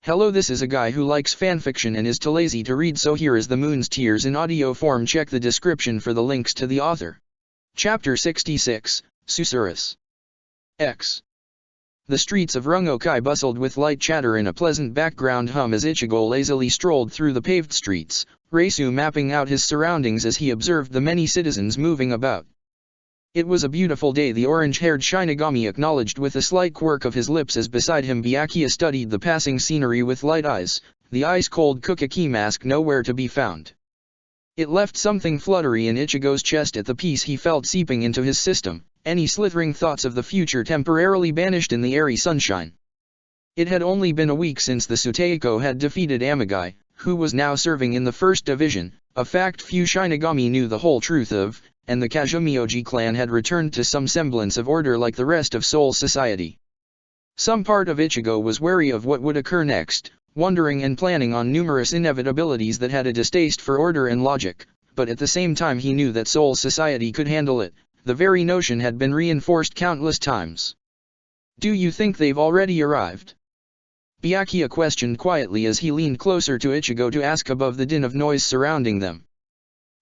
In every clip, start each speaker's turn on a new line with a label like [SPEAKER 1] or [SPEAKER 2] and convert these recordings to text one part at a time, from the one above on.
[SPEAKER 1] Hello, this is a guy who likes fanfiction and is too lazy to read, so here is the Moon's Tears in audio form. Check the description for the links to the author. Chapter 66, Susurrus. X. The streets of Rungokai bustled with light chatter and a pleasant background hum as Ichigo lazily strolled through the paved streets, Reisu mapping out his surroundings as he observed the many citizens moving about. It was a beautiful day, the orange-haired Shinigami acknowledged with a slight quirk of his lips as beside him Byakuya studied the passing scenery with light eyes, the ice-cold Kukaki mask nowhere to be found. It left something fluttery in Ichigo's chest at the peace he felt seeping into his system, any slithering thoughts of the future temporarily banished in the airy sunshine. It had only been a week since the Suteiko had defeated Amagai, who was now serving in the First Division, a fact few Shinigami knew the whole truth of, and the Kazumioji clan had returned to some semblance of order like the rest of Soul Society. Some part of Ichigo was wary of what would occur next, wondering and planning on numerous inevitabilities that had a distaste for order and logic, but at the same time he knew that Soul Society could handle it. The very notion had been reinforced countless times. "Do you think they've already arrived?" Byakuya questioned quietly as he leaned closer to Ichigo to ask above the din of noise surrounding them.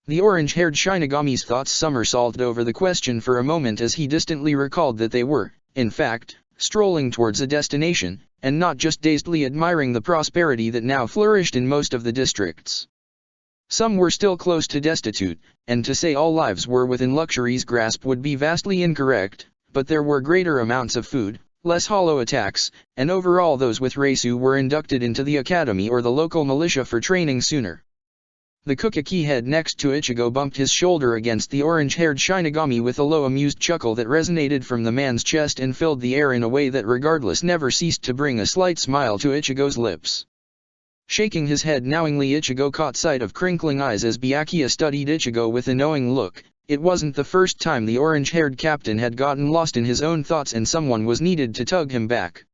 [SPEAKER 1] The orange-haired Shinigami's thoughts somersaulted over the question for a moment as he distantly recalled that they were, in fact, strolling towards a destination, and not just dazedly admiring the prosperity that now flourished in most of the districts. Some were still close to destitute, and to say all lives were within luxury's grasp would be vastly incorrect, but there were greater amounts of food, less hollow attacks, and overall those with Reisu were inducted into the academy or the local militia for training sooner. The Kukaki head next to Ichigo bumped his shoulder against the orange-haired Shinigami with a low amused chuckle that resonated from the man's chest and filled the air in a way that regardless never ceased to bring a slight smile to Ichigo's lips. Shaking his head knowingly, Ichigo caught sight of crinkling eyes as Byakuya studied Ichigo with a knowing look. It wasn't the first time the orange-haired captain had gotten lost in his own thoughts and someone was needed to tug him back.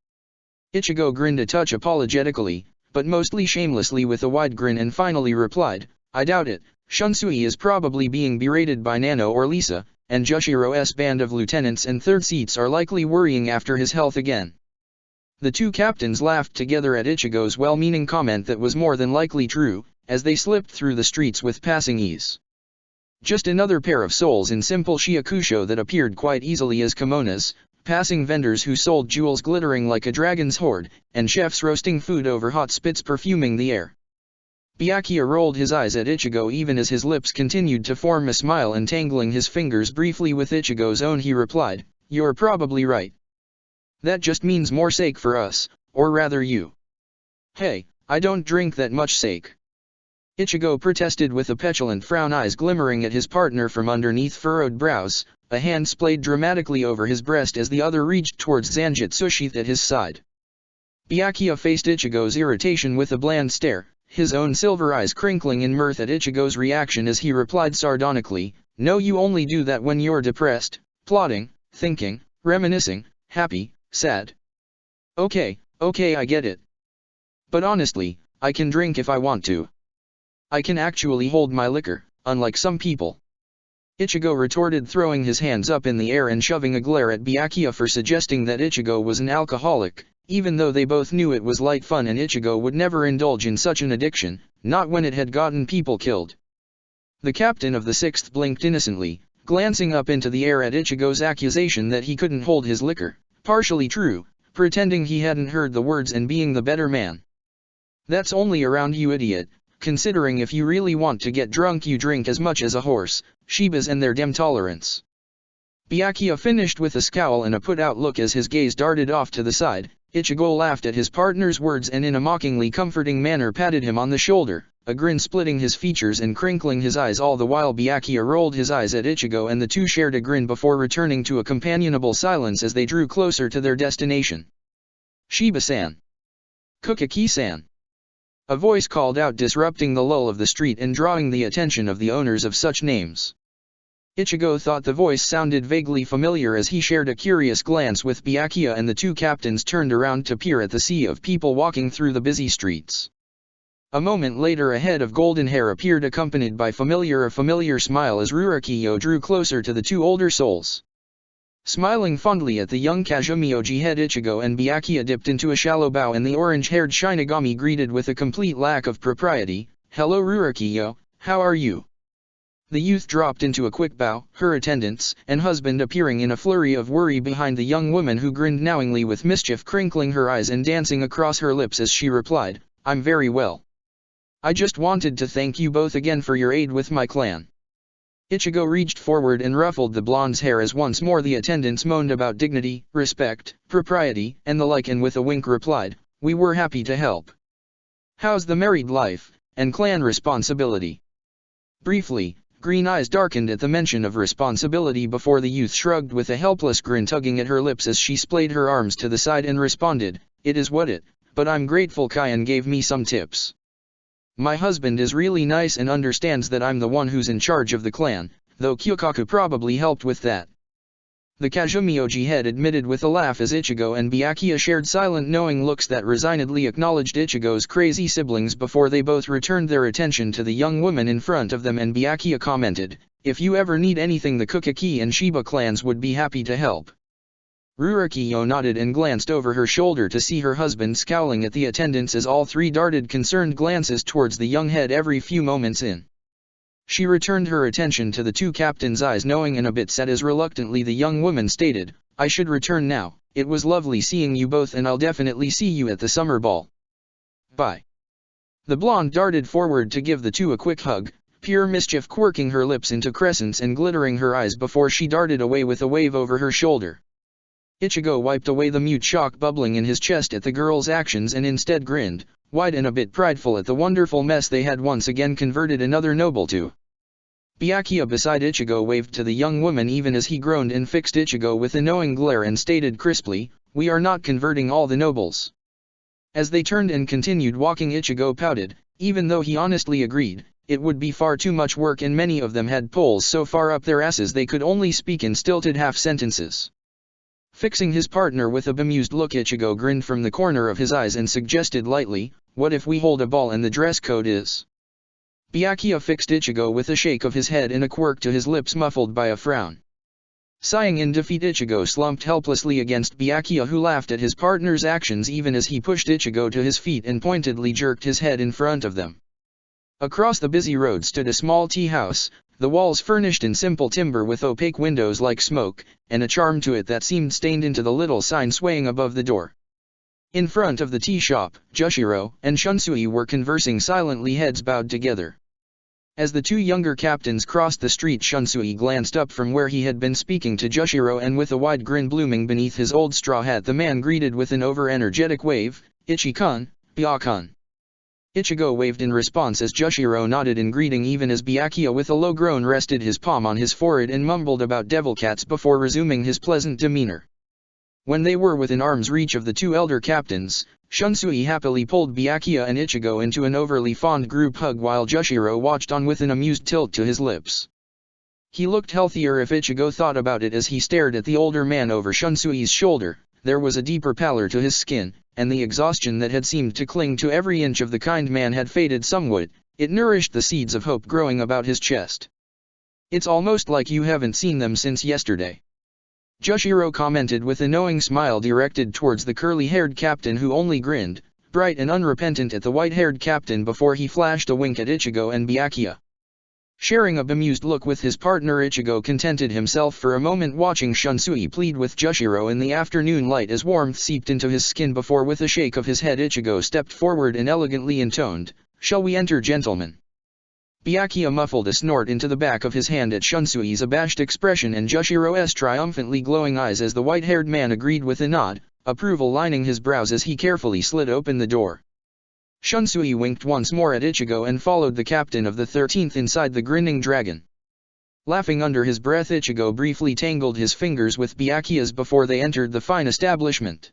[SPEAKER 1] Ichigo grinned a touch apologetically, but mostly shamelessly with a wide grin, and finally replied, "I doubt it. Shunsui is probably being berated by Nano or Lisa, and Jushiro's band of lieutenants and third seats are likely worrying after his health again." The two captains laughed together at Ichigo's well-meaning comment that was more than likely true, as they slipped through the streets with passing ease. Just another pair of souls in simple shiakusho that appeared quite easily as kimonos, passing vendors who sold jewels glittering like a dragon's hoard, and chefs roasting food over hot spits perfuming the air. Byakuya rolled his eyes at Ichigo even as his lips continued to form a smile, and tangling his fingers briefly with Ichigo's own he replied, "You're probably right. That just means more sake for us, or rather you." "Hey, I don't drink that much sake," Ichigo protested with a petulant frown, eyes glimmering at his partner from underneath furrowed brows. A hand splayed dramatically over his breast as the other reached towards Zanjitsu sheath at his side. Byakuya faced Ichigo's irritation with a bland stare, his own silver eyes crinkling in mirth at Ichigo's reaction as he replied sardonically, "No, you only do that when you're depressed, plotting, thinking, reminiscing, happy, sad. Okay, I get it. But honestly, I can drink if I want to. I can actually hold my liquor, unlike some people." Ichigo retorted, throwing his hands up in the air and shoving a glare at Byakuya for suggesting that Ichigo was an alcoholic, even though they both knew it was light fun and Ichigo would never indulge in such an addiction, not when it had gotten people killed. The captain of the 6th blinked innocently, glancing up into the air at Ichigo's accusation that he couldn't hold his liquor, partially true, pretending he hadn't heard the words and being the better man. "That's only around you, idiot, considering if you really want to get drunk you drink as much as a horse, Shibas and their dem tolerance." Byakuya finished with a scowl and a put-out look as his gaze darted off to the side. Ichigo laughed at his partner's words and in a mockingly comforting manner patted him on the shoulder, a grin splitting his features and crinkling his eyes, all the while Byakuya rolled his eyes at Ichigo and the two shared a grin before returning to a companionable silence as they drew closer to their destination. "Shiba-san! Kukaki-san!" A voice called out, disrupting the lull of the street and drawing the attention of the owners of such names. Ichigo thought the voice sounded vaguely familiar as he shared a curious glance with Byakuya, and the two captains turned around to peer at the sea of people walking through the busy streets. A moment later a head of golden hair appeared, accompanied by a familiar smile as Rurakiyo drew closer to the two older souls. Smiling fondly at the young Kazumioji head, Ichigo and Byakuya dipped into a shallow bow, and the orange-haired Shinigami greeted with a complete lack of propriety, "Hello Rurokiyo, how are you?" The youth dropped into a quick bow, her attendants and husband appearing in a flurry of worry behind the young woman, who grinned knowingly with mischief crinkling her eyes and dancing across her lips as she replied, "I'm very well. I just wanted to thank you both again for your aid with my clan." Ichigo reached forward and ruffled the blonde's hair as once more the attendants moaned about dignity, respect, propriety, and the like, and with a wink replied, "We were happy to help. How's the married life, and clan responsibility?" Briefly, green eyes darkened at the mention of responsibility before the youth shrugged with a helpless grin tugging at her lips as she splayed her arms to the side and responded, "It is what it, but I'm grateful Kyan gave me some tips. My husband is really nice and understands that I'm the one who's in charge of the clan, though Kyokaku probably helped with that." The Kazumioji head admitted with a laugh as Ichigo and Byakuya shared silent knowing looks that resignedly acknowledged Ichigo's crazy siblings before they both returned their attention to the young woman in front of them, and Byakuya commented, "If you ever need anything, the Kukaki and Shiba clans would be happy to help." Rurokiyo nodded and glanced over her shoulder to see her husband scowling at the attendants as all three darted concerned glances towards the young head every few moments in. She returned her attention to the two captains' eyes knowing and a bit sad as reluctantly the young woman stated, "I should return now. It was lovely seeing you both, and I'll definitely see you at the summer ball. Bye." The blonde darted forward to give the two a quick hug, pure mischief quirking her lips into crescents and glittering her eyes before she darted away with a wave over her shoulder. Ichigo wiped away the mute shock bubbling in his chest at the girl's actions and instead grinned, wide and a bit prideful at the wonderful mess they had once again converted another noble to. Byakuya beside Ichigo waved to the young woman even as he groaned and fixed Ichigo with a knowing glare and stated crisply, "We are not converting all the nobles." As they turned and continued walking, Ichigo pouted, even though he honestly agreed, it would be far too much work, and many of them had poles so far up their asses they could only speak in stilted half-sentences. Fixing his partner with a bemused look, Ichigo grinned from the corner of his eyes and suggested lightly, "What if we hold a ball and the dress code is?" Byakuya fixed Ichigo with a shake of his head and a quirk to his lips muffled by a frown. Sighing in defeat, Ichigo slumped helplessly against Byakuya, who laughed at his partner's actions even as he pushed Ichigo to his feet and pointedly jerked his head in front of them. Across the busy road stood a small tea house, the walls furnished in simple timber with opaque windows like smoke, and a charm to it that seemed stained into the little sign swaying above the door. In front of the tea shop, Jushiro and Shunsui were conversing silently, heads bowed together. As the two younger captains crossed the street, Shunsui glanced up from where he had been speaking to Jushiro, and with a wide grin blooming beneath his old straw hat the man greeted with an over-energetic wave, "Ichi-kun, Bya-kun." Ichigo waved in response as Jushiro nodded in greeting, even as Byakuya with a low groan rested his palm on his forehead and mumbled about devil cats before resuming his pleasant demeanor. When they were within arm's reach of the two elder captains, Shunsui happily pulled Byakuya and Ichigo into an overly fond group hug while Jushiro watched on with an amused tilt to his lips. He looked healthier if Ichigo thought about it as he stared at the older man over Shunsui's shoulder. There was a deeper pallor to his skin, and the exhaustion that had seemed to cling to every inch of the kind man had faded somewhat. It nourished the seeds of hope growing about his chest. "It's almost like you haven't seen them since yesterday," Jushiro commented with a knowing smile directed towards the curly-haired captain, who only grinned, bright and unrepentant, at the white-haired captain before he flashed a wink at Ichigo and Byakuya. Sharing a bemused look with his partner, Ichigo contented himself for a moment watching Shunsui plead with Jushiro in the afternoon light as warmth seeped into his skin before, with a shake of his head, Ichigo stepped forward and elegantly intoned, "Shall we enter, gentlemen?" Byakuya muffled a snort into the back of his hand at Shunsui's abashed expression and Jushiro's triumphantly glowing eyes as the white-haired man agreed with a nod, approval lining his brows as he carefully slid open the door. Shunsui winked once more at Ichigo and followed the captain of the 13th inside the grinning dragon. Laughing under his breath, Ichigo briefly tangled his fingers with Byakuya's before they entered the fine establishment.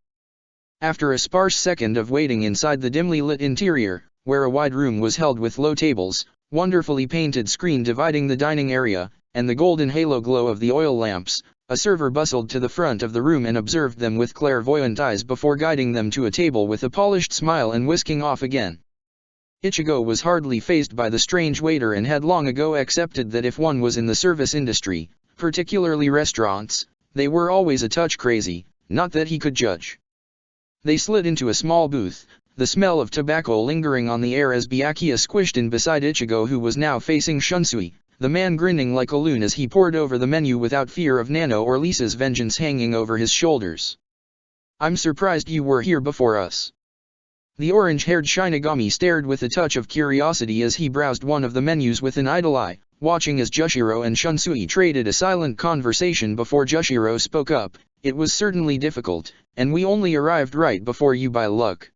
[SPEAKER 1] After a sparse second of waiting inside the dimly lit interior, where a wide room was held with low tables, wonderfully painted screen dividing the dining area, and the golden halo glow of the oil lamps, a server bustled to the front of the room and observed them with clairvoyant eyes before guiding them to a table with a polished smile and whisking off again. Ichigo was hardly fazed by the strange waiter and had long ago accepted that if one was in the service industry, particularly restaurants, They were always a touch crazy, not that he could judge. They slid into a small booth, the smell of tobacco lingering on the air as Byakuya squished in beside Ichigo, who was now facing Shunsui, the man grinning like a loon as he pored over the menu without fear of Nano or Lisa's vengeance hanging over his shoulders. "I'm surprised you were here before us." The orange-haired Shinigami stared with a touch of curiosity as he browsed one of the menus with an idle eye, watching as Jushiro and Shunsui traded a silent conversation before Jushiro spoke up. "It was certainly difficult, and we only arrived right before you by luck."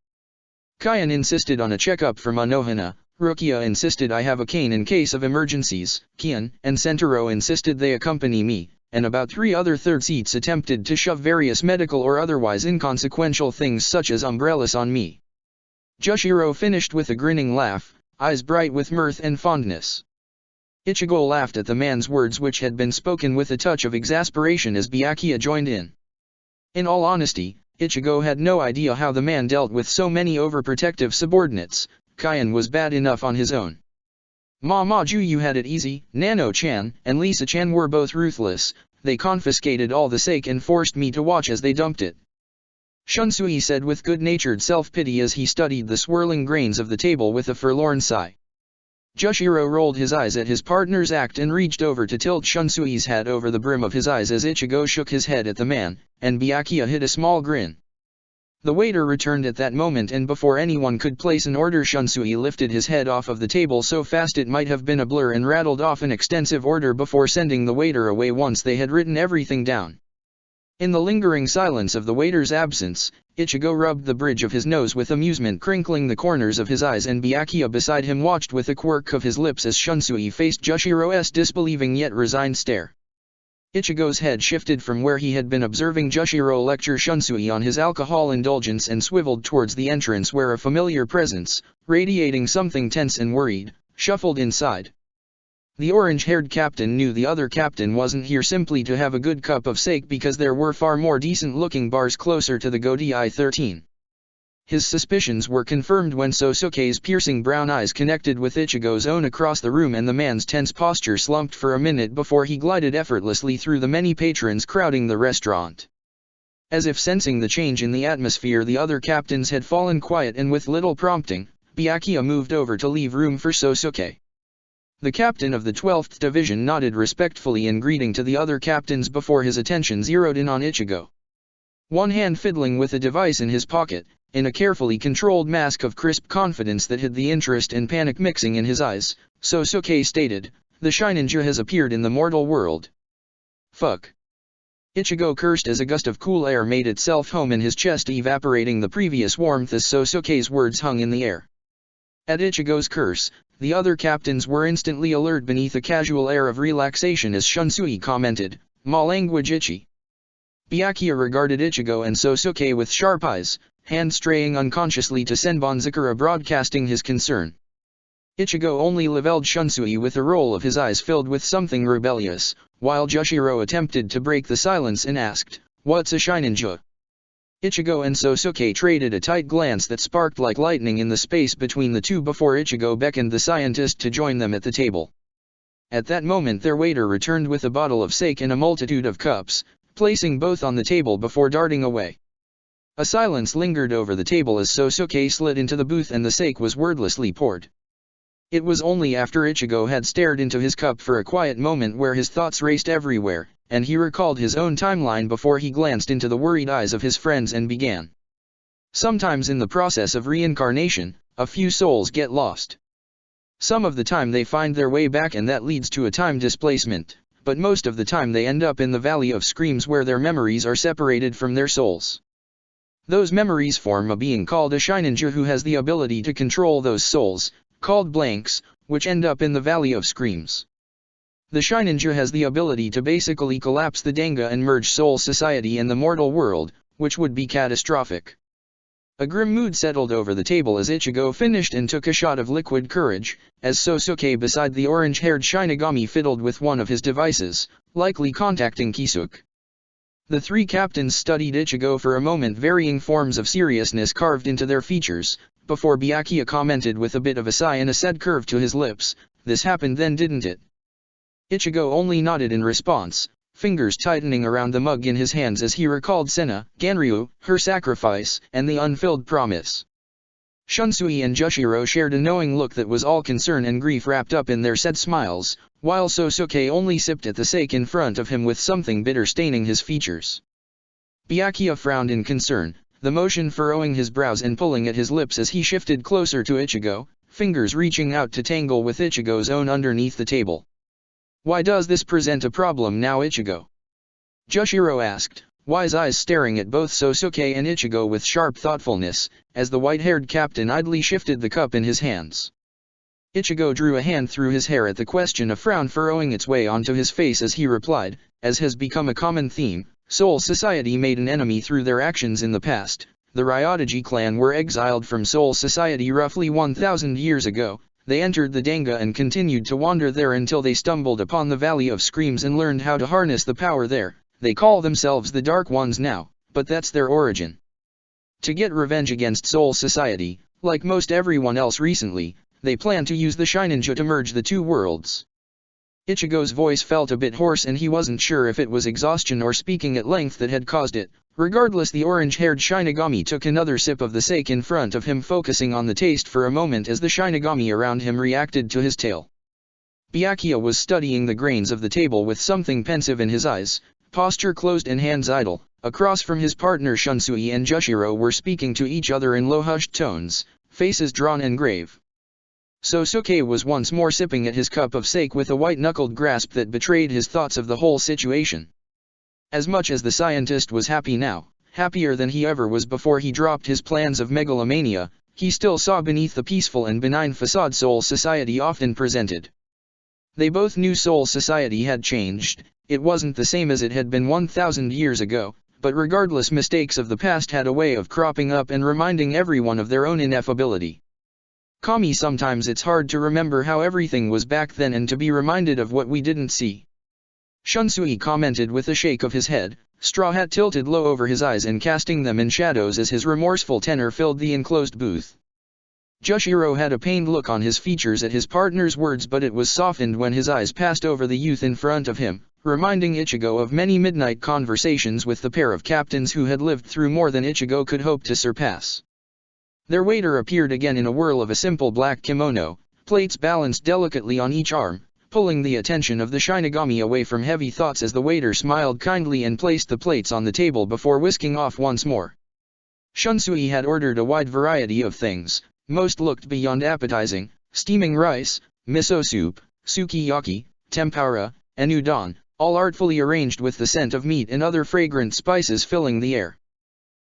[SPEAKER 1] Kyan insisted on a checkup for Manohana, Rukia insisted I have a cane in case of emergencies, Kian and Sentaro insisted they accompany me, and about 3 other third seats attempted to shove various medical or otherwise inconsequential things such as umbrellas on me. Jushiro finished with a grinning laugh, eyes bright with mirth and fondness. Ichigo laughed at the man's words, which had been spoken with a touch of exasperation, as Byakuya joined in. In all honesty, Ichigo had no idea how the man dealt with so many overprotective subordinates. Kyan was bad enough on his own. "Mama-ju, you had it easy. Nano-chan and Lisa-chan were both ruthless. They confiscated all the sake and forced me to watch as they dumped it," Shunsui said with good-natured self-pity as he studied the swirling grains of the table with a forlorn sigh. Jushiro rolled his eyes at his partner's act and reached over to tilt Shunsui's hat over the brim of his eyes as Ichigo shook his head at the man, and Byakuya hid a small grin. The waiter returned at that moment, and before anyone could place an order, Shunsui lifted his head off of the table so fast it might have been a blur and rattled off an extensive order before sending the waiter away once they had written everything down. In the lingering silence of the waiter's absence, Ichigo rubbed the bridge of his nose with amusement, crinkling the corners of his eyes, and Byakuya beside him watched with a quirk of his lips as Shunsui faced Jushiro's disbelieving yet resigned stare. Ichigo's head shifted from where he had been observing Jushiro lecture Shunsui on his alcohol indulgence and swiveled towards the entrance, where a familiar presence, radiating something tense and worried, shuffled inside. The orange-haired captain knew the other captain wasn't here simply to have a good cup of sake, because there were far more decent-looking bars closer to the Godai 13. His suspicions were confirmed when Sosuke's piercing brown eyes connected with Ichigo's own across the room, and the man's tense posture slumped for a minute before he glided effortlessly through the many patrons crowding the restaurant. As if sensing the change in the atmosphere, the other captains had fallen quiet, and with little prompting, Byakuya moved over to leave room for Sosuke. The captain of the 12th Division nodded respectfully in greeting to the other captains before his attention zeroed in on Ichigo. One hand fiddling with a device in his pocket, in a carefully controlled mask of crisp confidence that hid the interest and panic mixing in his eyes, Sosuke stated, "The Shininja has appeared in the mortal world." "Fuck." Ichigo cursed as a gust of cool air made itself home in his chest, evaporating the previous warmth as Sosuke's words hung in the air. At Ichigo's curse, the other captains were instantly alert beneath a casual air of relaxation as Shunsui commented, "Ma language itchy." Byakuya regarded Ichigo and Sosuke with sharp eyes, hand straying unconsciously to Senbonzakura broadcasting his concern. Ichigo only leveled Shunsui with a roll of his eyes filled with something rebellious, while Jushiro attempted to break the silence and asked, "What's a Shininja?" Ichigo and Sosuke traded a tight glance that sparked like lightning in the space between the two before Ichigo beckoned the scientist to join them at the table. At that moment their waiter returned with a bottle of sake and a multitude of cups, placing both on the table before darting away. A silence lingered over the table as Sosuke slid into the booth and the sake was wordlessly poured. It was only after Ichigo had stared into his cup for a quiet moment where his thoughts raced everywhere, and he recalled his own timeline before he glanced into the worried eyes of his friends and began. Sometimes in the process of reincarnation, a few souls get lost. Some of the time they find their way back, and that leads to a time displacement, but most of the time they end up in the Valley of Screams, where their memories are separated from their souls. Those memories form a being called a Shininja who has the ability to control those souls, called blanks, which end up in the Valley of Screams. The Shininja has the ability to basically collapse the Danga and merge Soul Society and the mortal world, which would be catastrophic. A grim mood settled over the table as Ichigo finished and took a shot of liquid courage, as Sosuke beside the orange-haired Shinigami fiddled with one of his devices, likely contacting Kisuke. The three captains studied Ichigo for a moment, varying forms of seriousness carved into their features, before Byakuya commented with a bit of a sigh and a sad curve to his lips, "This happened then, didn't it?" Ichigo only nodded in response, fingers tightening around the mug in his hands as he recalled Senna, Ganryu, her sacrifice, and the unfilled promise. Shunsui and Jushiro shared a knowing look that was all concern and grief wrapped up in their set smiles, while Sosuke only sipped at the sake in front of him with something bitter staining his features. Byakuya frowned in concern, the motion furrowing his brows and pulling at his lips as he shifted closer to Ichigo, fingers reaching out to tangle with Ichigo's own underneath the table. "Why does this present a problem now, Ichigo?" Jushiro asked, wise eyes staring at both Sosuke and Ichigo with sharp thoughtfulness, as the white-haired captain idly shifted the cup in his hands. Ichigo drew a hand through his hair at the question, a frown furrowing its way onto his face as he replied, as has become a common theme, Soul Society made an enemy through their actions in the past. The Ryodoji clan were exiled from Soul Society roughly 1,000 years ago. They entered the Danga and continued to wander there until they stumbled upon the Valley of Screams and learned how to harness the power there. They call themselves the Dark Ones now, but that's their origin. To get revenge against Soul Society, like most everyone else recently, they plan to use the Shininja to merge the two worlds. Ichigo's voice felt a bit hoarse and he wasn't sure if it was exhaustion or speaking at length that had caused it. Regardless, the orange-haired Shinigami took another sip of the sake in front of him, focusing on the taste for a moment as the Shinigami around him reacted to his tale. Byakuya was studying the grains of the table with something pensive in his eyes, posture closed and hands idle. Across from his partner Shunsui and Jushiro were speaking to each other in low hushed tones, faces drawn and grave. Sosuke was once more sipping at his cup of sake with a white-knuckled grasp that betrayed his thoughts of the whole situation. As much as the scientist was happy now, happier than he ever was before he dropped his plans of megalomania, he still saw beneath the peaceful and benign facade Soul Society often presented. They both knew Soul Society had changed. It wasn't the same as it had been 1,000 years ago, but regardless, mistakes of the past had a way of cropping up and reminding everyone of their own ineffability. Kami, sometimes it's hard to remember how everything was back then and to be reminded of what we didn't see. Shunsui commented with a shake of his head, straw hat tilted low over his eyes and casting them in shadows as his remorseful tenor filled the enclosed booth. Jushiro had a pained look on his features at his partner's words, but it was softened when his eyes passed over the youth in front of him, reminding Ichigo of many midnight conversations with the pair of captains who had lived through more than Ichigo could hope to surpass. Their waiter appeared again in a whirl of a simple black kimono, plates balanced delicately on each arm, pulling the attention of the Shinigami away from heavy thoughts as the waiter smiled kindly and placed the plates on the table before whisking off once more. Shunsui had ordered a wide variety of things. Most looked beyond appetizing: steaming rice, miso soup, sukiyaki, tempura, and udon, all artfully arranged with the scent of meat and other fragrant spices filling the air.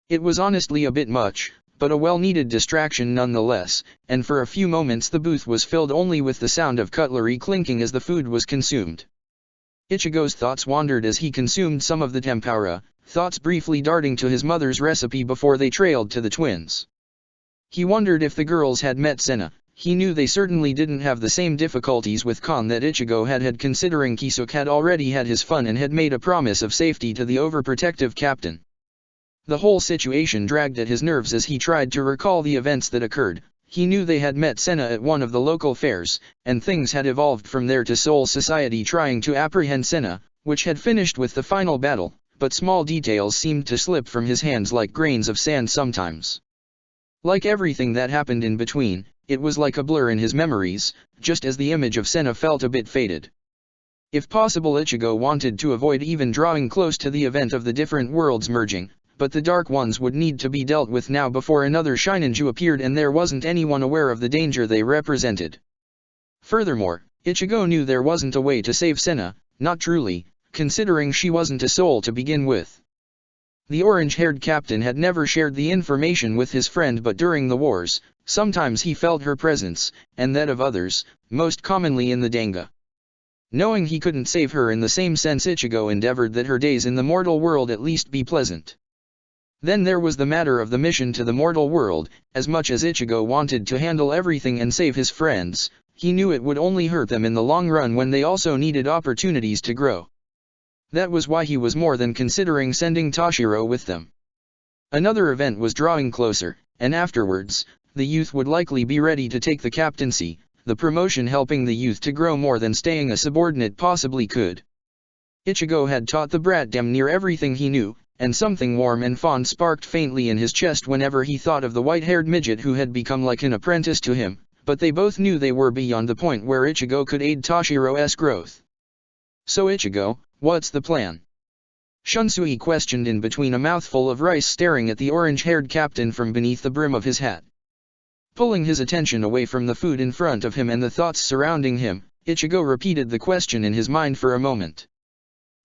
[SPEAKER 1] It was honestly a bit much, but a well-needed distraction nonetheless, and for a few moments the booth was filled only with the sound of cutlery clinking as the food was consumed. Ichigo's thoughts wandered as he consumed some of the tempura, thoughts briefly darting to his mother's recipe before they trailed to the twins. He wondered if the girls had met Senna. He knew they certainly didn't have the same difficulties with Kon that Ichigo had considering Kisuke had already had his fun and had made a promise of safety to the overprotective captain. The whole situation dragged at his nerves as he tried to recall the events that occurred. He knew they had met Senna at one of the local fairs, and things had evolved from there to Soul Society trying to apprehend Senna, which had finished with the final battle, but small details seemed to slip from his hands like grains of sand sometimes. Like everything that happened in between, it was like a blur in his memories, just as the image of Senna felt a bit faded. If possible, Ichigo wanted to avoid even drawing close to the event of the different worlds merging, but the Dark Ones would need to be dealt with now before another Shininju appeared and there wasn't anyone aware of the danger they represented. Furthermore, Ichigo knew there wasn't a way to save Senna, not truly, considering she wasn't a soul to begin with. The orange-haired captain had never shared the information with his friend, but during the wars, sometimes he felt her presence, and that of others, most commonly in the Danga. Knowing he couldn't save her in the same sense, Ichigo endeavored that her days in the mortal world at least be pleasant. Then there was the matter of the mission to the mortal world. As much as Ichigo wanted to handle everything and save his friends, he knew it would only hurt them in the long run when they also needed opportunities to grow. That was why he was more than considering sending Toshiro with them. Another event was drawing closer, and afterwards, the youth would likely be ready to take the captaincy, the promotion helping the youth to grow more than staying a subordinate possibly could. Ichigo had taught the brat damn near everything he knew, and something warm and fond sparked faintly in his chest whenever he thought of the white-haired midget who had become like an apprentice to him, but they both knew they were beyond the point where Ichigo could aid Toshiro's growth. "So Ichigo, what's the plan?" Shunsui questioned in between a mouthful of rice, staring at the orange-haired captain from beneath the brim of his hat. Pulling his attention away from the food in front of him and the thoughts surrounding him, Ichigo repeated the question in his mind for a moment.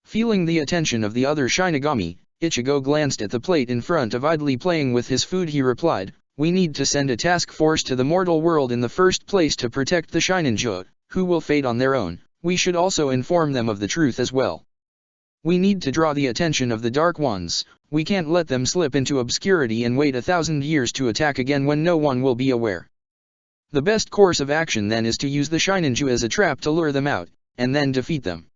[SPEAKER 1] Feeling the attention of the other Shinigami, Ichigo glanced at the plate in front of idly playing with his food. He replied, "We need to send a task force to the mortal world in the first place to protect the Shininja, who will fade on their own. We should also inform them of the truth as well. We need to draw the attention of the Dark Ones. We can't let them slip into obscurity and wait 1,000 years to attack again when no one will be aware. The best course of action then is to use the Shininja as a trap to lure them out, and then defeat them."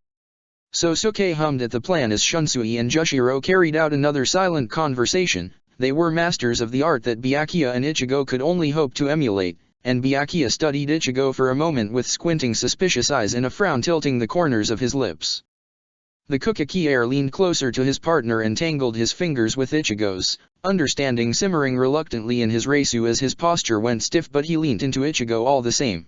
[SPEAKER 1] Sosuke hummed at the plan as Shunsui and Jushiro carried out another silent conversation. They were masters of the art that Byakuya and Ichigo could only hope to emulate, and Byakuya studied Ichigo for a moment with squinting suspicious eyes and a frown tilting the corners of his lips. The Kukaki heir leaned closer to his partner and tangled his fingers with Ichigo's, understanding simmering reluctantly in his reisu as his posture went stiff, but he leaned into Ichigo all the same.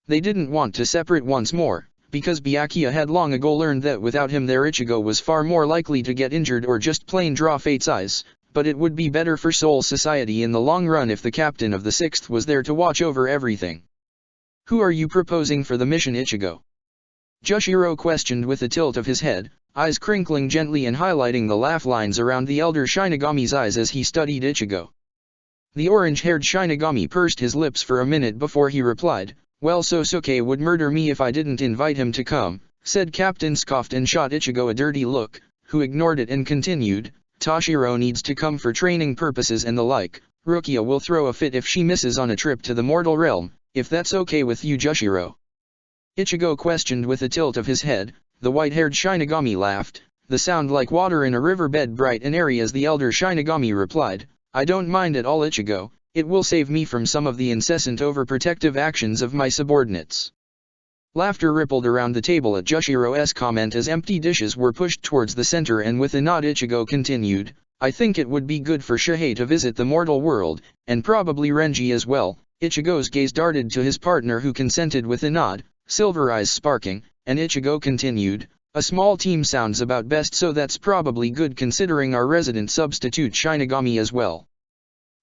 [SPEAKER 1] They didn't want to separate once more, because Byakuya had long ago learned that without him their Ichigo was far more likely to get injured or just plain draw fate's eyes, but it would be better for Soul Society in the long run if the captain of the 6th was there to watch over everything. "Who are you proposing for the mission, Ichigo?" Jushiro questioned with a tilt of his head, eyes crinkling gently and highlighting the laugh lines around the elder Shinigami's eyes as he studied Ichigo. The orange-haired Shinigami pursed his lips for a minute before he replied, "Well, Sosuke would murder me if I didn't invite him to come," said Captain, scoffed and shot Ichigo a dirty look, who ignored it and continued, "Toshiro needs to come for training purposes and the like. Rukia will throw a fit if she misses on a trip to the mortal realm, if that's okay with you, Jushiro." Ichigo questioned with a tilt of his head. The white-haired Shinigami laughed, the sound like water in a riverbed, bright and airy, as the elder Shinigami replied, "I don't mind at all, Ichigo. It will save me from some of the incessant overprotective actions of my subordinates." Laughter rippled around the table at Jushiro's comment as empty dishes were pushed towards the center, and with a nod Ichigo continued, "I think it would be good for Shihei to visit the mortal world, and probably Renji as well." Ichigo's gaze darted to his partner, who consented with a nod, silver eyes sparking, and Ichigo continued, "A small team sounds about best, so that's probably good considering our resident substitute Shinigami as well."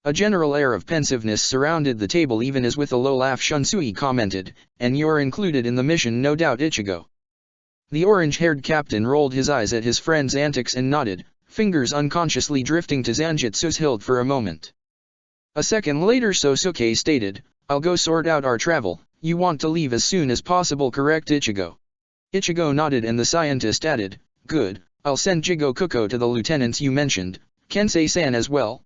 [SPEAKER 1] A general air of pensiveness surrounded the table, even as with a low laugh Shunsui commented, "And you're included in the mission, no doubt, Ichigo." The orange-haired captain rolled his eyes at his friend's antics and nodded, fingers unconsciously drifting to Zanjitsu's hilt for a moment. A second later Sosuke stated, "I'll go sort out our travel. You want to leave as soon as possible, correct, Ichigo?" Ichigo nodded and the scientist added, "Good, I'll send Jigo Kuko to the lieutenants you mentioned, Kensei-san as well."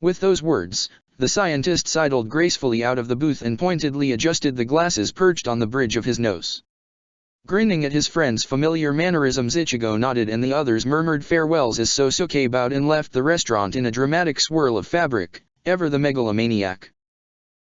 [SPEAKER 1] With those words, the scientist sidled gracefully out of the booth and pointedly adjusted the glasses perched on the bridge of his nose. Grinning at his friend's familiar mannerisms, Ichigo nodded and the others murmured farewells as Sosuke bowed and left the restaurant in a dramatic swirl of fabric, ever the megalomaniac.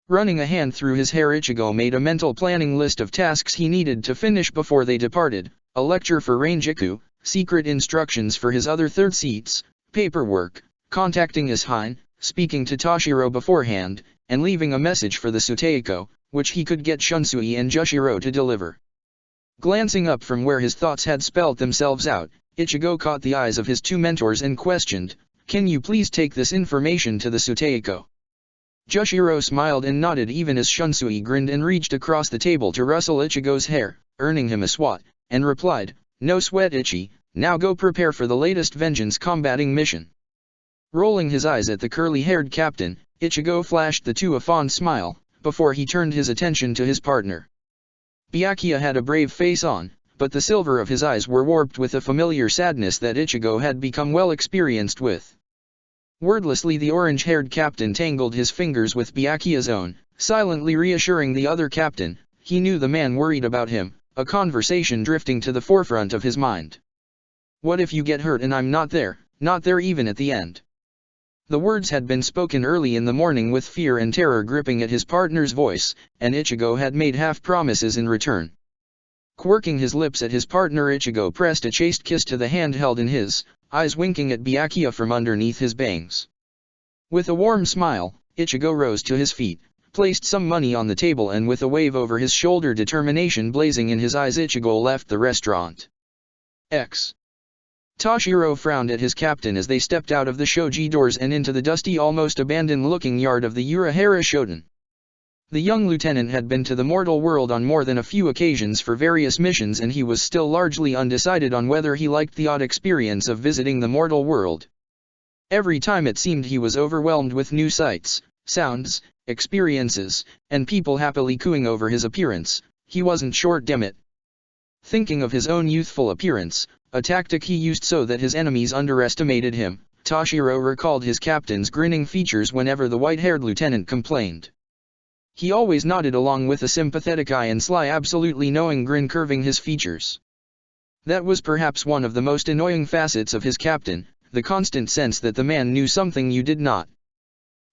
[SPEAKER 1] Running a hand through his hair, Ichigo made a mental planning list of tasks he needed to finish before they departed: a lecture for Rangiku, secret instructions for his other third seats, paperwork, contacting Ishine, speaking to Toshiro beforehand, and leaving a message for the Suteiko, which he could get Shunsui and Jushiro to deliver. Glancing up from where his thoughts had spelled themselves out, Ichigo caught the eyes of his two mentors and questioned, "Can you please take this information to the Suteiko?" Jushiro smiled and nodded even as Shunsui grinned and reached across the table to rustle Ichigo's hair, earning him a swat, and replied, "No sweat, Ichi, now go prepare for the latest vengeance combating mission." Rolling his eyes at the curly-haired captain, Ichigo flashed the two a fond smile, before he turned his attention to his partner. Byakuya had a brave face on, but the silver of his eyes were warped with a familiar sadness that Ichigo had become well experienced with. Wordlessly the orange-haired captain tangled his fingers with Byakuya's own, silently reassuring the other captain. He knew the man worried about him, a conversation drifting to the forefront of his mind. "What if you get hurt and I'm not there even at the end?" The words had been spoken early in the morning with fear and terror gripping at his partner's voice, and Ichigo had made half promises in return. Quirking his lips at his partner, Ichigo pressed a chaste kiss to the hand held in his, eyes winking at Byakuya from underneath his bangs. With a warm smile, Ichigo rose to his feet, placed some money on the table, and with a wave over his shoulder, determination blazing in his eyes, Ichigo left the restaurant. Toshiro frowned at his captain as they stepped out of the shoji doors and into the dusty, almost abandoned-looking yard of the Urahara Shoten. The young lieutenant had been to the mortal world on more than a few occasions for various missions, and he was still largely undecided on whether he liked the odd experience of visiting the mortal world. Every time it seemed he was overwhelmed with new sights, sounds, experiences, and people happily cooing over his appearance. He wasn't short, damn it. Thinking of his own youthful appearance, a tactic he used so that his enemies underestimated him, Toshiro recalled his captain's grinning features whenever the white-haired lieutenant complained. He always nodded along with a sympathetic eye and sly, absolutely knowing grin curving his features. That was perhaps one of the most annoying facets of his captain, the constant sense that the man knew something you did not.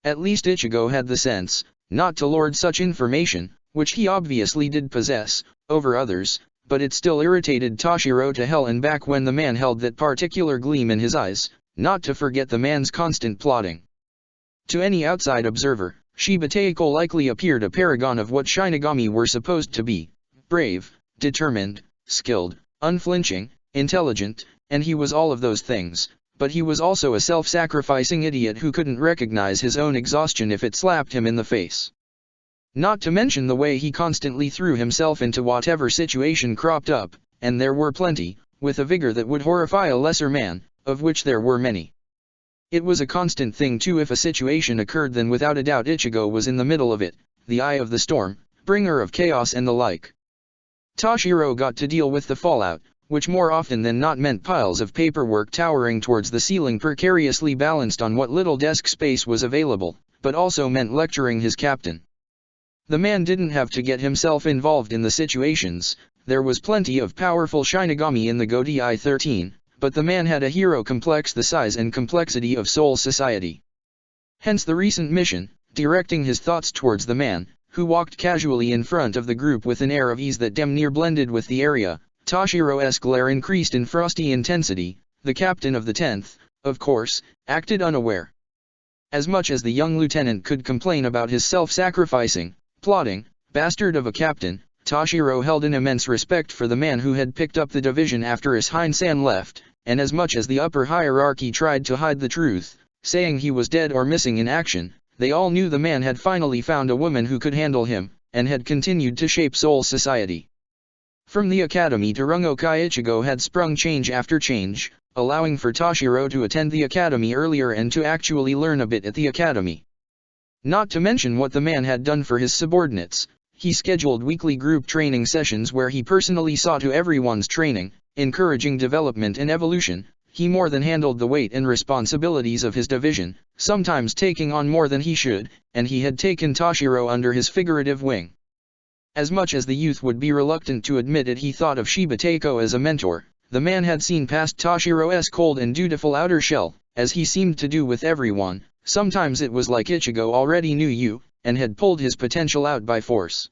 [SPEAKER 1] At least Ichigo had the sense, not to lord such information, which he obviously did possess, over others, but it still irritated Toshiro to hell and back when the man held that particular gleam in his eyes, not to forget the man's constant plotting. To any outside observer, Shibataiko likely appeared a paragon of what Shinigami were supposed to be: brave, determined, skilled, unflinching, intelligent, and he was all of those things, but he was also a self-sacrificing idiot who couldn't recognize his own exhaustion if it slapped him in the face. Not to mention the way he constantly threw himself into whatever situation cropped up, and there were plenty, with a vigor that would horrify a lesser man, of which there were many. It was a constant thing too. If a situation occurred, then without a doubt Ichigo was in the middle of it, the eye of the storm, bringer of chaos and the like. Toshiro got to deal with the fallout, which more often than not meant piles of paperwork towering towards the ceiling precariously balanced on what little desk space was available, but also meant lecturing his captain. The man didn't have to get himself involved in the situations. There was plenty of powerful Shinigami in the Godai 13, but the man had a hero complex the size and complexity of Soul Society. Hence the recent mission, directing his thoughts towards the man, who walked casually in front of the group with an air of ease that damn near blended with the area. Toshiro's glare increased in frosty intensity. The captain of the 10th, of course, acted unaware. As much as the young lieutenant could complain about his self-sacrificing, plotting, bastard of a captain, Toshiro held an immense respect for the man who had picked up the division after Ishine-san left, and as much as the upper hierarchy tried to hide the truth, saying he was dead or missing in action, they all knew the man had finally found a woman who could handle him, and had continued to shape Soul Society. From the academy to Rungokai, Ichigo had sprung change after change, allowing for Toshiro to attend the academy earlier and to actually learn a bit at the academy. Not to mention what the man had done for his subordinates. He scheduled weekly group training sessions where he personally saw to everyone's training, encouraging development and evolution. He more than handled the weight and responsibilities of his division, sometimes taking on more than he should, and he had taken Toshiro under his figurative wing. As much as the youth would be reluctant to admit it, he thought of Shibataiko as a mentor. The man had seen past Toshiro's cold and dutiful outer shell, as he seemed to do with everyone. Sometimes it was like Ichigo already knew you, and had pulled his potential out by force.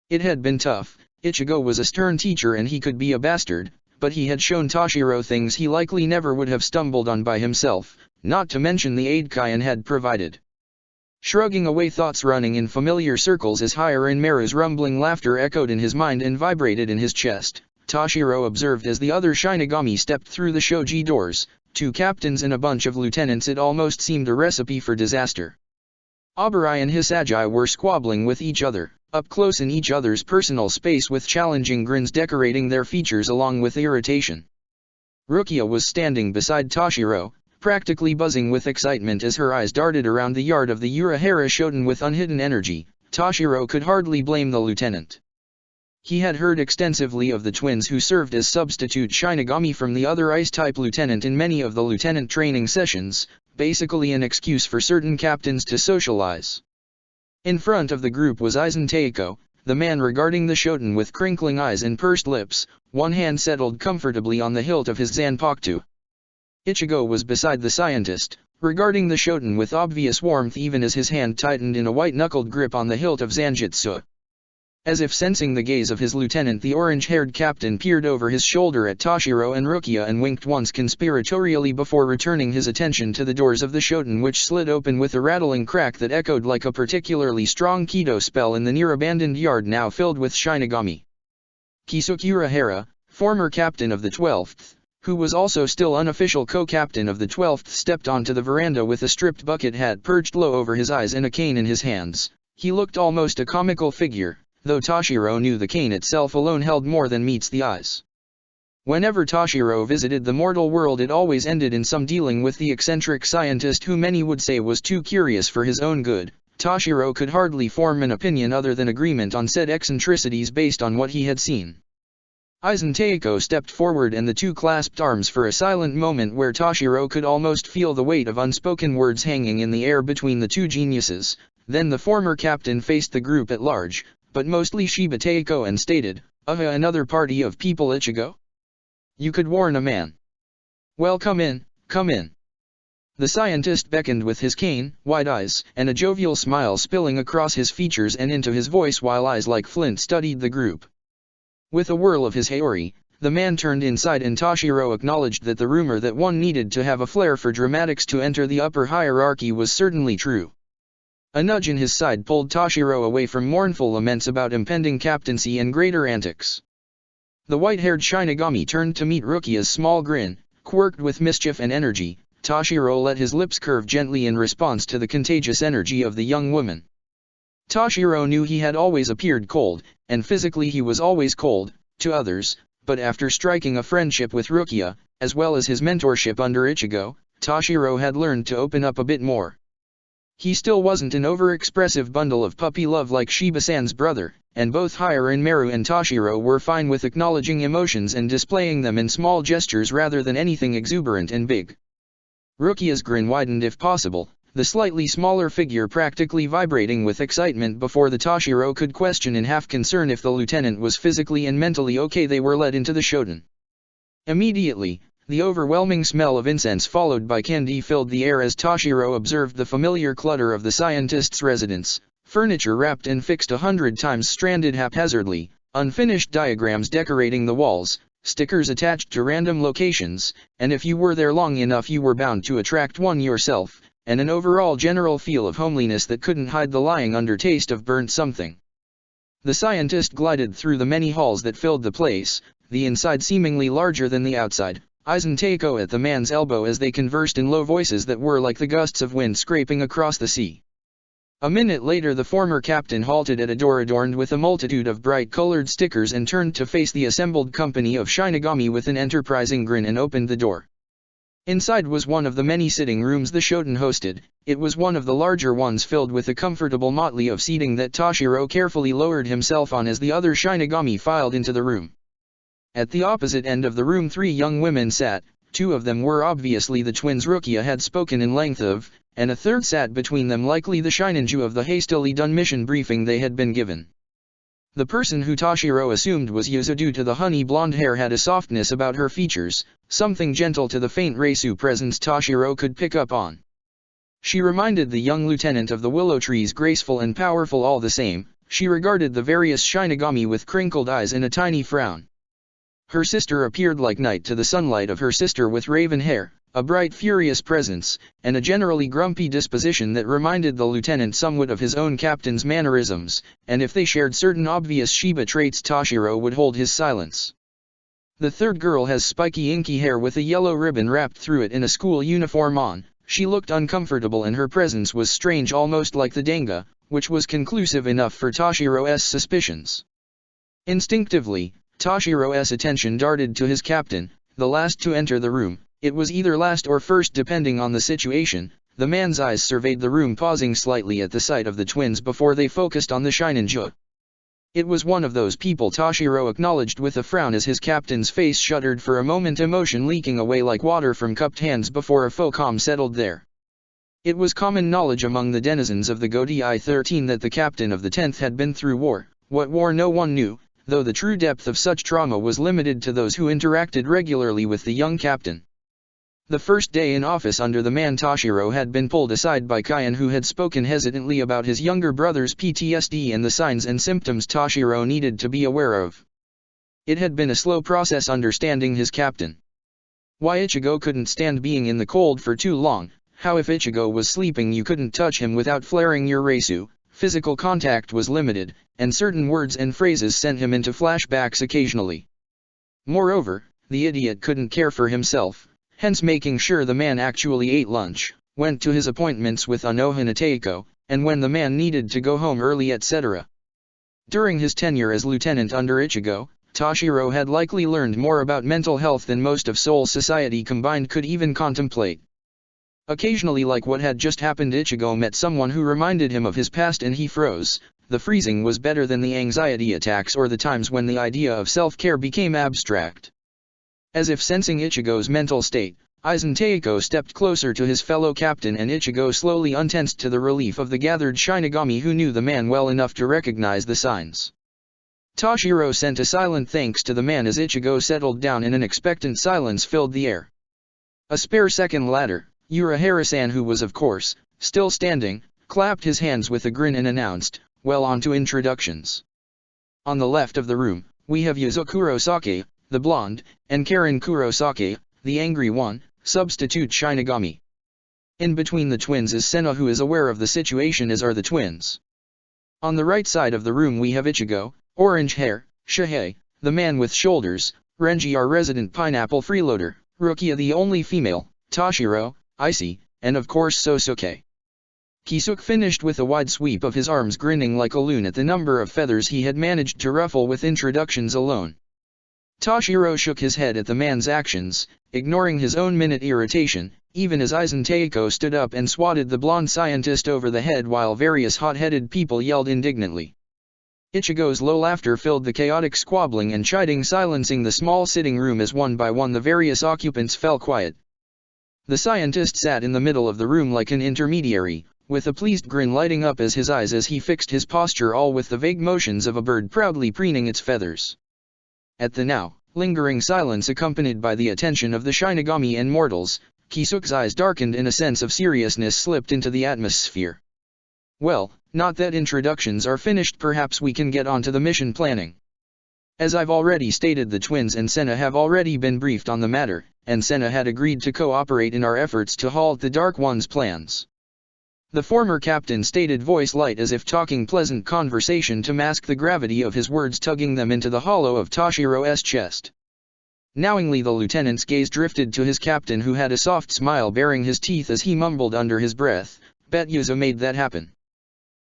[SPEAKER 1] It had been tough. Ichigo was a stern teacher and he could be a bastard, but he had shown Toshiro things he likely never would have stumbled on by himself, not to mention the aid Kaian had provided. Shrugging away thoughts running in familiar circles as Hirin Maru's rumbling laughter echoed in his mind and vibrated in his chest, Toshiro observed as the other Shinigami stepped through the shoji doors, 2 captains and a bunch of lieutenants. It almost seemed a recipe for disaster. Aburai and Hisagi were squabbling with each other, up close in each other's personal space with challenging grins decorating their features along with irritation. Rukia was standing beside Toshiro, practically buzzing with excitement as her eyes darted around the yard of the Urahara Shoten with unhidden energy. Toshiro could hardly blame the lieutenant. He had heard extensively of the twins who served as substitute Shinigami from the other Ice-type lieutenant in many of the lieutenant training sessions, basically an excuse for certain captains to socialize. In front of the group was Aizen Teiko, the man regarding the Shoten with crinkling eyes and pursed lips, one hand settled comfortably on the hilt of his Zanpakuto. Ichigo was beside the scientist, regarding the Shoten with obvious warmth even as his hand tightened in a white-knuckled grip on the hilt of Zanjutsu. As if sensing the gaze of his lieutenant, the orange-haired captain peered over his shoulder at Toshiro and Rukia and winked once conspiratorially before returning his attention to the doors of the shoten, which slid open with a rattling crack that echoed like a particularly strong Kido spell in the near-abandoned yard now filled with Shinigami. Kisukura Hara, former captain of the 12th, who was also still unofficial co-captain of the 12th, stepped onto the veranda with a stripped bucket hat perched low over his eyes and a cane in his hands. He looked almost a comical figure, though Toshiro knew the cane itself alone held more than meets the eyes. Whenever Toshiro visited the mortal world, it always ended in some dealing with the eccentric scientist who many would say was too curious for his own good. Toshiro could hardly form an opinion other than agreement on said eccentricities based on what he had seen. Aizen Teiko stepped forward and the two clasped arms for a silent moment where Toshiro could almost feel the weight of unspoken words hanging in the air between the two geniuses. Then the former captain faced the group at large, but mostly Shiba Teiko, and stated, another party of people, Ichigo? You could warn a man. Well, come in, come in. The scientist beckoned with his cane, wide eyes, and a jovial smile spilling across his features and into his voice while eyes like flint studied the group. With a whirl of his haori, the man turned inside and Toshiro acknowledged that the rumor that one needed to have a flair for dramatics to enter the upper hierarchy was certainly true. A nudge in his side pulled Toshiro away from mournful laments about impending captaincy and greater antics. The white-haired Shinigami turned to meet Rukia's small grin, quirked with mischief and energy. Toshiro let his lips curve gently in response to the contagious energy of the young woman. Toshiro knew he had always appeared cold, and physically he was always cold, to others, but after striking a friendship with Rukia, as well as his mentorship under Ichigo, Toshiro had learned to open up a bit more. He still wasn't an over-expressive bundle of puppy love like Shiba-san's brother, and both Hiranmaru and Toshiro were fine with acknowledging emotions and displaying them in small gestures rather than anything exuberant and big. Rukia's grin widened if possible, the slightly smaller figure practically vibrating with excitement before the Toshiro could question in half concern if the lieutenant was physically and mentally okay. They were led into the shoten. Immediately, the overwhelming smell of incense followed by candy filled the air as Toshiro observed the familiar clutter of the scientist's residence, furniture wrapped and fixed 100 times stranded haphazardly, unfinished diagrams decorating the walls, stickers attached to random locations, and if you were there long enough you were bound to attract one yourself, and an overall general feel of homeliness that couldn't hide the lying undertaste of burnt something. The scientist glided through the many halls that filled the place, the inside seemingly larger than the outside, Aizen Teiko at the man's elbow as they conversed in low voices that were like the gusts of wind scraping across the sea. A minute later the former captain halted at a door adorned with a multitude of bright-colored stickers and turned to face the assembled company of Shinigami with an enterprising grin and opened the door. Inside was one of the many sitting rooms the shoten hosted. It was one of the larger ones filled with a comfortable motley of seating that Toshiro carefully lowered himself on as the other Shinigami filed into the room. At the opposite end of the room 3 young women sat, 2 of them were obviously the twins Rukia had spoken in length of, and a third sat between them, likely the Shininju of the hastily done mission briefing they had been given. The person who Toshiro assumed was Yuzu due to the honey blonde hair had a softness about her features, something gentle to the faint Reisu presence Toshiro could pick up on. She reminded the young lieutenant of the willow trees, graceful and powerful all the same. She regarded the various Shinigami with crinkled eyes and a tiny frown. Her sister appeared like night to the sunlight of her sister with raven hair, a bright furious presence, and a generally grumpy disposition that reminded the lieutenant somewhat of his own captain's mannerisms, and if they shared certain obvious Shiba traits Toshiro would hold his silence. The third girl has spiky inky hair with a yellow ribbon wrapped through it in a school uniform on. She looked uncomfortable and her presence was strange, almost like the Danga, which was conclusive enough for Toshiro's suspicions. Instinctively, Toshiro's attention darted to his captain, the last to enter the room. It was either last or first depending on the situation. The man's eyes surveyed the room, pausing slightly at the sight of the twins before they focused on the Shininju. It was one of those people, Toshiro acknowledged with a frown as his captain's face shuddered for a moment, emotion leaking away like water from cupped hands before a faux calm settled there. It was common knowledge among the denizens of the Godii 13 that the captain of the 10th had been through war. What war no one knew, though the true depth of such trauma was limited to those who interacted regularly with the young captain. The first day in office under the man Toshiro had been pulled aside by Kyan, who had spoken hesitantly about his younger brother's PTSD and the signs and symptoms Toshiro needed to be aware of. It had been a slow process understanding his captain. Why Ichigo couldn't stand being in the cold for too long, how if Ichigo was sleeping you couldn't touch him without flaring your Reisu, physical contact was limited, and certain words and phrases sent him into flashbacks occasionally. Moreover, the idiot couldn't care for himself, hence making sure the man actually ate lunch, went to his appointments with Anoha and Taiko, and when the man needed to go home early etc. During his tenure as lieutenant under Ichigo, Toshiro had likely learned more about mental health than most of Seoul society combined could even contemplate. Occasionally, like what had just happened, Ichigo met someone who reminded him of his past and he froze. The freezing was better than the anxiety attacks or the times when the idea of self-care became abstract. As if sensing Ichigo's mental state, Aizen Taiko stepped closer to his fellow captain and Ichigo slowly untensed to the relief of the gathered Shinigami who knew the man well enough to recognize the signs. Toshiro sent a silent thanks to the man as Ichigo settled down and an expectant silence filled the air. A spare second later, Urahara-san, who was of course still standing, clapped his hands with a grin and announced, "Well, on to introductions. On the left of the room, we have Yuzo Kurosaki, the blonde, and Karen Kurosaki, the angry one, substitute Shinigami. In between the twins is Senna, who is aware of the situation as are the twins. On the right side of the room we have Ichigo, orange hair, Shihei, the man with shoulders, Renji our resident pineapple freeloader, Rukia the only female, Toshiro, Icy, and of course Sosuke." Kisuke finished with a wide sweep of his arms, grinning like a loon at the number of feathers he had managed to ruffle with introductions alone. Toshiro shook his head at the man's actions, ignoring his own minute irritation, even as Aizen Taiko stood up and swatted the blonde scientist over the head while various hot-headed people yelled indignantly. Ichigo's low laughter filled the chaotic squabbling and chiding, silencing the small sitting room as one by one the various occupants fell quiet. The scientist sat in the middle of the room like an intermediary, with a pleased grin lighting up his eyes as he fixed his posture, all with the vague motions of a bird proudly preening its feathers. At the now lingering silence accompanied by the attention of the Shinigami and mortals, Kisuke's eyes darkened and a sense of seriousness slipped into the atmosphere. "Well, not that introductions are finished, perhaps we can get on to the mission planning. As I've already stated, the twins and Senna have already been briefed on the matter, and Senna had agreed to cooperate in our efforts to halt the Dark One's plans." The former captain stated, voice light as if talking pleasant conversation to mask the gravity of his words, tugging them into the hollow of Toshiro's chest. Knowingly the lieutenant's gaze drifted to his captain, who had a soft smile baring his teeth as he mumbled under his breath, "Bet Yuzo made that happen."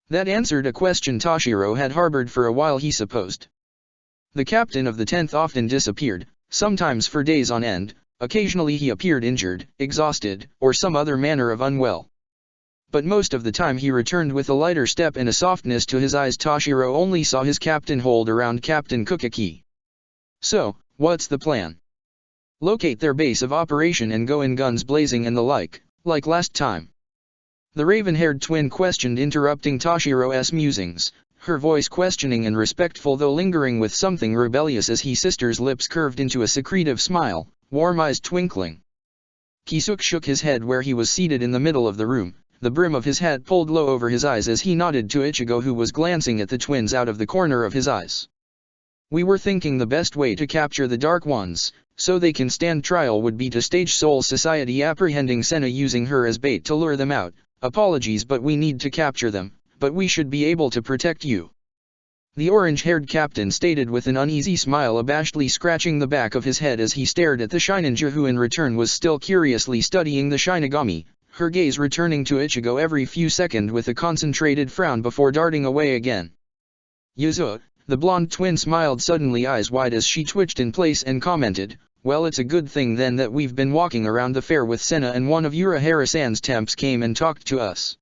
[SPEAKER 1] That answered a question Toshiro had harbored for a while, he supposed. The captain of the 10th often disappeared, sometimes for days on end. Occasionally he appeared injured, exhausted, or some other manner of unwell. But most of the time he returned with a lighter step and a softness to his eyes Toshiro only saw his captain hold around Captain Kukaki. "So, what's the plan? Locate their base of operation and go in guns blazing and the like last time?" The raven-haired twin questioned, interrupting Toshiro's musings, her voice questioning and respectful though lingering with something rebellious as his sister's lips curved into a secretive smile, warm eyes twinkling. Kisuke shook his head where he was seated in the middle of the room, the brim of his hat pulled low over his eyes as he nodded to Ichigo, who was glancing at the twins out of the corner of his eyes. "We were thinking the best way to capture the Dark Ones, so they can stand trial, would be to stage Seoul society apprehending Senna, using her as bait to lure them out. Apologies, but we need to capture them, but we should be able to protect you," the orange-haired captain stated with an uneasy smile, abashedly scratching the back of his head as he stared at the Shininja, who in return was still curiously studying the Shinigami, her gaze returning to Ichigo every few seconds with a concentrated frown before darting away again. "Yuzo," the blonde twin smiled suddenly, eyes wide as she twitched in place, and commented, "Well, it's a good thing then that we've been walking around the fair with Senna and one of Urahara-san's temps came and talked to us."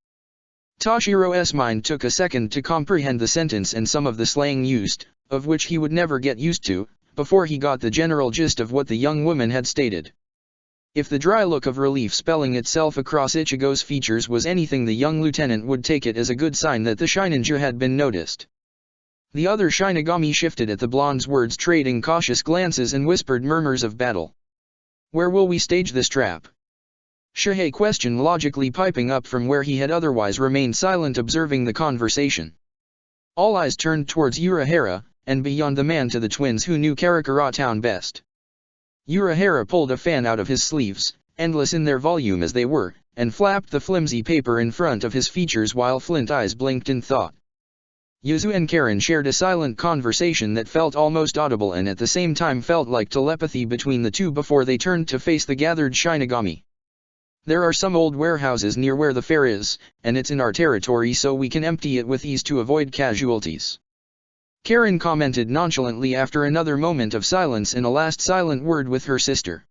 [SPEAKER 1] Toshiro's mind took a second to comprehend the sentence and some of the slang used, of which he would never get used to, before he got the general gist of what the young woman had stated. If the dry look of relief spelling itself across Ichigo's features was anything, the young lieutenant would take it as a good sign that the Shininja had been noticed. The other Shinigami shifted at the blonde's words, trading cautious glances and whispered murmurs of battle. "Where will we stage this trap?" Shihei questioned, logically piping up from where he had otherwise remained silent, observing the conversation. All eyes turned towards Urahara, and beyond the man to the twins who knew Karakura town best. Urahara pulled a fan out of his sleeves, endless in their volume as they were, and flapped the flimsy paper in front of his features while Flint eyes blinked in thought. Yuzu and Karen shared a silent conversation that felt almost audible and at the same time felt like telepathy between the two before they turned to face the gathered Shinigami. There are some old warehouses near where the fair is, and it's in our territory, so we can empty it with ease to avoid casualties. Karen commented nonchalantly after another moment of silence in a last silent word with her sister.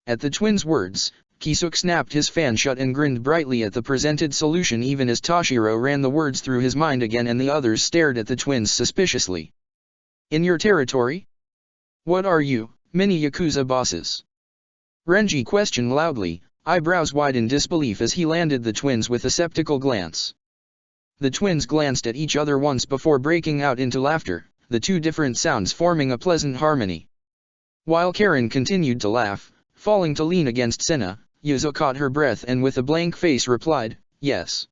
[SPEAKER 1] At the twins' words, Kisuke snapped his fan shut and grinned brightly at the presented solution, even as Toshiro ran the words through his mind again, and the others stared at the twins suspiciously. In your territory? What are you, mini Yakuza bosses? Renji questioned loudly, eyebrows wide in disbelief as he landed the twins with a skeptical glance. The twins glanced at each other once before breaking out into laughter, the two different sounds forming a pleasant harmony. While Karen continued to laugh, falling to lean against Senna, Yuzu caught her breath and with a blank face replied, yes.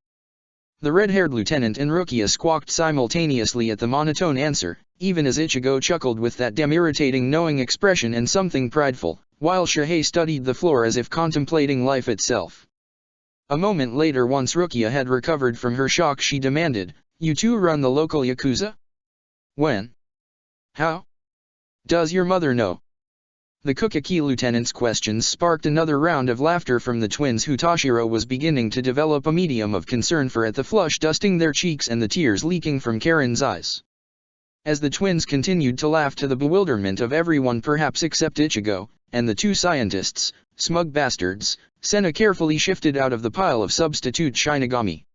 [SPEAKER 1] The red-haired lieutenant and Rukia squawked simultaneously at the monotone answer, even as Ichigo chuckled with that damn irritating knowing expression and something prideful, while Shihei studied the floor as if contemplating life itself. A moment later, once Rukia had recovered from her shock, she demanded, you two run the local Yakuza? When? How? Does your mother know? The Kukaki lieutenant's questions sparked another round of laughter from the twins, who Toshiro was beginning to develop a medium of concern for at the flush dusting their cheeks and the tears leaking from Karen's eyes. As the twins continued to laugh to the bewilderment of everyone perhaps except Ichigo, and the two scientists, smug bastards, Senna carefully shifted out of the pile of substitute Shinigami.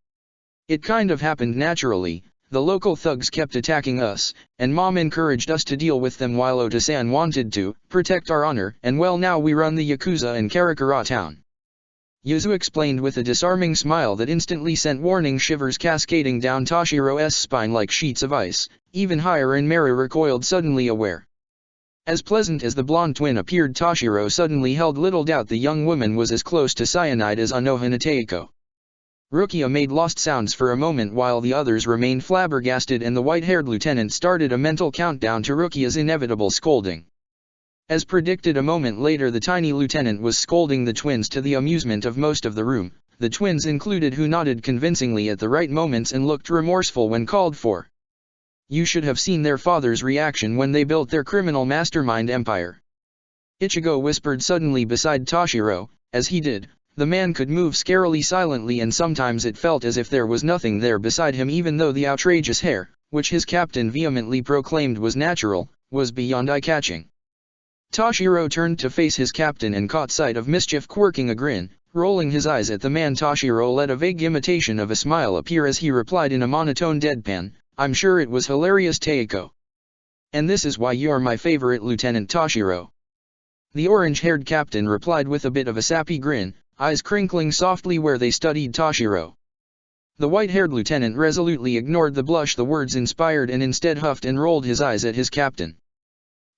[SPEAKER 1] It kind of happened naturally. The local thugs kept attacking us, and Mom encouraged us to deal with them while Ota-san wanted to protect our honor, and well, now we run the Yakuza in Karakura town. Yuzu explained with a disarming smile that instantly sent warning shivers cascading down Toshiro's spine like sheets of ice. Even higher, and Mary recoiled, suddenly aware. As pleasant as the blonde twin appeared, Toshiro suddenly held little doubt the young woman was as close to cyanide as Anoha Taeko. Rukia made lost sounds for a moment while the others remained flabbergasted, and the white-haired lieutenant started a mental countdown to Rukia's inevitable scolding. As predicted, a moment later the tiny lieutenant was scolding the twins to the amusement of most of the room, the twins included, who nodded convincingly at the right moments and looked remorseful when called for. You should have seen their father's reaction when they built their criminal mastermind empire. Ichigo whispered suddenly beside Toshiro. As he did, the man could move scarily silently, and sometimes it felt as if there was nothing there beside him, even though the outrageous hair, which his captain vehemently proclaimed was natural, was beyond eye-catching. Toshiro turned to face his captain and caught sight of Mischief quirking a grin, rolling his eyes at the man. Toshiro let a vague imitation of a smile appear as he replied in a monotone deadpan, I'm sure it was hilarious, Taeko. And this is why you're my favorite, Lieutenant Toshiro. The orange-haired captain replied with a bit of a sappy grin, eyes crinkling softly where they studied Toshiro. The white-haired lieutenant resolutely ignored the blush the words inspired and instead huffed and rolled his eyes at his captain.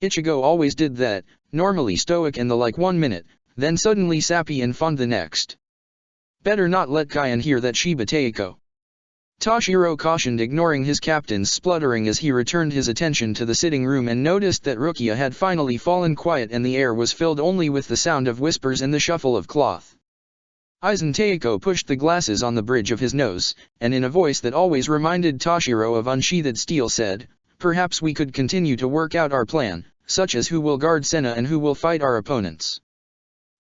[SPEAKER 1] Ichigo always did that, normally stoic and the like 1 minute, then suddenly sappy and fond the next. Better not let Kyan hear that, Shiba Taeko. Toshiro cautioned, ignoring his captain's spluttering as he returned his attention to the sitting room and noticed that Rukia had finally fallen quiet and the air was filled only with the sound of whispers and the shuffle of cloth. Aizen Taeko pushed the glasses on the bridge of his nose, and in a voice that always reminded Toshiro of unsheathed steel said, perhaps we could continue to work out our plan, such as who will guard Senna and who will fight our opponents.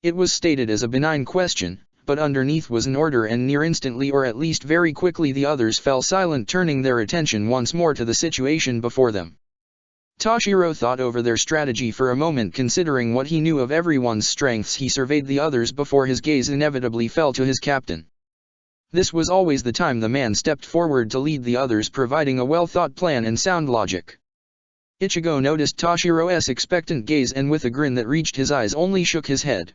[SPEAKER 1] It was stated as a benign question, but underneath was an order, and near instantly, or at least very quickly, the others fell silent, turning their attention once more to the situation before them. Toshiro thought over their strategy for a moment. Considering what he knew of everyone's strengths, he surveyed the others before his gaze inevitably fell to his captain. This was always the time the man stepped forward to lead the others, providing a well-thought plan and sound logic. Ichigo noticed Toshiro's expectant gaze and with a grin that reached his eyes only shook his head.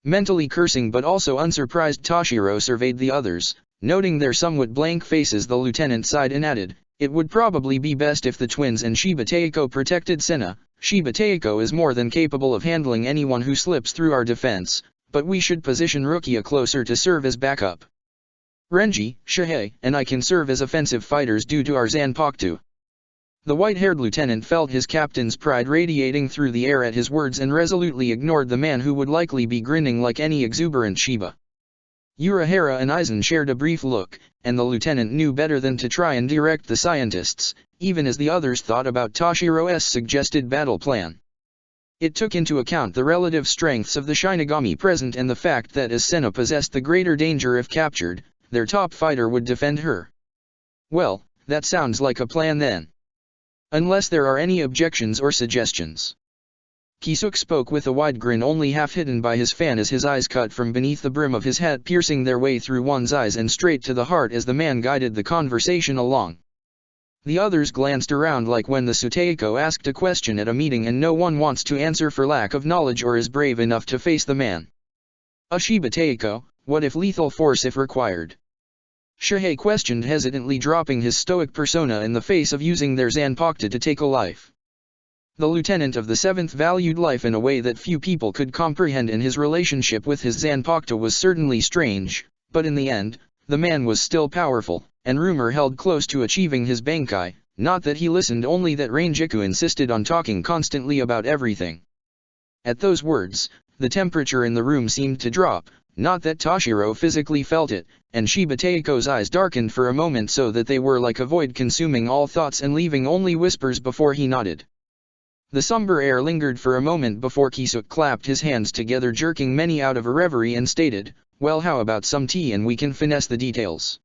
[SPEAKER 1] Mentally cursing but also unsurprised, Toshiro surveyed the others, noting their somewhat blank faces. The lieutenant sighed and added, it would probably be best if the twins and Shiba Taeko protected Senna. Shiba Taeko is more than capable of handling anyone who slips through our defense, but we should position Rukia closer to serve as backup. Renji, Shihei, and I can serve as offensive fighters due to our Zanpakuto. The white-haired lieutenant felt his captain's pride radiating through the air at his words and resolutely ignored the man who would likely be grinning like any exuberant Shiba. Urahara and Aizen shared a brief look, and the lieutenant knew better than to try and direct the scientists, even as the others thought about Tashiro's suggested battle plan. It took into account the relative strengths of the Shinigami present and the fact that as Senna possessed the greater danger if captured, their top fighter would defend her. Well, that sounds like a plan then. Unless there are any objections or suggestions. Kisuke spoke with a wide grin only half hidden by his fan as his eyes cut from beneath the brim of his hat piercing their way through one's eyes and straight to the heart as the man guided the conversation along. The others glanced around like when the Suteiko asked a question at a meeting and no one wants to answer for lack of knowledge or is brave enough to face the man. Ashiba Teiko, what if lethal force if required? Shihei questioned hesitantly, dropping his stoic persona in the face of using their Zanpakuto to take a life. The lieutenant of the 7th valued life in a way that few people could comprehend, and his relationship with his Zanpakuto was certainly strange, but in the end, the man was still powerful, and rumor held close to achieving his Bankai, not that he listened, only that Rangiku insisted on talking constantly about everything. At those words, the temperature in the room seemed to drop, not that Toshiro physically felt it, and Shiba Teiko's eyes darkened for a moment so that they were like a void consuming all thoughts and leaving only whispers before he nodded. The somber air lingered for a moment before Kisuke clapped his hands together, jerking many out of a reverie, and stated, "Well, how about some tea and we can finesse the details?"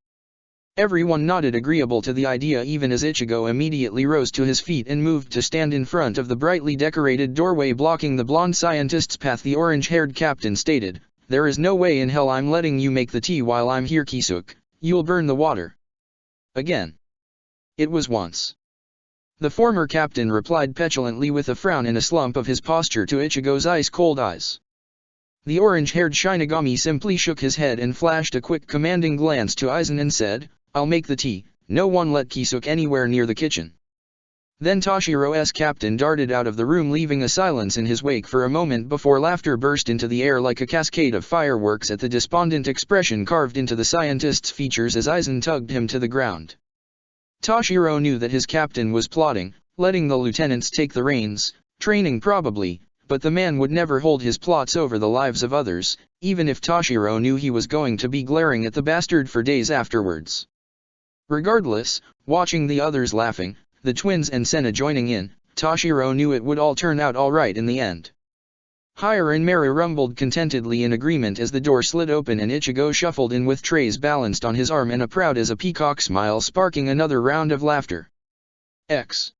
[SPEAKER 1] Everyone nodded agreeable to the idea, even as Ichigo immediately rose to his feet and moved to stand in front of the brightly decorated doorway blocking the blonde scientist's path. The orange-haired captain stated, "There is no way in hell I'm letting you make the tea while I'm here, Kisuke. You'll burn the water." Again. It was once. The former captain replied petulantly with a frown and a slump of his posture to Ichigo's ice-cold eyes. The orange-haired Shinigami simply shook his head and flashed a quick commanding glance to Aizen and said, "I'll make the tea, no one let Kisuke anywhere near the kitchen." Then Tashiro's captain darted out of the room, leaving a silence in his wake for a moment before laughter burst into the air like a cascade of fireworks at the despondent expression carved into the scientist's features as Aizen tugged him to the ground. Toshiro knew that his captain was plotting, letting the lieutenants take the reins, training probably, but the man would never hold his plots over the lives of others, even if Toshiro knew he was going to be glaring at the bastard for days afterwards. Regardless, watching the others laughing, the twins and Senna joining in, Toshiro knew it would all turn out alright in the end. Hire and Mary rumbled contentedly in agreement as the door slid open and Ichigo shuffled in with trays balanced on his arm and a proud as a peacock smile sparking another round of laughter. X.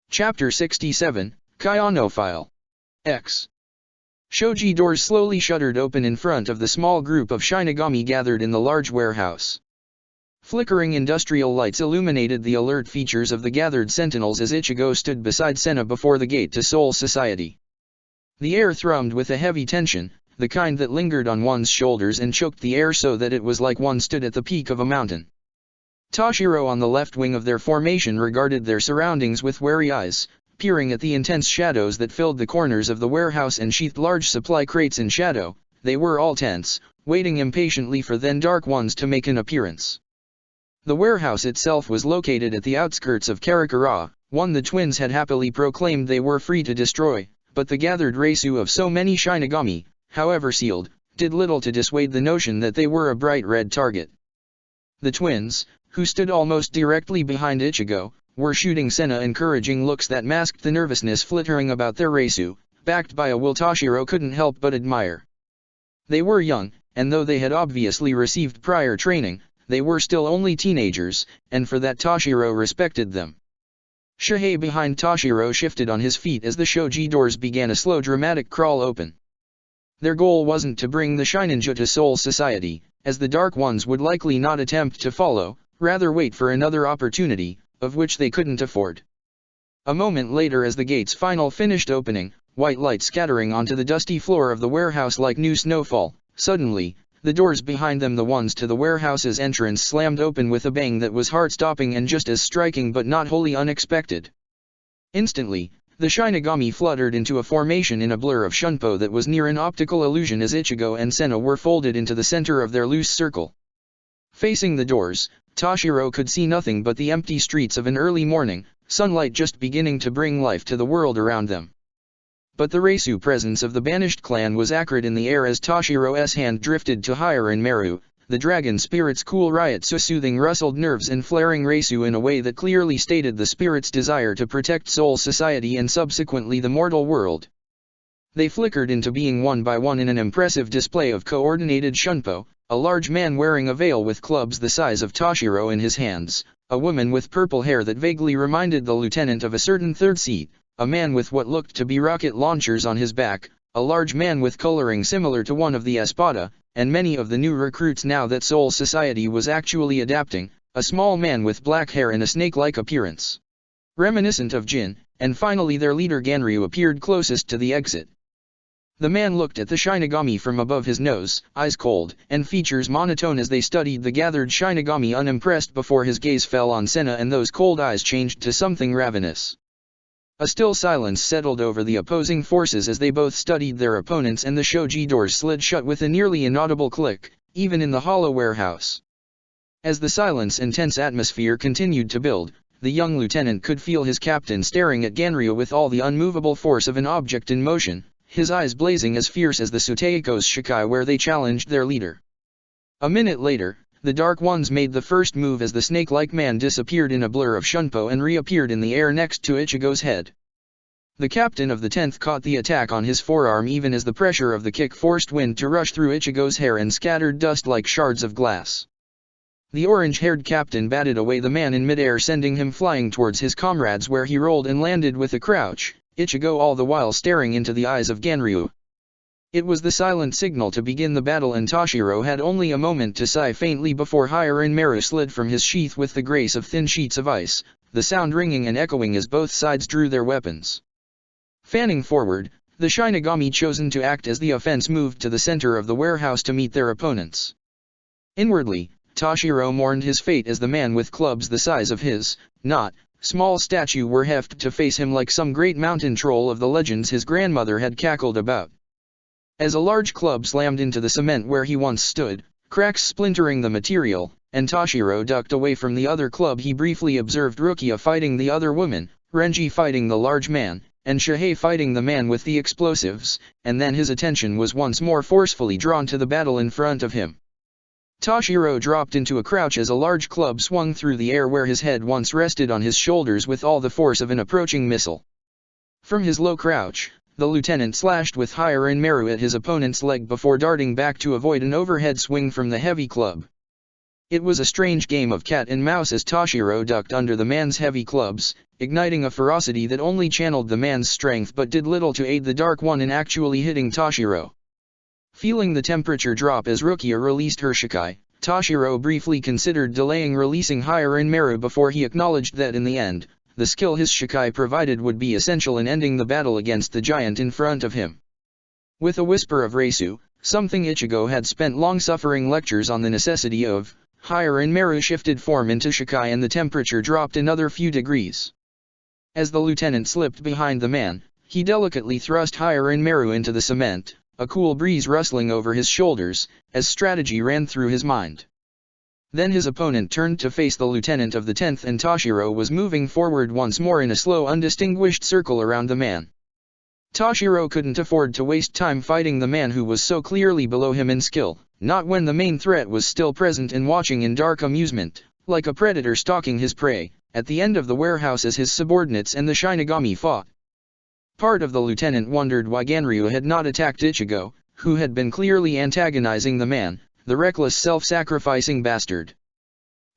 [SPEAKER 1] Chapter 67, Kayano File. X. Shoji doors slowly shuttered open in front of the small group of Shinigami gathered in the large warehouse. Flickering industrial lights illuminated the alert features of the gathered sentinels as Ichigo stood beside Senna before the gate to Soul Society. The air thrummed with a heavy tension, the kind that lingered on one's shoulders and choked the air so that it was like one stood at the peak of a mountain. Toshiro on the left wing of their formation regarded their surroundings with wary eyes, peering at the intense shadows that filled the corners of the warehouse and sheathed large supply crates in shadow. They were all tense, waiting impatiently for then dark ones to make an appearance. The warehouse itself was located at the outskirts of Karakura, one the twins had happily proclaimed they were free to destroy, but the gathered rasu of so many Shinigami, however sealed, did little to dissuade the notion that they were a bright red target. The twins, who stood almost directly behind Ichigo, were shooting Senna encouraging looks that masked the nervousness flittering about their rasu, backed by a will Toshiro couldn't help but admire. They were young, and though they had obviously received prior training, they were still only teenagers, and for that Toshiro respected them. Shihei behind Toshiro shifted on his feet as the shoji doors began a slow dramatic crawl open. Their goal wasn't to bring the Shininja to Soul Society, as the Dark Ones would likely not attempt to follow, rather wait for another opportunity, of which they couldn't afford. A moment later, as the gates finished opening, white light scattering onto the dusty floor of the warehouse like new snowfall, suddenly, the doors behind them, the ones to the warehouse's entrance, slammed open with a bang that was heart-stopping and just as striking but not wholly unexpected. Instantly, The Shinigami fluttered into a formation in a blur of Shunpo that was near an optical illusion as Ichigo and Senna were folded into the center of their loose circle. Facing the doors, Toshiro could see nothing but the empty streets of an early morning, sunlight just beginning to bring life to the world around them. But the Reisu presence of the banished clan was acrid in the air as Toshiro's hand drifted to Hirin Meru, the dragon spirit's cool riot soothing rustled nerves and flaring Reisu in a way that clearly stated the spirit's desire to protect Soul Society and subsequently the mortal world. They flickered into being one by one in an impressive display of coordinated Shunpo, a large man wearing a veil with clubs the size of Toshiro in his hands, a woman with purple hair that vaguely reminded the lieutenant of a certain third seat, a man with what looked to be rocket launchers on his back, a large man with coloring similar to one of the Espada, and many of the new recruits now that Soul Society was actually adapting, a small man with black hair and a snake-like appearance, reminiscent of Jin, and finally their leader Ganryu appeared closest to the exit. The man looked at the Shinigami from above his nose, eyes cold, and features monotone as they studied the gathered Shinigami unimpressed before his gaze fell on Senna and those cold eyes changed to something ravenous. A still silence settled over the opposing forces as they both studied their opponents and the shoji doors slid shut with a nearly inaudible click, even in the hollow warehouse. As the silence and tense atmosphere continued to build, the young lieutenant could feel his captain staring at Ganryu with all the unmovable force of an object in motion, his eyes blazing as fierce as the Suteiko's Shikai where they challenged their leader. A minute later, the Dark Ones made the first move as the snake-like man disappeared in a blur of Shunpo and reappeared in the air next to Ichigo's head. The captain of the 10th caught the attack on his forearm even as the pressure of the kick forced wind to rush through Ichigo's hair and scattered dust like shards of glass. The orange-haired captain batted away the man in midair, sending him flying towards his comrades where he rolled and landed with a crouch, Ichigo all the while staring into the eyes of Ganryu. It was the silent signal to begin the battle and Toshiro had only a moment to sigh faintly before Hirin Meru slid from his sheath with the grace of thin sheets of ice, the sound ringing and echoing as both sides drew their weapons. Fanning forward, the Shinigami chosen to act as the offense moved to the center of the warehouse to meet their opponents. Inwardly, Toshiro mourned his fate as the man with clubs the size of his, small statue were hefted to face him like some great mountain troll of the legends his grandmother had cackled about. As a large club slammed into the cement where he once stood, cracks splintering the material, and Toshiro ducked away from the other club, he briefly observed Rukia fighting the other woman, Renji fighting the large man, and Shihei fighting the man with the explosives, and then his attention was once more forcefully drawn to the battle in front of him. Toshiro dropped into a crouch as a large club swung through the air where his head once rested on his shoulders with all the force of an approaching missile. From his low crouch, the lieutenant slashed with Hirin Meru at his opponent's leg before darting back to avoid an overhead swing from the heavy club. It was a strange game of cat and mouse as Toshiro ducked under the man's heavy clubs, igniting a ferocity that only channeled the man's strength but did little to aid the Dark One in actually hitting Toshiro. Feeling the temperature drop as Rukia released her Shikai, Toshiro briefly considered delaying releasing Hirin Meru before he acknowledged that in the end, the skill his Shikai provided would be essential in ending the battle against the giant in front of him. With a whisper of Reisu, something Ichigo had spent long-suffering lectures on the necessity of, Hirin Meru shifted form into Shikai and the temperature dropped another few degrees. As the lieutenant slipped behind the man, he delicately thrust Hirin Meru into the cement, a cool breeze rustling over his shoulders, as strategy ran through his mind. Then his opponent turned to face the lieutenant of the 10th and Toshiro was moving forward once more in a slow undistinguished circle around the man. Toshiro couldn't afford to waste time fighting the man who was so clearly below him in skill, not when the main threat was still present and watching in dark amusement, like a predator stalking his prey, at the end of the warehouse as his subordinates and the Shinigami fought. Part of the lieutenant wondered why Ganryu had not attacked Ichigo, who had been clearly antagonizing the man, the reckless self-sacrificing bastard.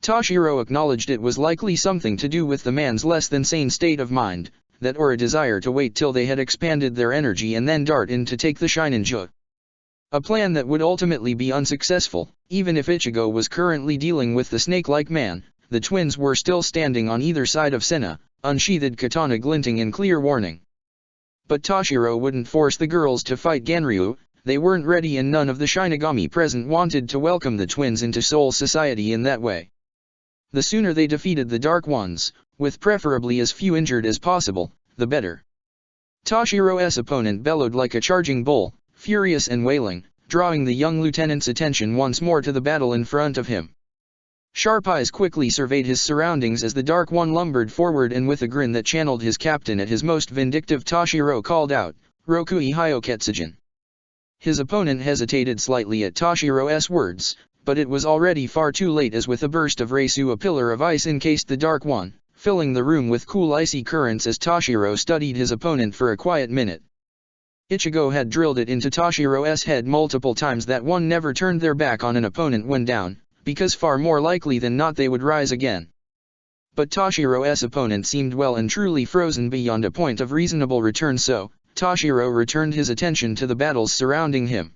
[SPEAKER 1] Toshiro acknowledged it was likely something to do with the man's less than sane state of mind, that or a desire to wait till they had expanded their energy and then dart in to take the Shininja. A plan that would ultimately be unsuccessful, even if Ichigo was currently dealing with the snake-like man. The twins were still standing on either side of Senna, unsheathed katana glinting in clear warning. But Toshiro wouldn't force the girls to fight Ganryu, they weren't ready and none of the Shinigami present wanted to welcome the twins into Soul Society in that way. The sooner they defeated the Dark Ones, with preferably as few injured as possible, the better. Tashiro's opponent bellowed like a charging bull, furious and wailing, drawing the young lieutenant's attention once more to the battle in front of him. Sharp eyes quickly surveyed his surroundings as the Dark One lumbered forward, and with a grin that channeled his captain at his most vindictive, Tashiro called out, "Rokui Hyoketsujin." His opponent hesitated slightly at Tashiro's words, but it was already far too late, as with a burst of Reisu a pillar of ice encased the Dark One, filling the room with cool icy currents as Tashiro studied his opponent for a quiet minute. Ichigo had drilled it into Tashiro's head multiple times that one never turned their back on an opponent when down, because far more likely than not they would rise again. But Tashiro's opponent seemed well and truly frozen beyond a point of reasonable return, so Tashiro returned his attention to the battles surrounding him.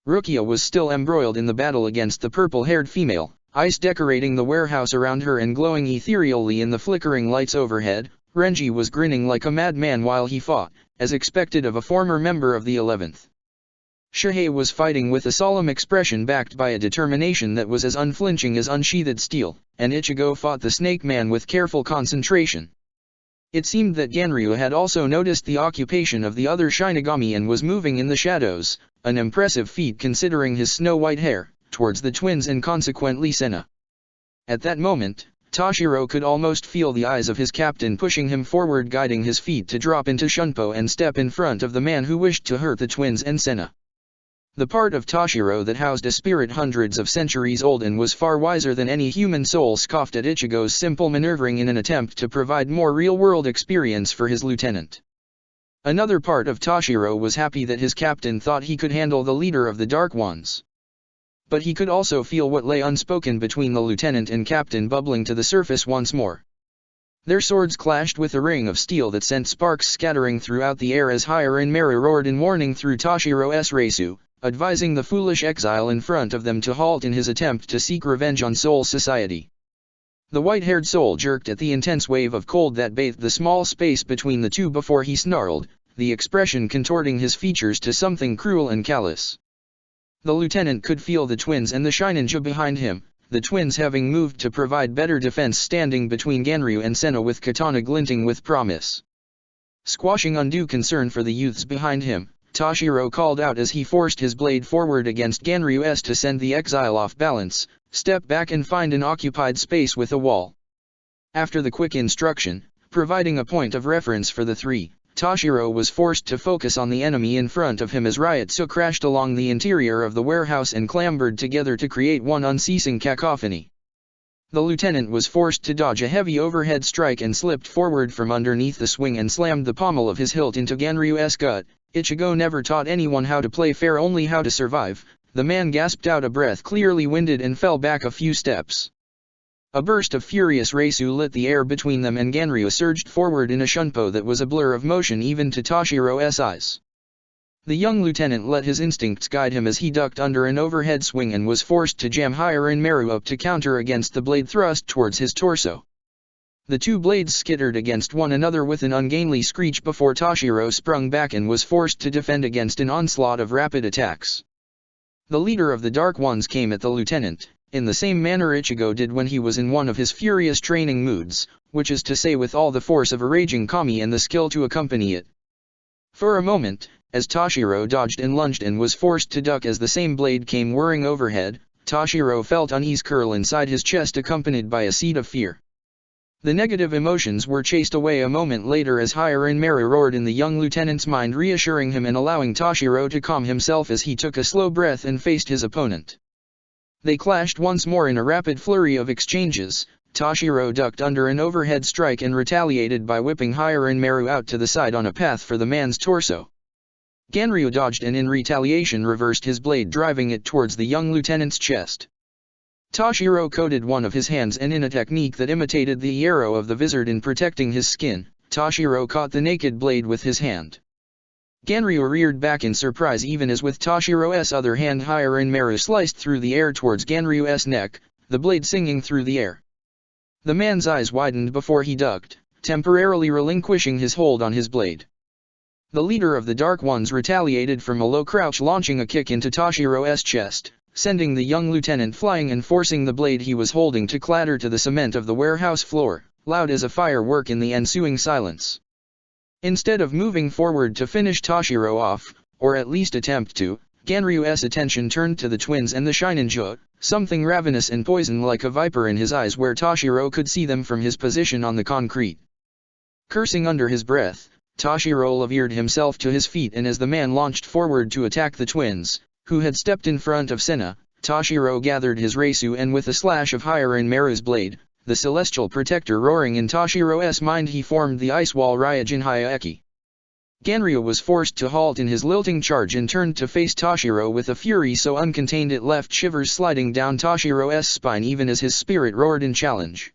[SPEAKER 1] Rukia was still embroiled in the battle against the purple-haired female, ice decorating the warehouse around her and glowing ethereally in the flickering lights overhead. Renji was grinning like a madman while he fought, as expected of a former member of the 11th. Shihei was fighting with a solemn expression backed by a determination that was as unflinching as unsheathed steel, and Ichigo fought the Snake Man with careful concentration. It seemed that Ganryu had also noticed the occupation of the other Shinigami and was moving in the shadows, an impressive feat considering his snow-white hair, towards the twins and consequently Senna. At that moment, Tashiro could almost feel the eyes of his captain pushing him forward, guiding his feet to drop into Shunpo and step in front of the man who wished to hurt the twins and Senna. The part of Tashiro that housed a spirit hundreds of centuries old and was far wiser than any human soul scoffed at Ichigo's simple maneuvering in an attempt to provide more real-world experience for his lieutenant. Another part of Tashiro was happy that his captain thought he could handle the leader of the Dark Ones. But he could also feel what lay unspoken between the lieutenant and captain bubbling to the surface once more. Their swords clashed with a ring of steel that sent sparks scattering throughout the air as Hiranmaru roared in warning through Tashiro's Reisu, advising the foolish exile in front of them to halt in his attempt to seek revenge on Soul Society. The white-haired soul jerked at the intense wave of cold that bathed the small space between the two before he snarled, the expression contorting his features to something cruel and callous. The lieutenant could feel the twins and the Shininja behind him, the twins having moved to provide better defense, standing between Ganryu and Senna with katana glinting with promise. Squashing undue concern for the youths behind him, Tashiro called out as he forced his blade forward against Ganryu's to send the exile off balance, "Step back and find an occupied space with a wall." After the quick instruction, providing a point of reference for the three, Tashiro was forced to focus on the enemy in front of him as Ryotsu crashed along the interior of the warehouse and clambered together to create one unceasing cacophony. The lieutenant was forced to dodge a heavy overhead strike and slipped forward from underneath the swing and slammed the pommel of his hilt into Ganryu's gut. Ichigo never taught anyone how to play fair, only how to survive. The man gasped out a breath, clearly winded, and fell back a few steps. A burst of furious Reisu lit the air between them, and Ganryu surged forward in a shunpo that was a blur of motion even to Tashiro's eyes. The young lieutenant let his instincts guide him as he ducked under an overhead swing and was forced to jam Hiranmaru up to counter against the blade thrust towards his torso. The two blades skittered against one another with an ungainly screech before Tashiro sprung back and was forced to defend against an onslaught of rapid attacks. The leader of the Dark Ones came at the lieutenant, in the same manner Ichigo did when he was in one of his furious training moods, which is to say with all the force of a raging kami and the skill to accompany it. For a moment, as Tashiro dodged and lunged and was forced to duck as the same blade came whirring overhead, Tashiro felt unease curl inside his chest, accompanied by a seed of fear. The negative emotions were chased away a moment later as Hiranmaru roared in the young lieutenant's mind, reassuring him and allowing Tashiro to calm himself as he took a slow breath and faced his opponent. They clashed once more in a rapid flurry of exchanges. Tashiro ducked under an overhead strike and retaliated by whipping Hiranmaru out to the side on a path for the man's torso. Ganryu dodged and in retaliation reversed his blade, driving it towards the young lieutenant's chest. Tashiro coated one of his hands, and in a technique that imitated the arrow of the wizard in protecting his skin, Tashiro caught the naked blade with his hand. Ganryu reared back in surprise even as with Tashiro's other hand Hiranmaru sliced through the air towards Ganryu's neck, the blade singing through the air. The man's eyes widened before he ducked, temporarily relinquishing his hold on his blade. The leader of the Dark Ones retaliated from a low crouch, launching a kick into Tashiro's chest, sending the young lieutenant flying and forcing the blade he was holding to clatter to the cement of the warehouse floor, loud as a firework in the ensuing silence. Instead of moving forward to finish Toshiro off, or at least attempt to, Ganryu's attention turned to the twins and the Shinansha, something ravenous and poison like a viper in his eyes where Toshiro could see them from his position on the concrete. Cursing under his breath, Toshiro levered himself to his feet, and as the man launched forward to attack the twins, who had stepped in front of Senna, Toshiro gathered his Reisu and with a slash of Hyurin Maru's blade, the celestial protector roaring in Toshiro's mind, he formed the ice wall Ryujin Hyueki. Ganryu was forced to halt in his lilting charge and turned to face Toshiro with a fury so uncontained it left shivers sliding down Toshiro's spine even as his spirit roared in challenge.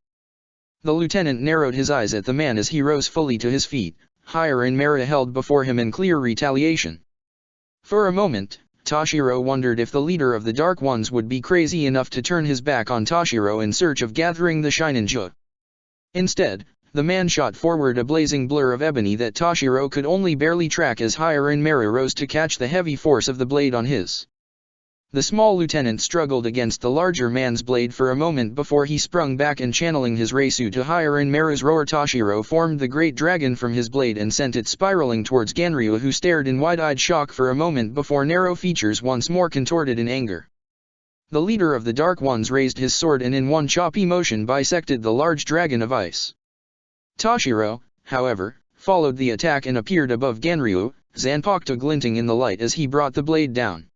[SPEAKER 1] The lieutenant narrowed his eyes at the man as he rose fully to his feet, Hyurin Maru held before him in clear retaliation. For a moment, Toshiro wondered if the leader of the Dark Ones would be crazy enough to turn his back on Toshiro in search of gathering the Shinansha. Instead, the man shot forward a blazing blur of ebony that Toshiro could only barely track as Hyurin Maru rose to catch the heavy force of the blade on his. The small lieutenant struggled against the larger man's blade for a moment before he sprung back and channeling his Reisu to Hyurin Maru's roar, Toshiro formed the great dragon from his blade and sent it spiraling towards Ganryu, who stared in wide-eyed shock for a moment before narrow features once more contorted in anger. The leader of the Dark Ones raised his sword and in one choppy motion bisected the large dragon of ice. Toshiro, however, followed the attack and appeared above Ganryu, Zanpakuto glinting in the light as he brought the blade down.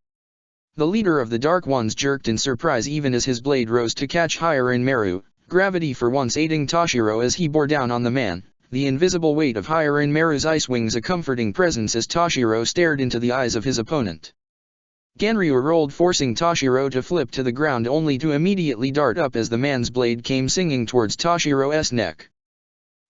[SPEAKER 1] The leader of the Dark Ones jerked in surprise even as his blade rose to catch Hyurin Maru, gravity for once aiding Toshiro as he bore down on the man, the invisible weight of Hyurin Maru's ice wings a comforting presence as Toshiro stared into the eyes of his opponent. Ganryu rolled, forcing Toshiro to flip to the ground only to immediately dart up as the man's blade came singing towards Toshiro's neck.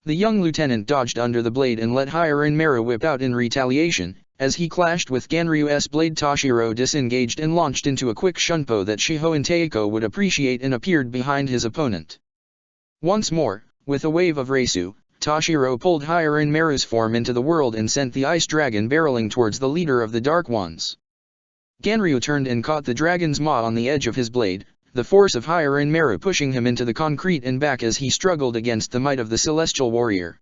[SPEAKER 1] The young lieutenant dodged under the blade and let Hyurin Maru whip out in retaliation. As he clashed with Ganryu's blade, Toshiro disengaged and launched into a quick shunpo that Shiho and Taiko would appreciate and appeared behind his opponent. Once more, with a wave of Reisu, Toshiro pulled Hyurin Maru's form into the world and sent the ice dragon barreling towards the leader of the Dark Ones. Ganryu turned and caught the dragon's maw on the edge of his blade, the force of Hyurin Maru pushing him into the concrete and back as he struggled against the might of the celestial warrior.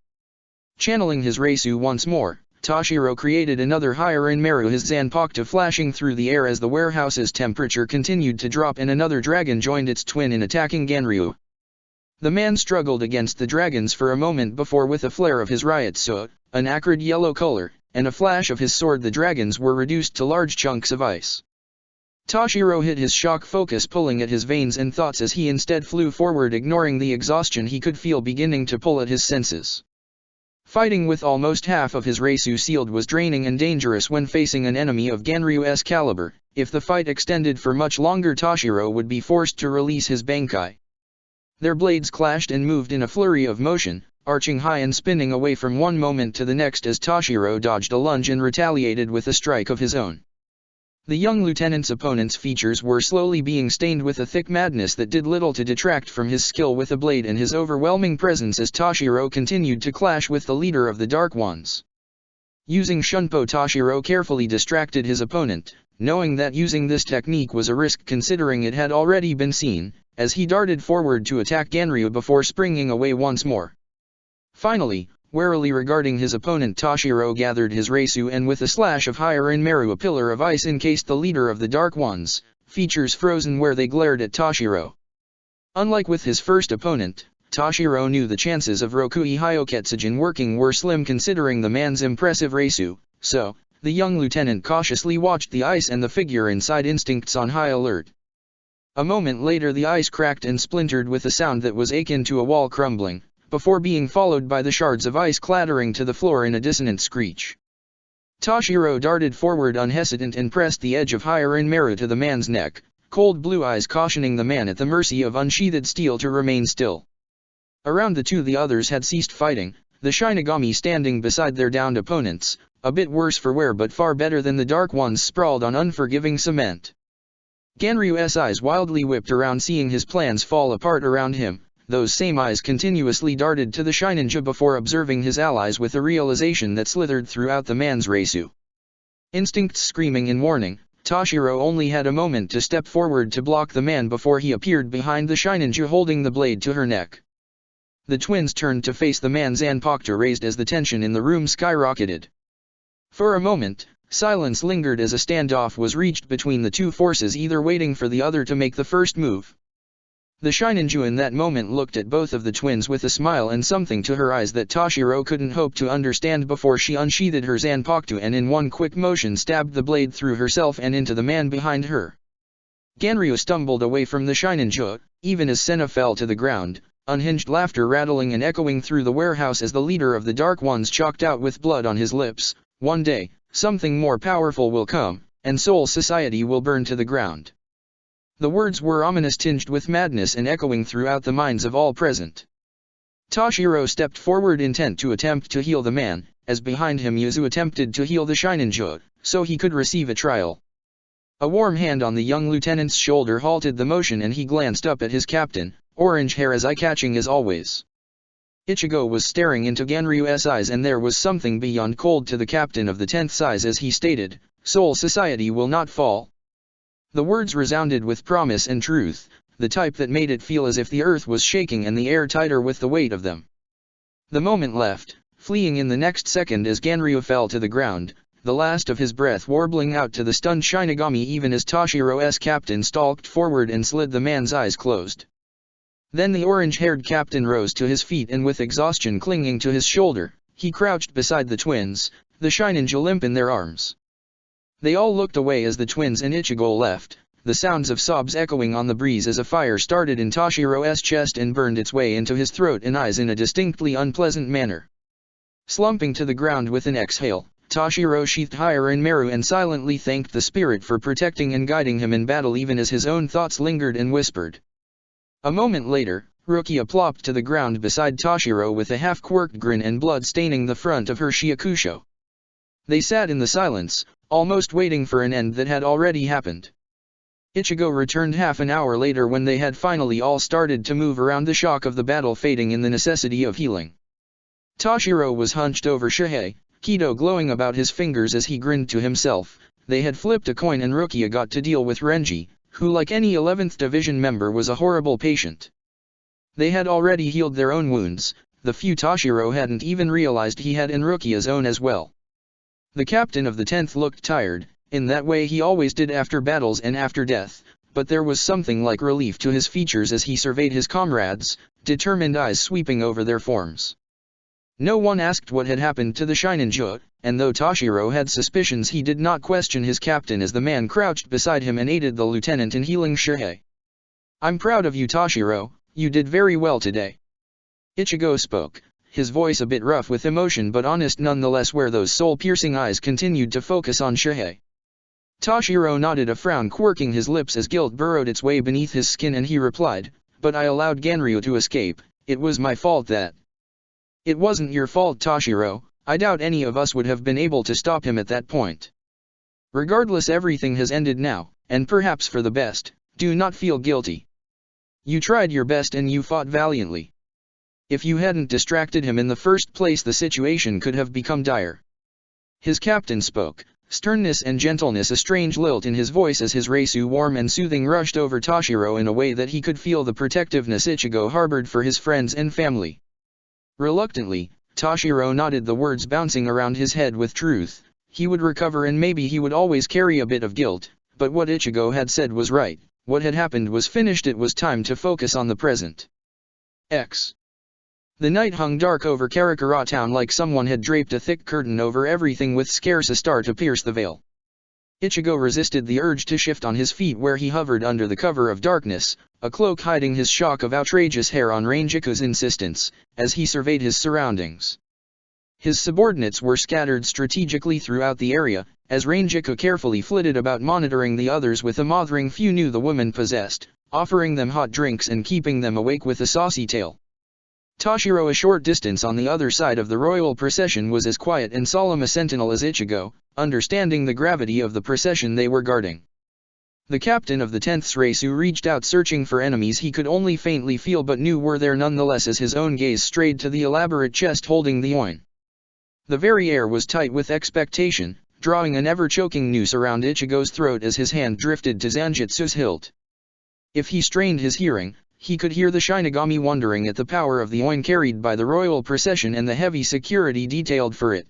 [SPEAKER 1] Channeling his Reisu once more, Toshiro created another Hyurin Maru, his Zanpakuto flashing through the air as the warehouse's temperature continued to drop and another dragon joined its twin in attacking Ganryu. The man struggled against the dragons for a moment before, with a flare of his Ryutsu, an acrid yellow color, and a flash of his sword, the dragons were reduced to large chunks of ice. Toshiro hit his shock focus, pulling at his veins and thoughts as he instead flew forward, ignoring the exhaustion he could feel beginning to pull at his senses. Fighting with almost half of his Reisu sealed was draining and dangerous when facing an enemy of Ganryu's caliber. If the fight extended for much longer, Toshiro would be forced to release his Bankai. Their blades clashed and moved in a flurry of motion, arching high and spinning away from one moment to the next as Toshiro dodged a lunge and retaliated with a strike of his own. The young lieutenant's opponent's features were slowly being stained with a thick madness that did little to detract from his skill with a blade and his overwhelming presence as Toshiro continued to clash with the leader of the Dark Ones. Using Shunpo, Toshiro carefully distracted his opponent, knowing that using this technique was a risk considering it had already been seen, as he darted forward to attack Ganryu before springing away once more. Finally, warily regarding his opponent, Toshiro gathered his Reisu and with a slash of Hyurin Maru, a pillar of ice encased the leader of the Dark Ones, features frozen where they glared at Toshiro. Unlike with his first opponent, Toshiro knew the chances of Rokui Hyoketsujin working were slim considering the man's impressive Reisu, so, the young lieutenant cautiously watched the ice and the figure inside, instincts on high alert. A moment later the ice cracked and splintered with a sound that was akin to a wall crumbling, before being followed by the shards of ice clattering to the floor in a dissonant screech. Toshiro darted forward unhesitant and pressed the edge of Hyurin Maru to the man's neck, cold blue eyes cautioning the man at the mercy of unsheathed steel to remain still. Around the others had ceased fighting, the Shinigami standing beside their downed opponents, a bit worse for wear but far better than the Dark Ones sprawled on unforgiving cement. Ganryu's eyes wildly whipped around, seeing his plans fall apart around him. Those same eyes continuously darted to the Shinansha before observing his allies with a realization that slithered throughout the man's Reisu. Instincts screaming in warning, Toshiro only had a moment to step forward to block the man before he appeared behind the Shinansha holding the blade to her neck. The twins turned to face the man Zanpakuto raised as the tension in the room skyrocketed. For a moment, silence lingered as a standoff was reached between the two forces, either waiting for the other to make the first move. The Shininju in that moment looked at both of the twins with a smile and something to her eyes that Toshiro couldn't hope to understand before she unsheathed her Zanpakuto and in one quick motion stabbed the blade through herself and into the man behind her. Ganryu stumbled away from the Shininju, even as Senna fell to the ground, unhinged laughter rattling and echoing through the warehouse as the leader of the Dark Ones chalked out with blood on his lips, "One day, something more powerful will come, and Soul Society will burn to the ground." The words were ominous, tinged with madness and echoing throughout the minds of all present. Toshiro stepped forward, intent to attempt to heal the man, as behind him Yuzu attempted to heal the Shininju, so he could receive a trial. A warm hand on the young lieutenant's shoulder halted the motion and he glanced up at his captain, orange hair as eye-catching as always. Ichigo was staring into Ganryu's eyes and there was something beyond cold to the captain of the 10th size as he stated, "Soul Society will not fall." The words resounded with promise and truth, the type that made it feel as if the earth was shaking and the air tighter with the weight of them. The moment left, fleeing in the next second as Ganryu fell to the ground, the last of his breath warbling out to the stunned Shinigami even as Toshiro's captain stalked forward and slid the man's eyes closed. Then the orange-haired captain rose to his feet and with exhaustion clinging to his shoulder, he crouched beside the twins, the Shininju limp in their arms. They all looked away as the twins and Ichigo left, the sounds of sobs echoing on the breeze as a fire started in Toshiro's chest and burned its way into his throat and eyes in a distinctly unpleasant manner. Slumping to the ground with an exhale, Toshiro sheathed Hiranmaru and silently thanked the spirit for protecting and guiding him in battle even as his own thoughts lingered and whispered. A moment later, Rukia plopped to the ground beside Toshiro with a half-quirked grin and blood staining the front of her Shiakusho. They sat in the silence, almost waiting for an end that had already happened. Ichigo returned half an hour later when they had finally all started to move around, the shock of the battle fading in the necessity of healing. Toshiro was hunched over Shihei, Kido glowing about his fingers as he grinned to himself. They had flipped a coin and Rukia got to deal with Renji, who like any 11th Division member was a horrible patient. They had already healed their own wounds, the few Toshiro hadn't even realized he had in Rukia's own as well. The captain of the 10th looked tired, in that way he always did after battles and after death, but there was something like relief to his features as he surveyed his comrades, determined eyes sweeping over their forms. No one asked what had happened to the Shininju, and though Toshiro had suspicions he did not question his captain as the man crouched beside him and aided the lieutenant in healing Shihei. "I'm proud of you, Toshiro, you did very well today." Ichigo spoke, his voice a bit rough with emotion but honest nonetheless, where those soul-piercing eyes continued to focus on Shihei. Toshiro nodded, a frown quirking his lips as guilt burrowed its way beneath his skin, and he replied, "But I allowed Ganryu to escape. It was my fault that—" "It wasn't your fault, Toshiro. I doubt any of us would have been able to stop him at that point. Regardless, everything has ended now, and perhaps for the best. Do not feel guilty. You tried your best and you fought valiantly. If you hadn't distracted him in the first place, the situation could have become dire." His captain spoke, sternness and gentleness a strange lilt in his voice as his reisu warm and soothing rushed over Toshiro in a way that he could feel the protectiveness Ichigo harbored for his friends and family. Reluctantly, Toshiro nodded, the words bouncing around his head with truth. He would recover and maybe he would always carry a bit of guilt, but what Ichigo had said was right. What had happened was finished, it was time to focus on the present. The night hung dark over Karakura town like someone had draped a thick curtain over everything with scarce a star to pierce the veil. Ichigo resisted the urge to shift on his feet where he hovered under the cover of darkness, a cloak hiding his shock of outrageous hair on Ranjiku's insistence, as he surveyed his surroundings. His subordinates were scattered strategically throughout the area, as Ranjiku carefully flitted about monitoring the others with a mothering few knew the woman possessed, offering them hot drinks and keeping them awake with a saucy tale. Toshiro, a short distance on the other side of the royal procession, was as quiet and solemn a sentinel as Ichigo, understanding the gravity of the procession they were guarding. The captain of the 10th Reisu reached out searching for enemies he could only faintly feel but knew were there nonetheless as his own gaze strayed to the elaborate chest holding the oin. The very air was tight with expectation, drawing an ever-choking noose around Ichigo's throat as his hand drifted to Zanjitsu's hilt. If he strained his hearing, he could hear the Shinigami wondering at the power of the Oin carried by the royal procession and the heavy security detailed for it.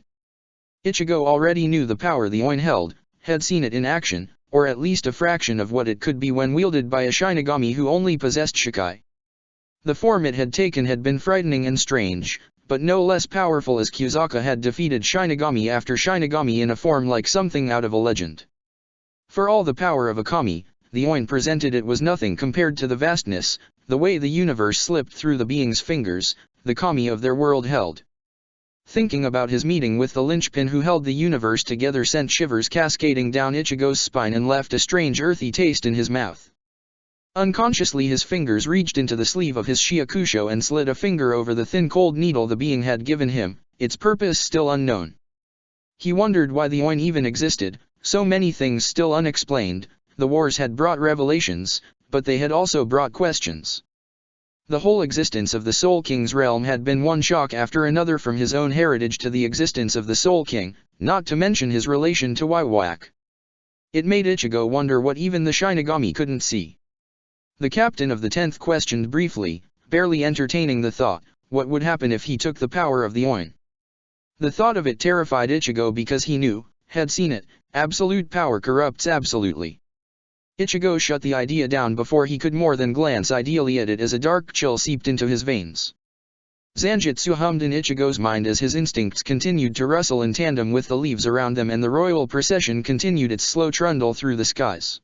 [SPEAKER 1] Ichigo already knew the power the Oin held, had seen it in action, or at least a fraction of what it could be when wielded by a Shinigami who only possessed Shikai. The form it had taken had been frightening and strange, but no less powerful, as Kusaka had defeated Shinigami after Shinigami in a form like something out of a legend. For all the power of a kami, the Oin presented it was nothing compared to the vastness, the way the universe slipped through the being's fingers, the kami of their world held. Thinking about his meeting with the linchpin who held the universe together sent shivers cascading down Ichigo's spine and left a strange earthy taste in his mouth. Unconsciously his fingers reached into the sleeve of his Shiakusho and slid a finger over the thin cold needle the being had given him, its purpose still unknown. He wondered why the Oin even existed, so many things still unexplained. The wars had brought revelations, but they had also brought questions. The whole existence of the Soul King's realm had been one shock after another, from his own heritage to the existence of the Soul King, not to mention his relation to Waiwak. It made Ichigo wonder what even the Shinigami couldn't see. The captain of the 10th questioned briefly, barely entertaining the thought, what would happen if he took the power of the Oin? The thought of it terrified Ichigo because he knew, had seen it, absolute power corrupts absolutely. Ichigo shut the idea down before he could more than glance ideally at it as a dark chill seeped into his veins. Zanjutsu hummed in Ichigo's mind as his instincts continued to rustle in tandem with the leaves around them and the royal procession continued its slow trundle through the skies.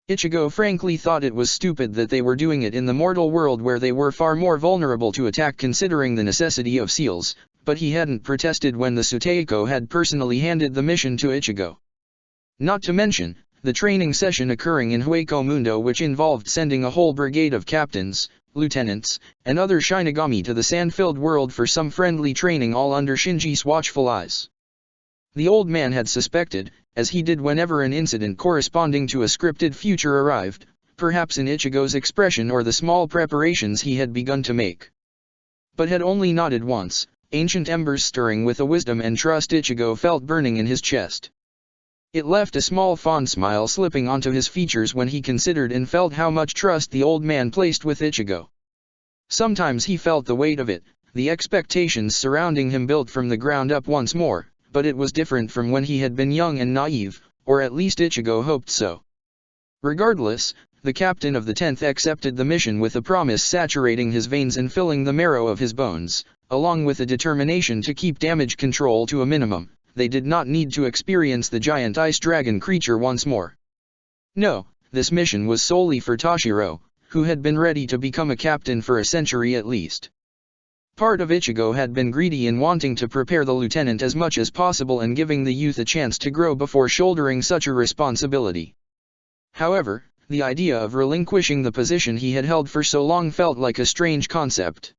[SPEAKER 1] Ichigo frankly thought it was stupid that they were doing it in the mortal world where they were far more vulnerable to attack considering the necessity of seals, but he hadn't protested when the Suteiko had personally handed the mission to Ichigo. Not to mention, the training session occurring in Hueco Mundo, which involved sending a whole brigade of captains, lieutenants, and other Shinigami to the sand-filled world for some friendly training, all under Shinji's watchful eyes. The old man had suspected, as he did whenever an incident corresponding to a scripted future arrived, perhaps in Ichigo's expression or the small preparations he had begun to make. But had only nodded once, ancient embers stirring with a wisdom and trust Ichigo felt burning in his chest. It left a small fond smile slipping onto his features when he considered and felt how much trust the old man placed with Ichigo. Sometimes he felt the weight of it, the expectations surrounding him built from the ground up once more, but it was different from when he had been young and naive, or at least Ichigo hoped so. Regardless, the captain of the 10th accepted the mission with a promise saturating his veins and filling the marrow of his bones, along with a determination to keep damage control to a minimum. They did not need to experience the giant ice dragon creature once more. No, this mission was solely for Toshiro, who had been ready to become a captain for a century at least. Part of Ichigo had been greedy in wanting to prepare the lieutenant as much as possible and giving the youth a chance to grow before shouldering such a responsibility. However, the idea of relinquishing the position he had held for so long felt like a strange concept.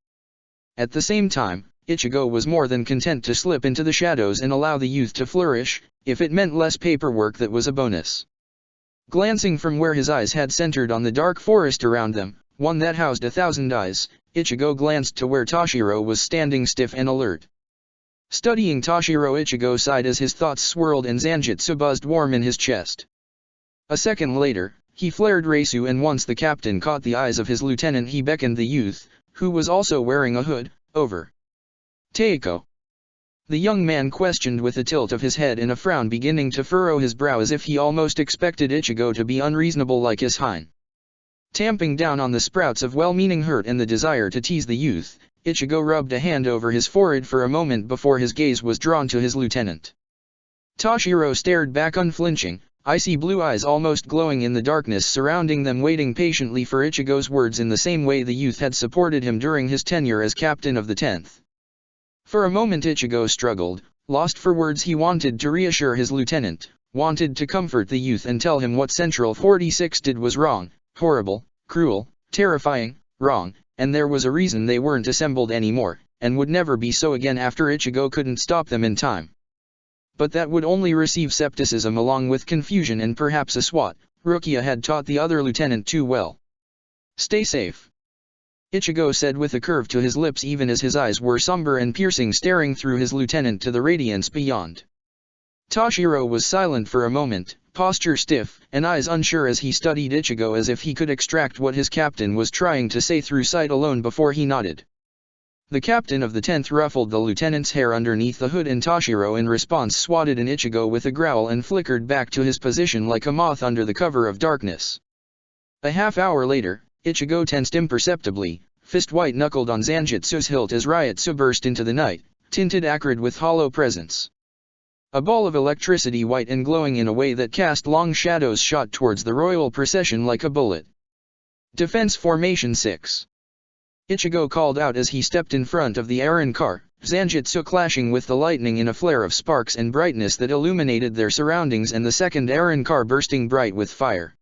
[SPEAKER 1] At the same time, Ichigo was more than content to slip into the shadows and allow the youth to flourish, if it meant less paperwork. That was a bonus. Glancing from where his eyes had centered on the dark forest around them, one that housed 1,000 eyes, Ichigo glanced to where Toshiro was standing stiff and alert. Studying Toshiro, Ichigo sighed as his thoughts swirled and Zanjutsu buzzed warm in his chest. A second later, he flared Reisu, and once the captain caught the eyes of his lieutenant he beckoned the youth, who was also wearing a hood, over. Teiko. The young man questioned with a tilt of his head and a frown beginning to furrow his brow, as if he almost expected Ichigo to be unreasonable like his Hein. Tamping down on the sprouts of well-meaning hurt and the desire to tease the youth, Ichigo rubbed a hand over his forehead for a moment before his gaze was drawn to his lieutenant. Toshiro stared back unflinching, icy blue eyes almost glowing in the darkness surrounding them, waiting patiently for Ichigo's words in the same way the youth had supported him during his tenure as captain of the 10th. For a moment Ichigo struggled, lost for words. He wanted to reassure his lieutenant, wanted to comfort the youth and tell him what Central 46 did was wrong, horrible, cruel, terrifying, wrong, and there was a reason they weren't assembled anymore, and would never be so again after Ichigo couldn't stop them in time. But that would only receive skepticism along with confusion and perhaps a swat. Rukia had taught the other lieutenant too well. Stay safe, Ichigo said with a curve to his lips even as his eyes were somber and piercing, staring through his lieutenant to the radiance beyond. Toshiro was silent for a moment, posture stiff, and eyes unsure as he studied Ichigo as if he could extract what his captain was trying to say through sight alone before he nodded. The captain of the 10th ruffled the lieutenant's hair underneath the hood and Toshiro in response swatted an Ichigo with a growl and flickered back to his position like a moth under the cover of darkness. A half hour later, Ichigo tensed imperceptibly, fist white-knuckled on Zanjitsu's hilt as Ryotsu burst into the night, tinted acrid with hollow presence. A ball of electricity white and glowing in a way that cast long shadows shot towards the royal procession like a bullet. Defense Formation 6. Ichigo called out as he stepped in front of the Eren car, Zanjitsu clashing with the lightning in a flare of sparks and brightness that illuminated their surroundings and the second Eren car bursting bright with fire.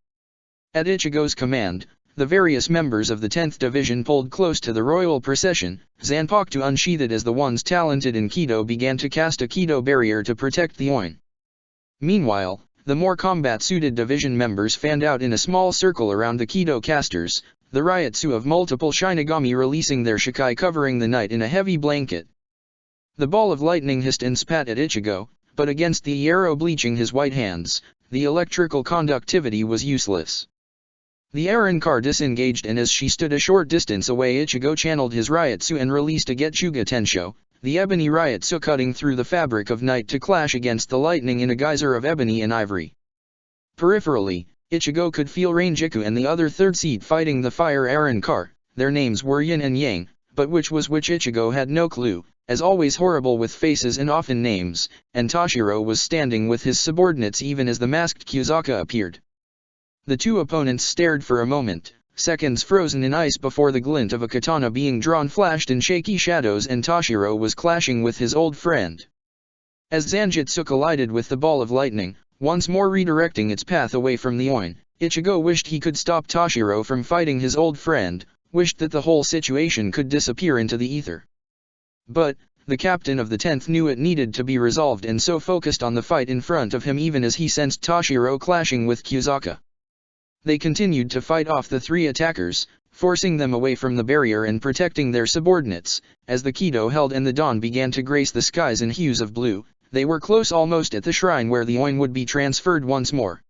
[SPEAKER 1] At Ichigo's command, the various members of the 10th Division pulled close to the royal procession, Zanpakuto unsheathed as the ones talented in Kido began to cast a Kido barrier to protect the Oin. Meanwhile, the more combat-suited division members fanned out in a small circle around the Kido casters, the Ryotsu of multiple Shinigami releasing their Shikai covering the night in a heavy blanket. The ball of lightning hissed and spat at Ichigo, but against the arrow bleaching his white hands, the electrical conductivity was useless. The Eren car disengaged and as she stood a short distance away Ichigo channeled his Ryotsu and released a Getsuga Tensho, the ebony Ryotsu cutting through the fabric of night to clash against the lightning in a geyser of ebony and ivory. Peripherally, Ichigo could feel Rangiku and the other third seat fighting the fire Eren car. Their names were Yin and Yang, but which was which Ichigo had no clue, as always horrible with faces and often names, and Toshiro was standing with his subordinates even as the masked Kyuzaka appeared. The two opponents stared for a moment, seconds frozen in ice before the glint of a katana being drawn flashed in shaky shadows and Toshiro was clashing with his old friend. As Zanjitsu collided with the ball of lightning, once more redirecting its path away from the Oin, Ichigo wished he could stop Toshiro from fighting his old friend, wished that the whole situation could disappear into the ether. But, the captain of the 10th knew it needed to be resolved and so focused on the fight in front of him even as he sensed Toshiro clashing with Kyuzaka. They continued to fight off the three attackers, forcing them away from the barrier and protecting their subordinates. As the Kido held and the dawn began to grace the skies in hues of blue, they were close almost at the shrine where the Oin would be transferred once more.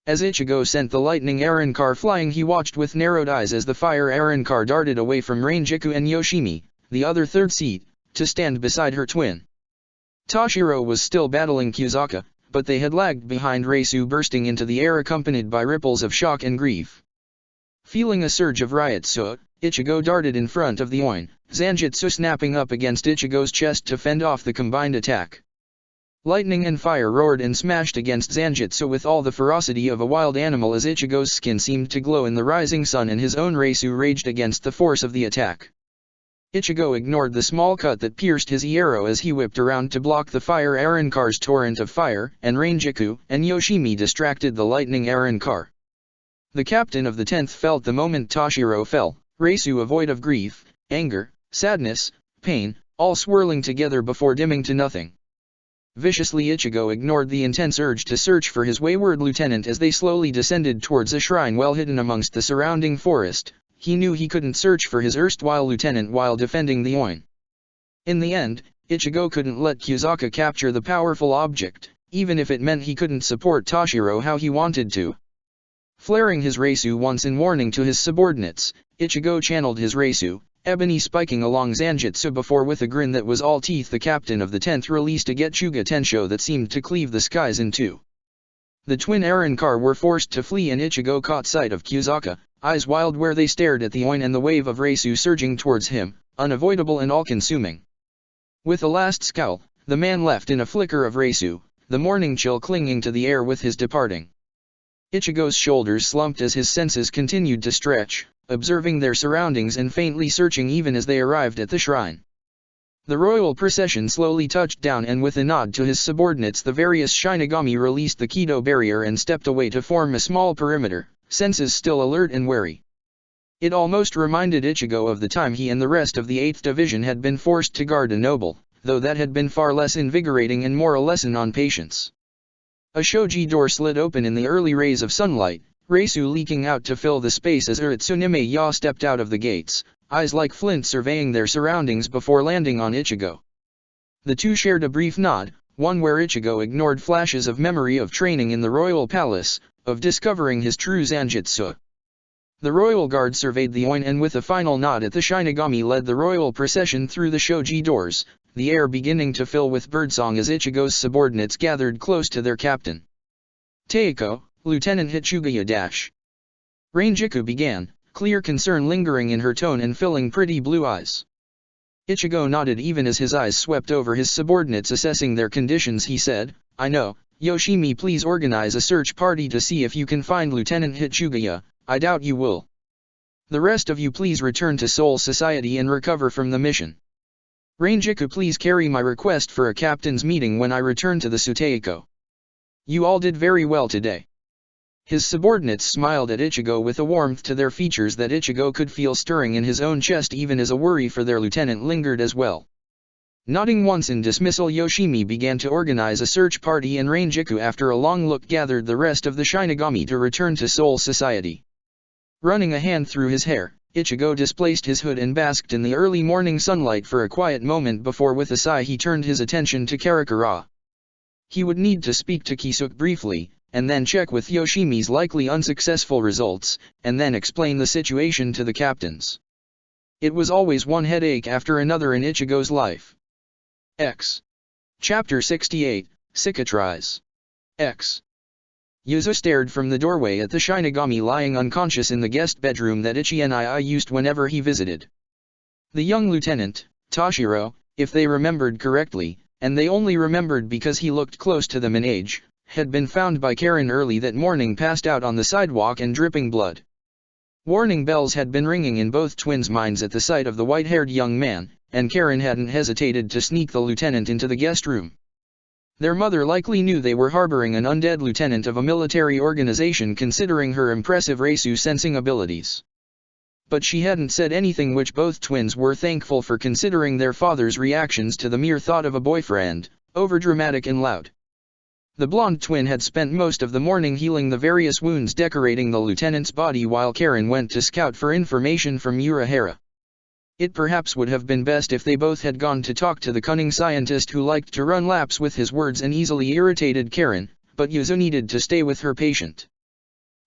[SPEAKER 1] As Ichigo sent the lightning Eren car flying he watched with narrowed eyes as the fire Eren car darted away from Rangiku and Yoshimi, the other third seat, to stand beside her twin. Toshiro was still battling Kyuzaka, but they had lagged behind Reisu bursting into the air accompanied by ripples of shock and grief. Feeling a surge of Ryotsu, Ichigo darted in front of the Oin, Zanjitsu snapping up against Ichigo's chest to fend off the combined attack. Lightning and fire roared and smashed against Zanjitsu with all the ferocity of a wild animal as Ichigo's skin seemed to glow in the rising sun and his own Reisu raged against the force of the attack. Ichigo ignored the small cut that pierced his arrow as he whipped around to block the fire Eren car's torrent of fire, and Rangiku and Yoshimi distracted the lightning Eren car. The captain of the 10th felt the moment Toshiro fell, Reisu void of grief, anger, sadness, pain, all swirling together before dimming to nothing. Viciously Ichigo ignored the intense urge to search for his wayward lieutenant as they slowly descended towards a shrine well hidden amongst the surrounding forest. He knew he couldn't search for his erstwhile lieutenant while defending the Oin. In the end, Ichigo couldn't let Kyuzaka capture the powerful object, even if it meant he couldn't support Toshiro how he wanted to. Flaring his Reisu once in warning to his subordinates, Ichigo channeled his Reisu, ebony spiking along Zanjitsu before with a grin that was all teeth the captain of the 10th released a Getsuga Tensho that seemed to cleave the skies in two. The twin Eren car were forced to flee and Ichigo caught sight of Kyuzaka, eyes wild where they stared at the Oin and the wave of Reisu surging towards him, unavoidable and all-consuming. With a last scowl, the man left in a flicker of Reisu, the morning chill clinging to the air with his departing. Ichigo's shoulders slumped as his senses continued to stretch, observing their surroundings and faintly searching even as they arrived at the shrine. The royal procession slowly touched down and with a nod to his subordinates the various Shinigami released the Kido barrier and stepped away to form a small perimeter, senses still alert and wary. It almost reminded Ichigo of the time he and the rest of the 8th Division had been forced to guard a noble, though that had been far less invigorating and more a lesson on patience. A shoji door slid open in the early rays of sunlight, Reisu leaking out to fill the space as Uratsunime Ya stepped out of the gates, eyes like flint surveying their surroundings before landing on Ichigo. The two shared a brief nod, one where Ichigo ignored flashes of memory of training in the royal palace, of discovering his true Zanjutsu. The royal guard surveyed the Oin and with a final nod at the Shinigami led the royal procession through the shoji doors, the air beginning to fill with birdsong as Ichigo's subordinates gathered close to their captain. "Teiko, Lieutenant Hitsugaya dash." Rangiku began, clear concern lingering in her tone and filling pretty blue eyes. Ichigo nodded even as his eyes swept over his subordinates assessing their conditions. He said, "I know, Yoshimi, please organize a search party to see if you can find Lieutenant Hitsugaya. I doubt you will. The rest of you please return to Soul Society and recover from the mission. Rangiku, please carry my request for a captain's meeting when I return to the Suteiko. You all did very well today." His subordinates smiled at Ichigo with a warmth to their features that Ichigo could feel stirring in his own chest, even as a worry for their lieutenant lingered as well. Nodding once in dismissal, Yoshimi began to organize a search party and Rangiku after a long look gathered the rest of the Shinigami to return to Soul Society. Running a hand through his hair, Ichigo displaced his hood and basked in the early morning sunlight for a quiet moment before with a sigh he turned his attention to Karakura. He would need to speak to Kisuke briefly, and then check with Yoshimi's likely unsuccessful results, and then explain the situation to the captains. It was always one headache after another in Ichigo's life. X. Chapter 68, Cicatrize. X. Yuzu stared from the doorway at the Shinigami lying unconscious in the guest bedroom that Ichinii used whenever he visited. The young lieutenant, Toshiro, if they remembered correctly, and they only remembered because he looked close to them in age, had been found by Karen early that morning passed out on the sidewalk and dripping blood. Warning bells had been ringing in both twins' minds at the sight of the white-haired young man, and Karen hadn't hesitated to sneak the lieutenant into the guest room. Their mother likely knew they were harboring an undead lieutenant of a military organization considering her impressive Reisu sensing abilities. But she hadn't said anything, which both twins were thankful for considering their father's reactions to the mere thought of a boyfriend, overdramatic and loud. The blonde twin had spent most of the morning healing the various wounds decorating the lieutenant's body while Karen went to scout for information from Urahara. It perhaps would have been best if they both had gone to talk to the cunning scientist who liked to run laps with his words and easily irritated Karen, but Yuzu needed to stay with her patient.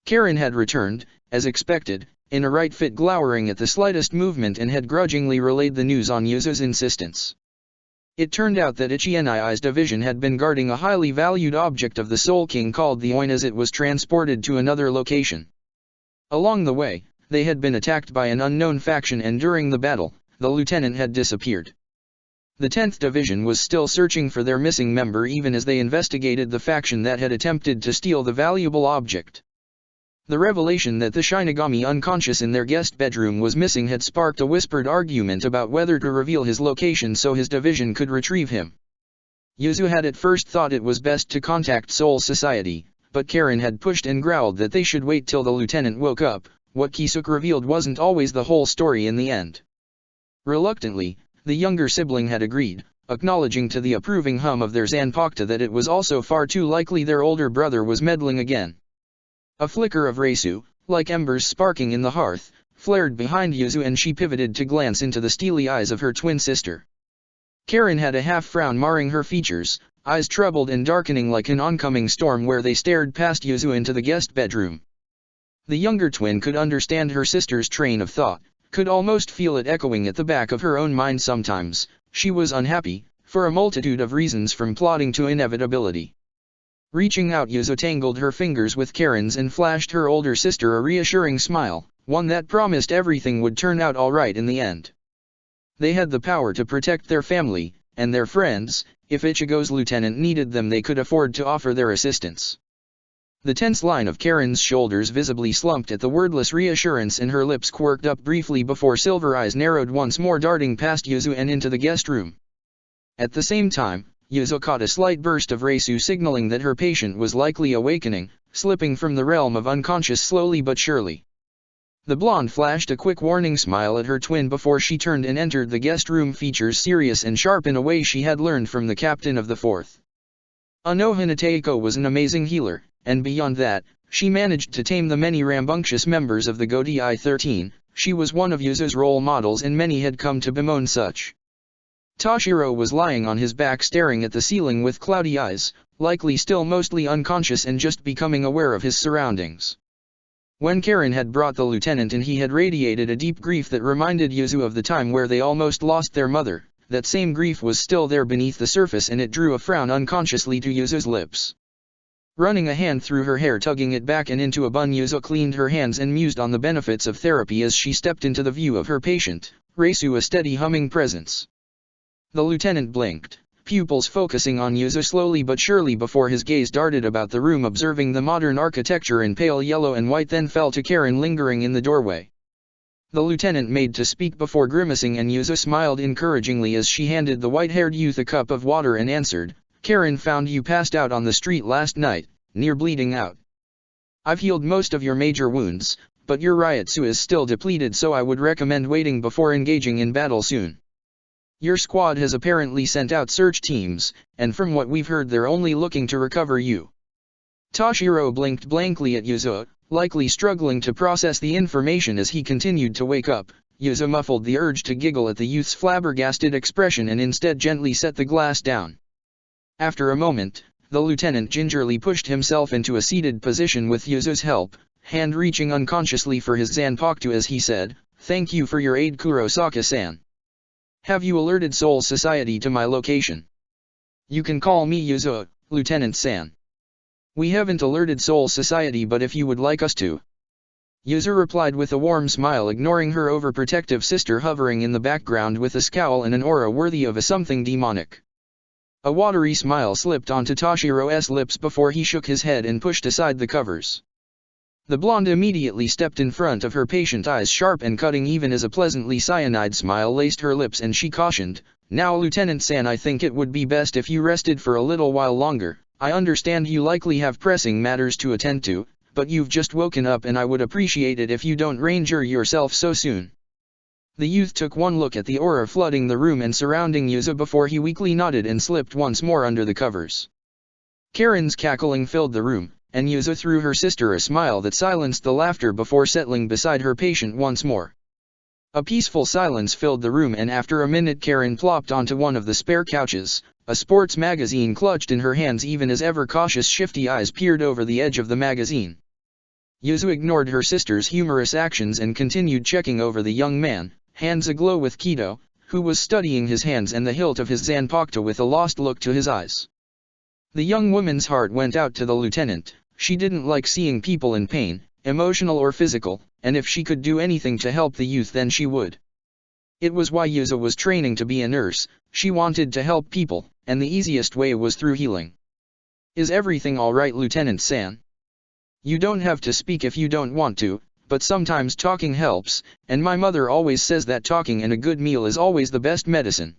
[SPEAKER 1] Karen had returned, as expected, in a right fit, glowering at the slightest movement, and had grudgingly relayed the news on Yuzu's insistence. It turned out that Ichinii division had been guarding a highly valued object of the Soul King called the Oin as it was transported to another location. Along the way, they had been attacked by an unknown faction, and during the battle, the lieutenant had disappeared. The 10th Division was still searching for their missing member even as they investigated the faction that had attempted to steal the valuable object. The revelation that the Shinigami unconscious in their guest bedroom was missing had sparked a whispered argument about whether to reveal his location so his division could retrieve him. Yuzu had at first thought it was best to contact Soul Society, but Karen had pushed and growled that they should wait till the lieutenant woke up. What Kisuke revealed wasn't always the whole story in the end. Reluctantly, the younger sibling had agreed, acknowledging to the approving hum of their Zanpakuto that it was also far too likely their older brother was meddling again. A flicker of Reisu, like embers sparking in the hearth, flared behind Yuzu, and she pivoted to glance into the steely eyes of her twin sister. Karen had a half-frown marring her features, eyes troubled and darkening like an oncoming storm where they stared past Yuzu into the guest bedroom. The younger twin could understand her sister's train of thought, could almost feel it echoing at the back of her own mind sometimes. She was unhappy, for a multitude of reasons from plotting to inevitability. Reaching out, Yuzu tangled her fingers with Karen's and flashed her older sister a reassuring smile, one that promised everything would turn out all right in the end. They had the power to protect their family, and their friends. If Ichigo's lieutenant needed them, they could afford to offer their assistance. The tense line of Karen's shoulders visibly slumped at the wordless reassurance, and her lips quirked up briefly before silver eyes narrowed once more, darting past Yuzu and into the guest room. At the same time, Yuzu caught a slight burst of Reisu signaling that her patient was likely awakening, slipping from the realm of unconscious slowly but surely. The blonde flashed a quick warning smile at her twin before she turned and entered the guest room, features serious and sharp in a way she had learned from the captain of the 4th. Anohana Teiko was an amazing healer, and beyond that, she managed to tame the many rambunctious members of the Godii 13. She was one of Yuzu's role models, and many had come to bemoan such Toshiro was lying on his back staring at the ceiling with cloudy eyes, likely still mostly unconscious and just becoming aware of his surroundings. When Karen had brought the lieutenant in, he had radiated a deep grief that reminded Yuzu of the time where they almost lost their mother. That same grief was still there beneath the surface, and it drew a frown unconsciously to Yuzu's lips. Running a hand through her hair, tugging it back and into a bun, Yuzu cleaned her hands and mused on the benefits of therapy as she stepped into the view of her patient, Reisu, a steady humming presence. The lieutenant blinked, pupils focusing on Yuzu slowly but surely before his gaze darted about the room, observing the modern architecture in pale yellow and white, then fell to Karen lingering in the doorway. The lieutenant made to speak before grimacing, and Yuzu smiled encouragingly as she handed the white-haired youth a cup of water and answered, "Karen found you passed out on the street last night, near bleeding out. I've healed most of your major wounds, but your Ryotsu is still depleted, so I would recommend waiting before engaging in battle soon. Your squad has apparently sent out search teams, and from what we've heard they're only looking to recover you." Toshiro blinked blankly at Yuzu, likely struggling to process the information as he continued to wake up. Yuzu muffled the urge to giggle at the youth's flabbergasted expression and instead gently set the glass down. After a moment, the lieutenant gingerly pushed himself into a seated position with Yuzu's help, hand reaching unconsciously for his Zanpakuto as he said, "Thank you for your aid, Kurosaka-san. Have you alerted Soul Society to my location?" "You can call me Yuzu, Lieutenant-san. We haven't alerted Soul Society, but if you would like us to." Yuzu replied with a warm smile, ignoring her overprotective sister hovering in the background with a scowl and an aura worthy of a something demonic. A watery smile slipped onto Toshiro's lips before he shook his head and pushed aside the covers. The blonde immediately stepped in front of her patient, eyes sharp and cutting even as a pleasantly cyanide smile laced her lips, and she cautioned, "Now Lieutenant-san, I think it would be best if you rested for a little while longer. I understand you likely have pressing matters to attend to, but you've just woken up and I would appreciate it if you don't ranger yourself so soon." The youth took one look at the aura flooding the room and surrounding Yuzu before he weakly nodded and slipped once more under the covers. Karen's cackling filled the room, and Yuzu threw her sister a smile that silenced the laughter before settling beside her patient once more. A peaceful silence filled the room, and after a minute Karen plopped onto one of the spare couches, a sports magazine clutched in her hands, even as ever-cautious shifty eyes peered over the edge of the magazine. Yuzu ignored her sister's humorous actions and continued checking over the young man, hands aglow with Kido, who was studying his hands and the hilt of his Zanpakuto with a lost look to his eyes. The young woman's heart went out to the lieutenant. She didn't like seeing people in pain, emotional or physical, and if she could do anything to help the youth then she would. It was why Yuzu was training to be a nurse. She wanted to help people, and the easiest way was through healing. "Is everything alright, Lieutenant-san? You don't have to speak if you don't want to, but sometimes talking helps, and my mother always says that talking and a good meal is always the best medicine."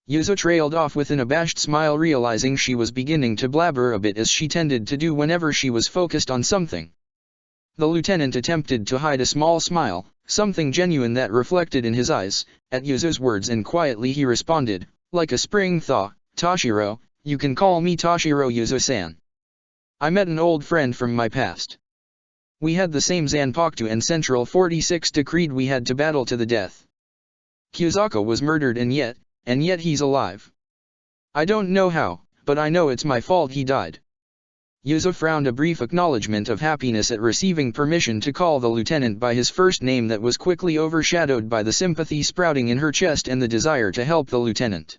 [SPEAKER 1] Yuzu trailed off with an abashed smile, realizing she was beginning to blabber a bit, as she tended to do whenever she was focused on something. The lieutenant attempted to hide a small smile, something genuine that reflected in his eyes, at Yuzu's words, and quietly he responded, like a spring thaw, "Toshiro, you can call me Toshiro Yuzu-san. I met an old friend from my past. We had the same Zanpakuto, and Central 46 decreed we had to battle to the death. Kusaka was murdered, and yet he's alive. I don't know how, but I know it's my fault he died." Yuzu frowned, a brief acknowledgement of happiness at receiving permission to call the lieutenant by his first name that was quickly overshadowed by the sympathy sprouting in her chest and the desire to help the lieutenant.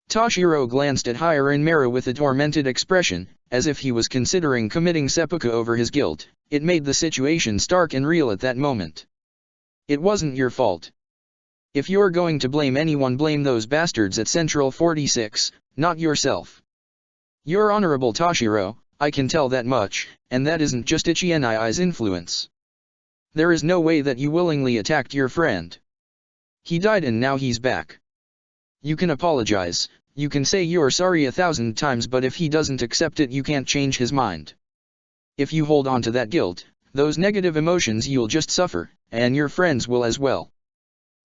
[SPEAKER 1] Toshiro glanced at Hirin Mara with a tormented expression, as if he was considering committing seppuku over his guilt. It made the situation stark and real at that moment. "It wasn't your fault. If you're going to blame anyone, blame those bastards at Central 46, not yourself. You're honorable, Toshiro, I can tell that much, and that isn't just Ichieni's influence. There is no way that you willingly attacked your friend. He died and now he's back. You can apologize, you can say you're sorry 1,000 times, but if he doesn't accept it, you can't change his mind. If you hold on to that guilt, those negative emotions, you'll just suffer, and your friends will as well.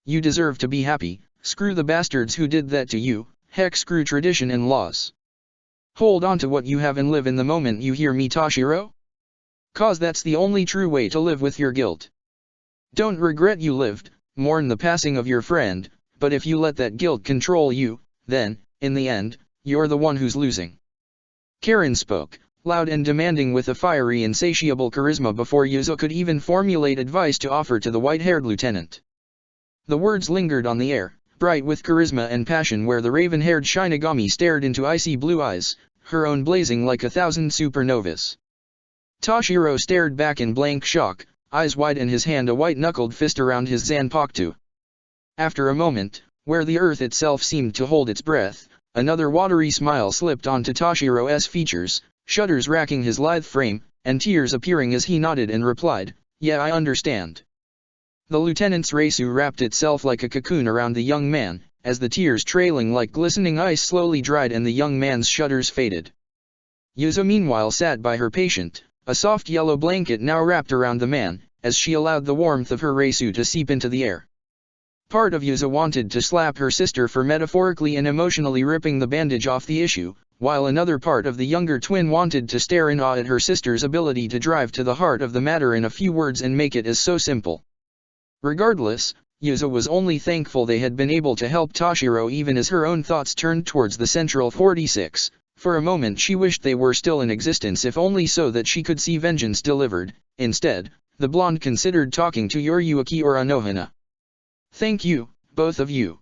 [SPEAKER 1] You deserve to be happy. Screw the bastards who did that to you, heck, screw tradition and laws. Hold on to what you have and live in the moment, you hear me, Toshiro? 'Cause that's the only true way to live with your guilt. Don't regret you lived, mourn the passing of your friend, but if you let that guilt control you, then, in the end, you're the one who's losing. Karen spoke, loud and demanding with a fiery insatiable charisma before Yuzo could even formulate advice to offer to the white-haired lieutenant. The words lingered on the air, bright with charisma and passion where the raven-haired Shinigami stared into icy blue eyes, her own blazing like 1,000 supernovas. Toshiro stared back in blank shock, eyes wide and his hand a white-knuckled fist around his Zanpakuto. After a moment, where the earth itself seemed to hold its breath, another watery smile slipped onto Toshiro's features, shudders racking his lithe frame, and tears appearing as he nodded and replied, "Yeah, I understand." The lieutenant's reisu wrapped itself like a cocoon around the young man, as the tears trailing like glistening ice slowly dried and the young man's shudders faded. Yuzo meanwhile sat by her patient, a soft yellow blanket now wrapped around the man, as she allowed the warmth of her reisu to seep into the air. Part of Yuzo wanted to slap her sister for metaphorically and emotionally ripping the bandage off the issue, while another part of the younger twin wanted to stare in awe at her sister's ability to drive to the heart of the matter in a few words and make it as so simple. Regardless, Yuzo was only thankful they had been able to help Toshiro even as her own thoughts turned towards the Central 46. For a moment she wished they were still in existence if only so that she could see vengeance delivered. Instead, the blonde considered talking to Yoriyuki or Anohana. "Thank you, both of you.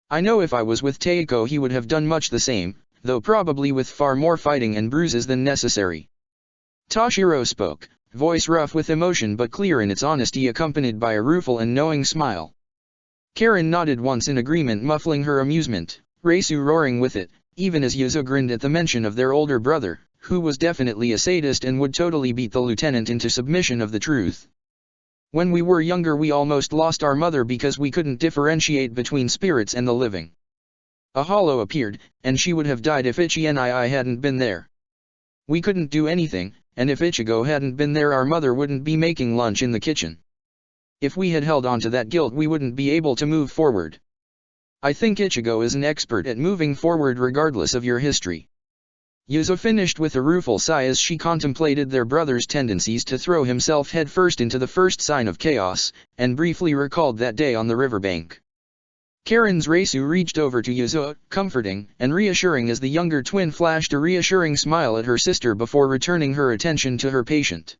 [SPEAKER 1] I know if I was with Teiko he would have done much the same, though probably with far more fighting and bruises than necessary." Toshiro spoke, voice rough with emotion but clear in its honesty accompanied by a rueful and knowing smile. Karen nodded once in agreement muffling her amusement, reisu roaring with it, even as Yuzo grinned at the mention of their older brother, who was definitely a sadist and would totally beat the lieutenant into submission of the truth. "When we were younger we almost lost our mother because we couldn't differentiate between spirits and the living. A hollow appeared, and she would have died if Ichi and I hadn't been there. We couldn't do anything, and if Ichigo hadn't been there our mother wouldn't be making lunch in the kitchen. If we had held on to that guilt we wouldn't be able to move forward. I think Ichigo is an expert at moving forward regardless of your history." Yuzo finished with a rueful sigh as she contemplated their brother's tendencies to throw himself headfirst into the first sign of chaos, and briefly recalled that day on the riverbank. Karen's reisu reached over to Yuzo, comforting and reassuring as the younger twin flashed a reassuring smile at her sister before returning her attention to her patient.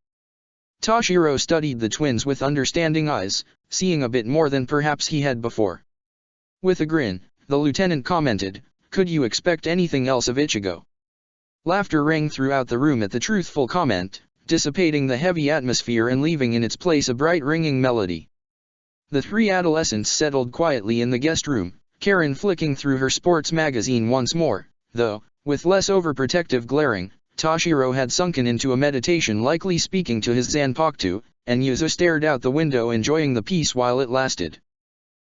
[SPEAKER 1] Toshiro studied the twins with understanding eyes, seeing a bit more than perhaps he had before. With a grin, the lieutenant commented, "Could you expect anything else of Ichigo?" Laughter rang throughout the room at the truthful comment, dissipating the heavy atmosphere and leaving in its place a bright ringing melody. The three adolescents settled quietly in the guest room, Karen flicking through her sports magazine once more, though, with less overprotective glaring. Toshiro had sunken into a meditation likely speaking to his Zanpakuto, and Yuzo stared out the window enjoying the peace while it lasted.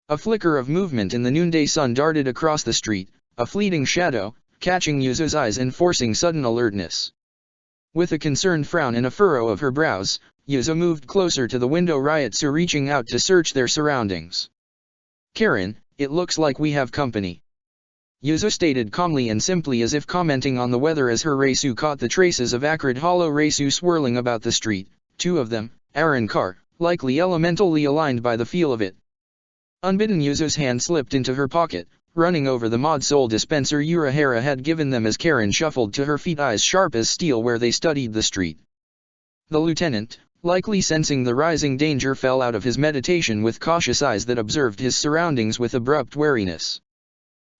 [SPEAKER 1] A flicker of movement in the noonday sun darted across the street, a fleeting shadow, catching Yuzo's eyes and forcing sudden alertness. With a concerned frown and a furrow of her brows, Yuzo moved closer to the window Ryotsu reaching out to search their surroundings. "Karen, it looks like we have company," Yuzo stated calmly and simply as if commenting on the weather as her reisu caught the traces of acrid hollow reisu swirling about the street, two of them, Arrancar, likely elementally aligned by the feel of it. Unbidden Yuzo's hand slipped into her pocket, running over the mod soul dispenser Urahara had given them as Karen shuffled to her feet eyes sharp as steel where they studied the street. The lieutenant, likely sensing the rising danger fell out of his meditation with cautious eyes that observed his surroundings with abrupt wariness.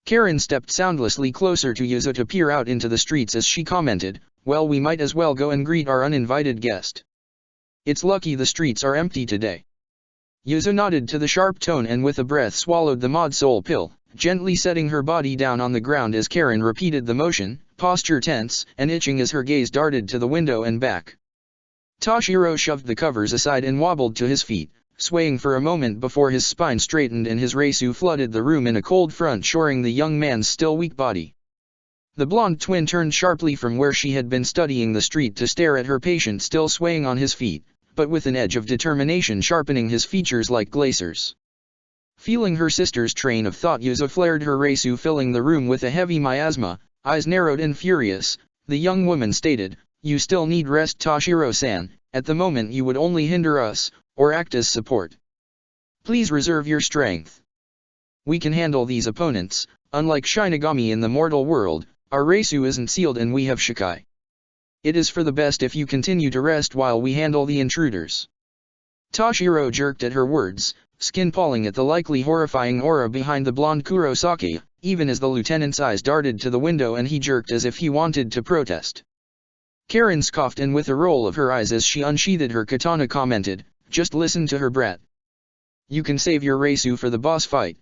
[SPEAKER 1] Karen stepped soundlessly closer to Yuzo to peer out into the streets as she commented, "Well, we might as well go and greet our uninvited guest. It's lucky the streets are empty today." Yuzo nodded to the sharp tone and with a breath swallowed the mod soul pill, gently setting her body down on the ground as Karen repeated the motion, posture tense and itching as her gaze darted to the window and back. Toshiro shoved the covers aside and wobbled to his feet, swaying for a moment before his spine straightened and his reisu flooded the room in a cold front shoring the young man's still weak body. The blonde twin turned sharply from where she had been studying the street to stare at her patient still swaying on his feet, but with an edge of determination sharpening his features like glaciers. Feeling her sister's train of thought, Yuzo flared her reisu filling the room with a heavy miasma, eyes narrowed and furious. The young woman stated, "You still need rest, Toshiro-san. At the moment you would only hinder us, or act as support. Please reserve your strength." We can handle these opponents. Unlike Shinigami in the mortal world, our Reisu isn't sealed and we have Shikai. It is for the best if you continue to rest while we handle the intruders. Toshiro jerked at her words, skin palling at the likely horrifying aura behind the blonde Kurosaki, even as the lieutenant's eyes darted to the window and he jerked as if he wanted to protest. Karen scoffed and with a roll of her eyes as she unsheathed her katana commented, "Just listen to her brat. You can save your Reisu for the boss fight."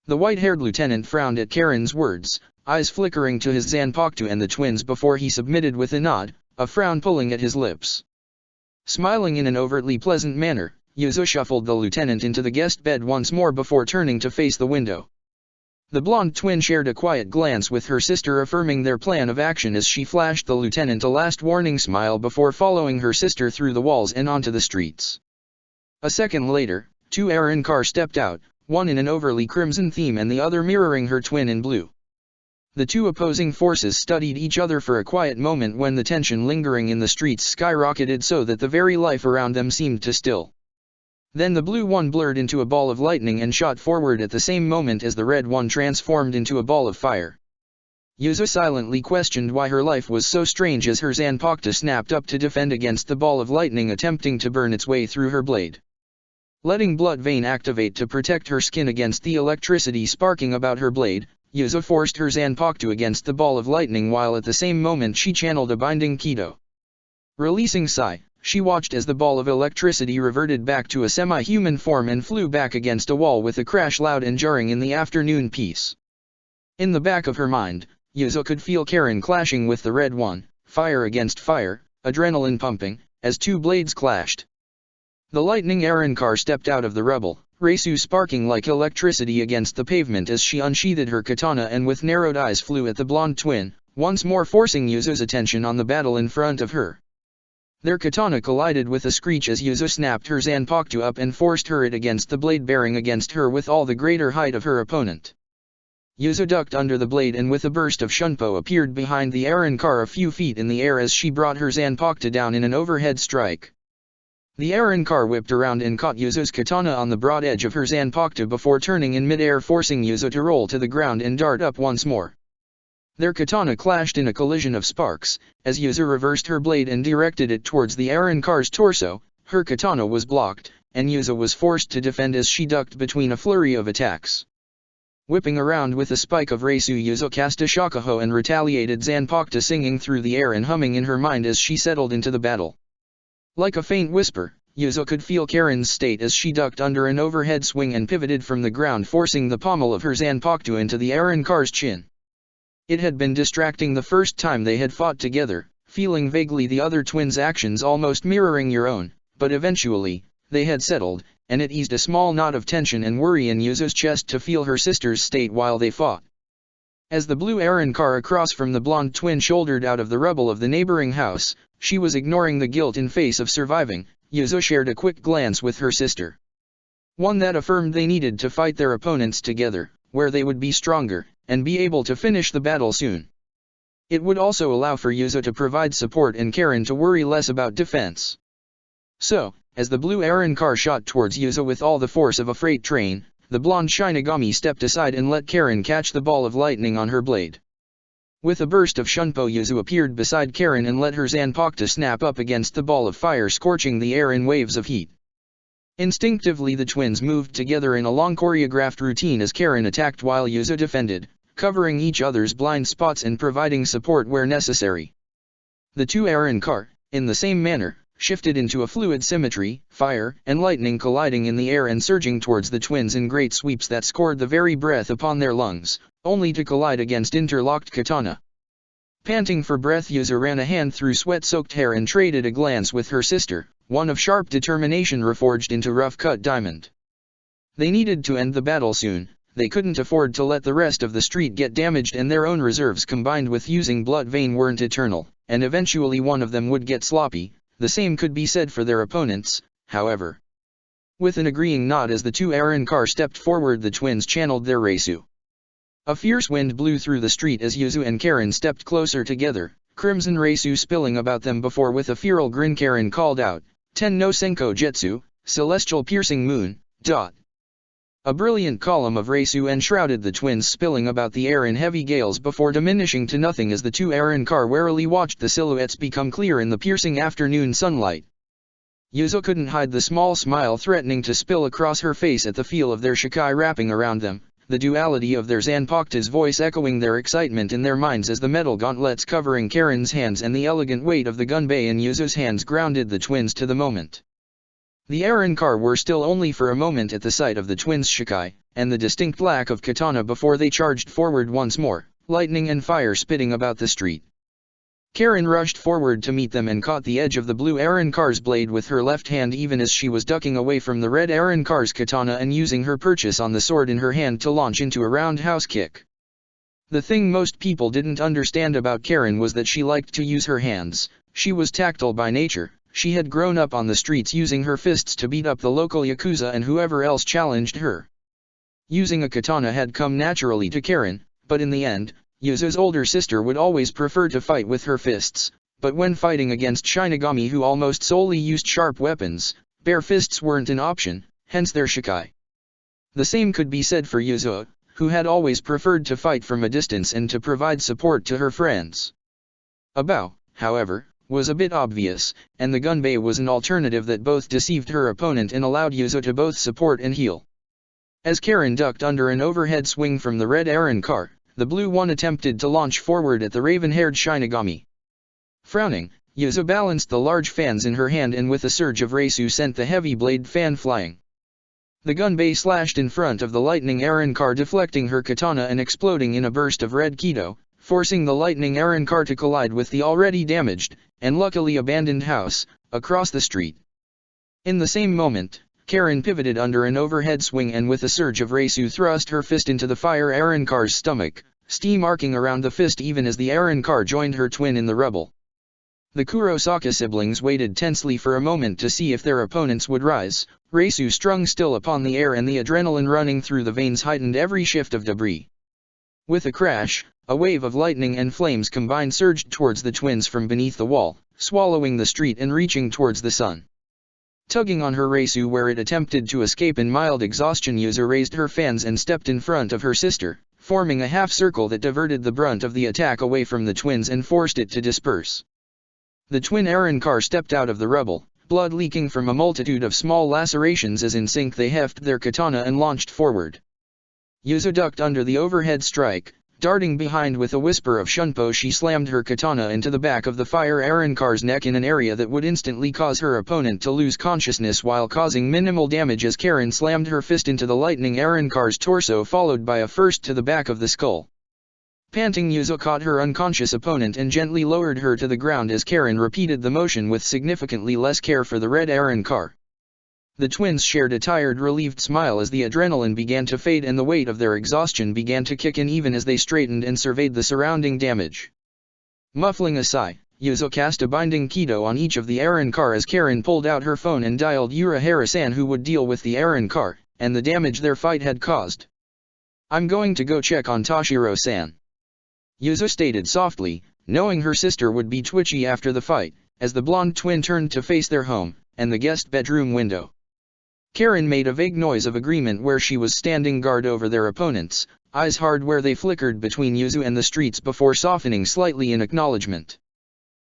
[SPEAKER 1] The white-haired lieutenant frowned at Karen's words, eyes flickering to his Zanpakuto and the twins before he submitted with a nod, a frown pulling at his lips. Smiling in an overtly pleasant manner, Yuzo shuffled the lieutenant into the guest bed once more before turning to face the window. The blonde twin shared a quiet glance with her sister affirming their plan of action as she flashed the lieutenant a last warning smile before following her sister through the walls and onto the streets. A second later, two Aaron Carr stepped out, one in an overly crimson theme and the other mirroring her twin in blue. The two opposing forces studied each other for a quiet moment when the tension lingering in the streets skyrocketed so that the very life around them seemed to still. Then the blue one blurred into a ball of lightning and shot forward at the same moment as the red one transformed into a ball of fire. Yuzo silently questioned why her life was so strange as her Zanpakuto snapped up to defend against the ball of lightning attempting to burn its way through her blade. Letting Blood Vein activate to protect her skin against the electricity sparking about her blade, Yuzo forced her Zanpakuto against the ball of lightning while at the same moment she channeled a binding Kido. Releasing Sai, she watched as the ball of electricity reverted back to a semi-human form and flew back against a wall with a crash loud and jarring in the afternoon peace. In the back of her mind, Yuzo could feel Karen clashing with the red one, fire against fire, adrenaline pumping, as two blades clashed. The lightning Aaron Carr stepped out of the rubble, Reisu sparking like electricity against the pavement as she unsheathed her katana and with narrowed eyes flew at the blonde twin, once more forcing Yuzo's attention on the battle in front of her. Their katana collided with a screech as Yuzo snapped her Zanpakuto up and forced her it against the blade bearing against her with all the greater height of her opponent. Yuzo ducked under the blade and with a burst of shunpo appeared behind the Aaron Carr a few feet in the air as she brought her Zanpakuto down in an overhead strike. The Aaron Carr whipped around and caught Yuzo's katana on the broad edge of her Zanpakuto before turning in mid-air forcing Yuzo to roll to the ground and dart up once more. Their katana clashed in a collision of sparks, as Yuzo reversed her blade and directed it towards the Aaron Carr's torso. Her katana was blocked, and Yuzo was forced to defend as she ducked between a flurry of attacks. Whipping around with a spike of Reisu, Yuzo cast a shakuho and retaliated Zanpakuto singing through the air and humming in her mind as she settled into the battle. Like a faint whisper, Yuzo could feel Karen's state as she ducked under an overhead swing and pivoted from the ground forcing the pommel of her Zanpakuto into the Aaron Carr's chin. It had been distracting the first time they had fought together, feeling vaguely the other twins' actions almost mirroring your own, but eventually, they had settled, and it eased a small knot of tension and worry in Yuzo's chest to feel her sister's state while they fought. As the blue Aaron Carr across from the blonde twin shouldered out of the rubble of the neighboring house, she was ignoring the guilt in face of surviving. Yuzo shared a quick glance with her sister. One that affirmed they needed to fight their opponents together, where they would be stronger, and be able to finish the battle soon. It would also allow for Yuzo to provide support and Karen to worry less about defense. So, as the blue Aaron Carr shot towards Yuzo with all the force of a freight train, the blonde Shinigami stepped aside and let Karen catch the ball of lightning on her blade. With a burst of shunpo, Yuzo appeared beside Karen and let her Zanpakuto snap up against the ball of fire, scorching the air in waves of heat. Instinctively the twins moved together in a long choreographed routine as Karen attacked while Yuzo defended, covering each other's blind spots and providing support where necessary. The two Aaron Carr, in the same manner, shifted into a fluid symmetry, fire and lightning colliding in the air and surging towards the twins in great sweeps that scored the very breath upon their lungs, only to collide against interlocked katana. Panting for breath, Yuzo ran a hand through sweat-soaked hair and traded a glance with her sister, one of sharp determination reforged into rough-cut diamond. They needed to end the battle soon. They couldn't afford to let the rest of the street get damaged, and their own reserves combined with using Blood Vein weren't eternal, and eventually one of them would get sloppy. The same could be said for their opponents, however. With an agreeing nod as the two Aaron Carr stepped forward, the twins channeled their Reisu. A fierce wind blew through the street as Yuzo and Karen stepped closer together, crimson Reisu spilling about them before with a feral grin Karen called out, "Ten no Senko Jetsu, Celestial Piercing Moon, dot." A brilliant column of Reisu enshrouded the twins, spilling about the air in heavy gales before diminishing to nothing as the two Arrancar warily watched the silhouettes become clear in the piercing afternoon sunlight. Yuzo couldn't hide the small smile threatening to spill across her face at the feel of their Shikai wrapping around them, the duality of their Zanpakuto's voice echoing their excitement in their minds as the metal gauntlets covering Karen's hands and the elegant weight of the gunbei in Yuzo's hands grounded the twins to the moment. The Arrancar were still only for a moment at the sight of the twins' Shikai, and the distinct lack of katana before they charged forward once more, lightning and fire spitting about the street. Karen rushed forward to meet them and caught the edge of the blue Arrancar's blade with her left hand even as she was ducking away from the red Arrancar's katana and using her purchase on the sword in her hand to launch into a roundhouse kick. The thing most people didn't understand about Karen was that she liked to use her hands. She was tactile by nature. She had grown up on the streets using her fists to beat up the local yakuza and whoever else challenged her. Using a katana had come naturally to Karen, but in the end, Yuzo's older sister would always prefer to fight with her fists, but when fighting against Shinigami who almost solely used sharp weapons, bare fists weren't an option, hence their Shikai. The same could be said for Yuzo, who had always preferred to fight from a distance and to provide support to her friends. A bow, however, was a bit obvious, and the gunbei was an alternative that both deceived her opponent and allowed Yuzo to both support and heal. As Karen ducked under an overhead swing from the red Arrancar, the blue one attempted to launch forward at the raven-haired Shinigami. Frowning, Yuzo balanced the large fans in her hand and with a surge of Reisu sent the heavy blade fan flying. The gunbei slashed in front of the lightning Arrancar, deflecting her katana and exploding in a burst of red Kido, forcing the lightning Arrancar to collide with the already damaged, and luckily abandoned house, across the street. In the same moment, Karen pivoted under an overhead swing and with a surge of Reisu thrust her fist into the fire Arrancar's stomach, steam arcing around the fist even as the Arrancar joined her twin in the rubble. The Kurosaka siblings waited tensely for a moment to see if their opponents would rise, Reisu strung still upon the air and the adrenaline running through the veins heightened every shift of debris. With a crash, a wave of lightning and flames combined surged towards the twins from beneath the wall, swallowing the street and reaching towards the sun. Tugging on her Reisu where it attempted to escape in mild exhaustion, Yuzo raised her fans and stepped in front of her sister, forming a half-circle that diverted the brunt of the attack away from the twins and forced it to disperse. The twin Arrancar stepped out of the rubble, blood leaking from a multitude of small lacerations as in sync they hefted their katana and launched forward. Yuzo ducked under the overhead strike. Darting behind with a whisper of shunpo, she slammed her katana into the back of the fire Arrancar's neck in an area that would instantly cause her opponent to lose consciousness while causing minimal damage as Karen slammed her fist into the lightning Arrancar's torso followed by a first to the back of the skull. Panting, Yuzo caught her unconscious opponent and gently lowered her to the ground as Karen repeated the motion with significantly less care for the red Arrancar. The twins shared a tired, relieved smile as the adrenaline began to fade and the weight of their exhaustion began to kick in even as they straightened and surveyed the surrounding damage. Muffling a sigh, Yuzo cast a binding Kido on each of the Arrancar as Karen pulled out her phone and dialed Urahara-san who would deal with the Arrancar, and the damage their fight had caused. "I'm going to go check on Toshiro-san," Yuzo stated softly, knowing her sister would be twitchy after the fight, as the blonde twin turned to face their home, and the guest bedroom window. Karen made a vague noise of agreement where she was standing guard over their opponents, eyes hard where they flickered between Yuzo and the streets before softening slightly in acknowledgement.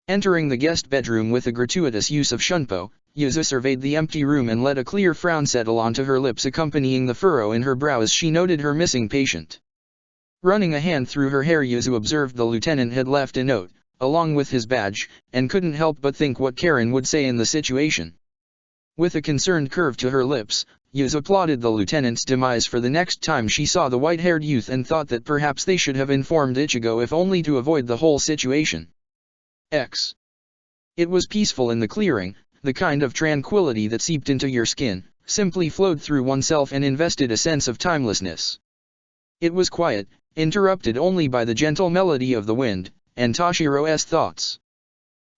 [SPEAKER 1] Entering the guest bedroom with a gratuitous use of shunpo, Yuzo surveyed the empty room and let a clear frown settle onto her lips accompanying the furrow in her brow as she noted her missing patient. Running a hand through her hair, Yuzo observed the lieutenant had left a note, along with his badge, and couldn't help but think what Karen would say in the situation. With a concerned curve to her lips, Yuzo plotted the lieutenant's demise for the next time she saw the white-haired youth and thought that perhaps they should have informed Ichigo if only to avoid the whole situation. It was peaceful in the clearing, the kind of tranquility that seeped into your skin, simply flowed through oneself and invested a sense of timelessness. It was quiet, interrupted only by the gentle melody of the wind, and Toshiro's thoughts.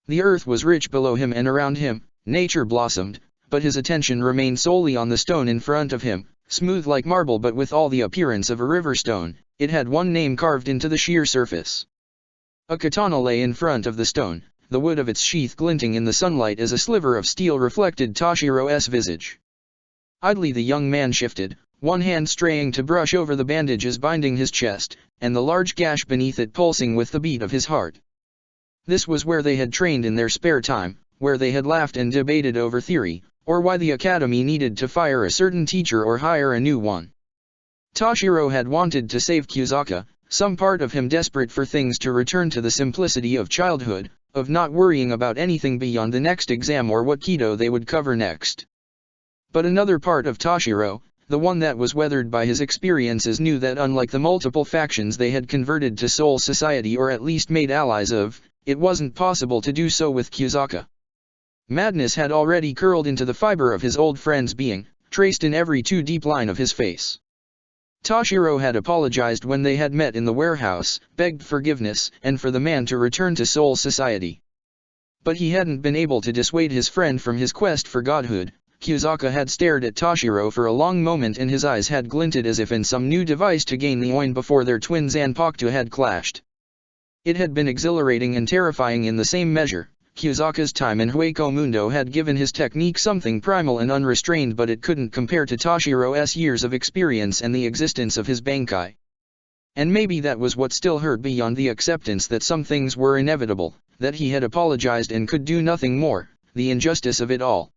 [SPEAKER 1] The earth was rich below him and around him, nature blossomed, but his attention remained solely on the stone in front of him, smooth like marble but with all the appearance of a river stone. It had one name carved into the sheer surface. A katana lay in front of the stone, the wood of its sheath glinting in the sunlight as a sliver of steel reflected Toshiro's visage. Idly the young man shifted, one hand straying to brush over the bandages binding his chest, and the large gash beneath it pulsing with the beat of his heart. This was where they had trained in their spare time, where they had laughed and debated over theory, or why the academy needed to fire a certain teacher or hire a new one. Toshiro had wanted to save Kyuzaka, some part of him desperate for things to return to the simplicity of childhood, of not worrying about anything beyond the next exam or what Kido they would cover next. But another part of Toshiro, the one that was weathered by his experiences, knew that unlike the multiple factions they had converted to Soul Society or at least made allies of, it wasn't possible to do so with Kyuzaka. Madness had already curled into the fiber of his old friend's being, traced in every too-deep line of his face. Toshiro had apologized when they had met in the warehouse, begged forgiveness, and for the man to return to Soul Society. But he hadn't been able to dissuade his friend from his quest for godhood. Kyuzaka had stared at Toshiro for a long moment and his eyes had glinted as if in some new device to gain the oin before their twin Zanpakuto had clashed. It had been exhilarating and terrifying in the same measure. Kyuzaka's time in Hueco Mundo had given his technique something primal and unrestrained, but it couldn't compare to Toshiro's years of experience and the existence of his Bankai. And maybe that was what still hurt beyond the acceptance that some things were inevitable, that he had apologized and could do nothing more, the injustice of it all.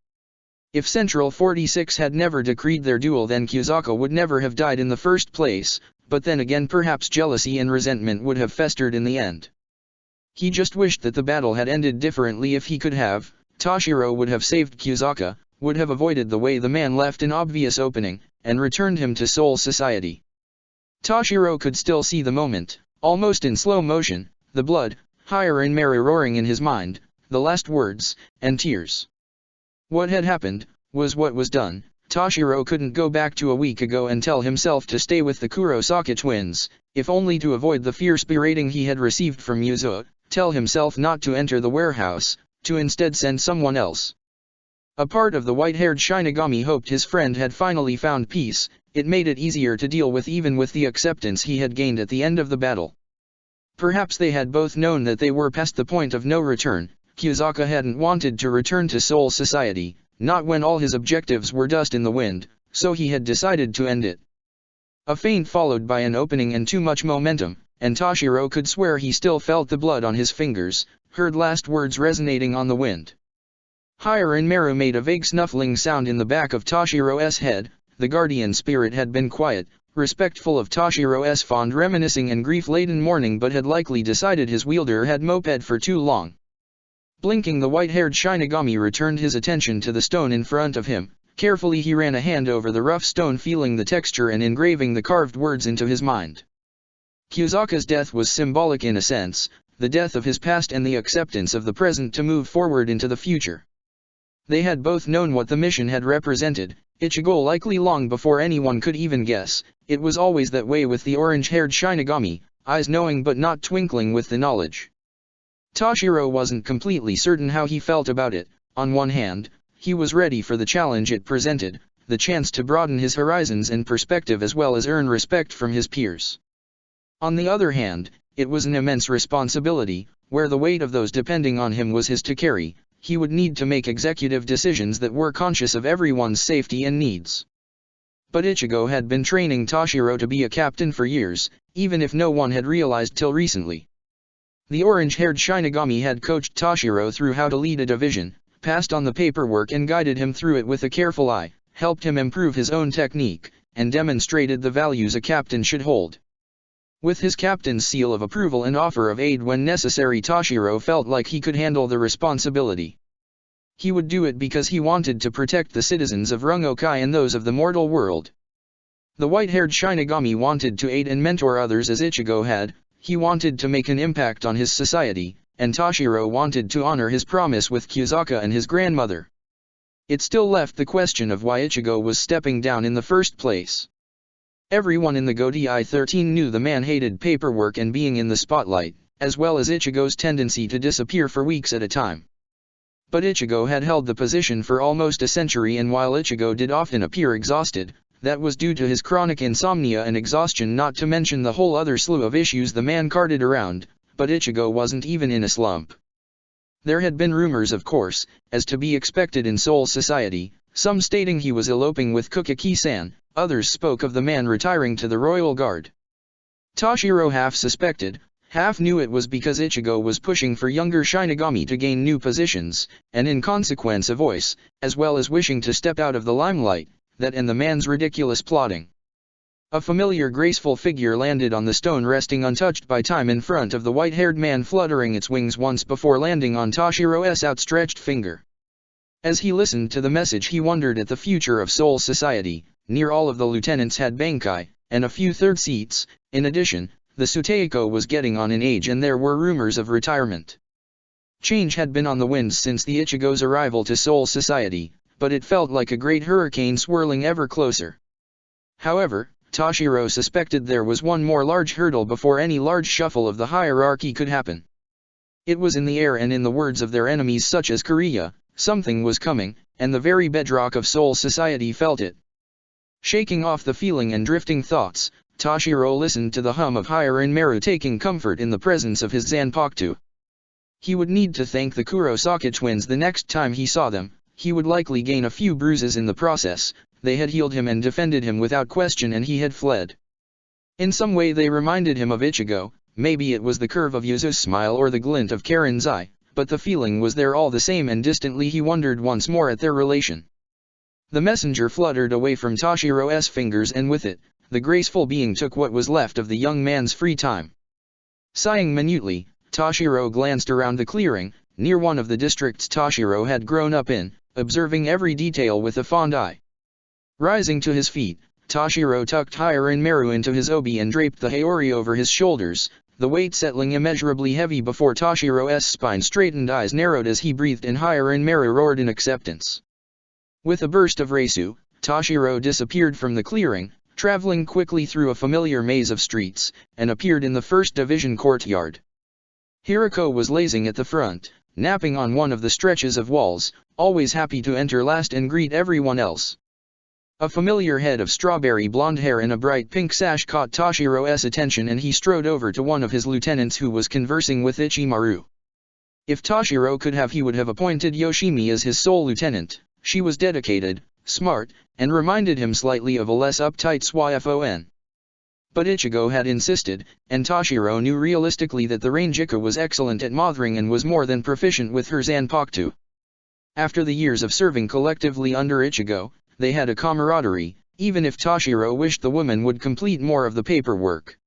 [SPEAKER 1] If Central 46 had never decreed their duel, then Kyuzaka would never have died in the first place, but then again perhaps jealousy and resentment would have festered in the end. He just wished that the battle had ended differently. If he could have, Toshiro would have saved Kyuzaka, would have avoided the way the man left an obvious opening, and returned him to Soul Society. Toshiro could still see the moment, almost in slow motion, the blood, higher and merry roaring in his mind, the last words, and tears. What had happened, was what was done. Toshiro couldn't go back to a week ago and tell himself to stay with the Kurosaka twins, if only to avoid the fierce berating he had received from Yuzo, tell himself not to enter the warehouse, to instead send someone else. A part of the white-haired Shinigami hoped his friend had finally found peace. It made it easier to deal with, even with the acceptance he had gained at the end of the battle. Perhaps they had both known that they were past the point of no return. Kyuzaka hadn't wanted to return to Soul Society, not when all his objectives were dust in the wind, so he had decided to end it. A feint followed by an opening and too much momentum, and Toshiro could swear he still felt the blood on his fingers, heard last words resonating on the wind. Higher and Meru made a vague snuffling sound in the back of Toshiro's head. The guardian spirit had been quiet, respectful of Toshiro's fond reminiscing and grief-laden mourning, but had likely decided his wielder had moped for too long. Blinking, the white-haired Shinigami returned his attention to the stone in front of him. Carefully he ran a hand over the rough stone, feeling the texture and engraving the carved words into his mind. Kyuzaka's death was symbolic in a sense, the death of his past and the acceptance of the present to move forward into the future. They had both known what the mission had represented, Ichigo likely long before anyone could even guess. It was always that way with the orange-haired Shinigami, eyes knowing but not twinkling with the knowledge. Toshiro wasn't completely certain how he felt about it. On one hand, he was ready for the challenge it presented, the chance to broaden his horizons and perspective as well as earn respect from his peers. On the other hand, it was an immense responsibility, where the weight of those depending on him was his to carry. He would need to make executive decisions that were conscious of everyone's safety and needs. But Ichigo had been training Toshiro to be a captain for years, even if no one had realized till recently. The orange-haired Shinigami had coached Toshiro through how to lead a division, passed on the paperwork and guided him through it with a careful eye, helped him improve his own technique, and demonstrated the values a captain should hold. With his captain's seal of approval and offer of aid when necessary, Toshiro felt like he could handle the responsibility. He would do it because he wanted to protect the citizens of Rungokai and those of the mortal world. The white-haired Shinigami wanted to aid and mentor others as Ichigo had. He wanted to make an impact on his society, and Toshiro wanted to honor his promise with Kyuzaka and his grandmother. It still left the question of why Ichigo was stepping down in the first place. Everyone in the Gotei 13 knew the man hated paperwork and being in the spotlight, as well as Ichigo's tendency to disappear for weeks at a time. But Ichigo had held the position for almost a century, and while Ichigo did often appear exhausted, that was due to his chronic insomnia and exhaustion, not to mention the whole other slew of issues the man carted around. But Ichigo wasn't even in a slump. There had been rumors, of course, as to be expected in Soul Society, some stating he was eloping with Kukaki-san, Others spoke of the man retiring to the royal guard. Toshiro half suspected, half knew it was because Ichigo was pushing for younger Shinigami to gain new positions, and in consequence a voice, as well as wishing to step out of the limelight, that and the man's ridiculous plotting. A familiar graceful figure landed on the stone resting untouched by time in front of the white-haired man fluttering its wings once before landing on Toshiro's outstretched finger. As he listened to the message he wondered at the future of Soul Society. Near all of the lieutenants had Bankai, and a few third seats. In addition, the Suteiko was getting on in age and there were rumors of retirement. Change had been on the winds since the Ichigo's arrival to Soul Society, but it felt like a great hurricane swirling ever closer. However, Toshiro suspected there was one more large hurdle before any large shuffle of the hierarchy could happen. It was in the air, and in the words of their enemies such as Kariya, something was coming, and the very bedrock of Soul Society felt it. Shaking off the feeling and drifting thoughts, Toshiro listened to the hum of Hirin Meru taking comfort in the presence of his Zanpakuto. He would need to thank the Kurosaki twins the next time he saw them. He would likely gain a few bruises in the process. They had healed him and defended him without question, and he had fled. In some way they reminded him of Ichigo. Maybe it was the curve of Yuzu's smile or the glint of Karen's eye, but the feeling was there all the same, and distantly he wondered once more at their relation. The messenger fluttered away from Toshiro's fingers, and with it, the graceful being took what was left of the young man's free time. Sighing minutely, Toshiro glanced around the clearing, near one of the districts Toshiro had grown up in, observing every detail with a fond eye. Rising to his feet, Toshiro tucked Hirin Meru into his obi and draped the Haori over his shoulders, the weight settling immeasurably heavy before Toshiro's spine straightened, eyes narrowed as he breathed in. Hirin Meru roared in acceptance. With a burst of Reisu, Toshiro disappeared from the clearing, traveling quickly through a familiar maze of streets, and appeared in the First Division courtyard. Hirako was lazing at the front, napping on one of the stretches of walls, always happy to enter last and greet everyone else. A familiar head of strawberry blonde hair and a bright pink sash caught Toshiro's attention, and he strode over to one of his lieutenants who was conversing with Ichimaru. If Toshiro could have, he would have appointed Yoshimi as his sole lieutenant. She was dedicated, smart, and reminded him slightly of a less uptight Swaifon. But Ichigo had insisted, and Toshiro knew realistically that the Rangiku was excellent at mothering and was more than proficient with her Zanpakuto. After the years of serving collectively under Ichigo, they had a camaraderie, even if Toshiro wished the woman would complete more of the paperwork.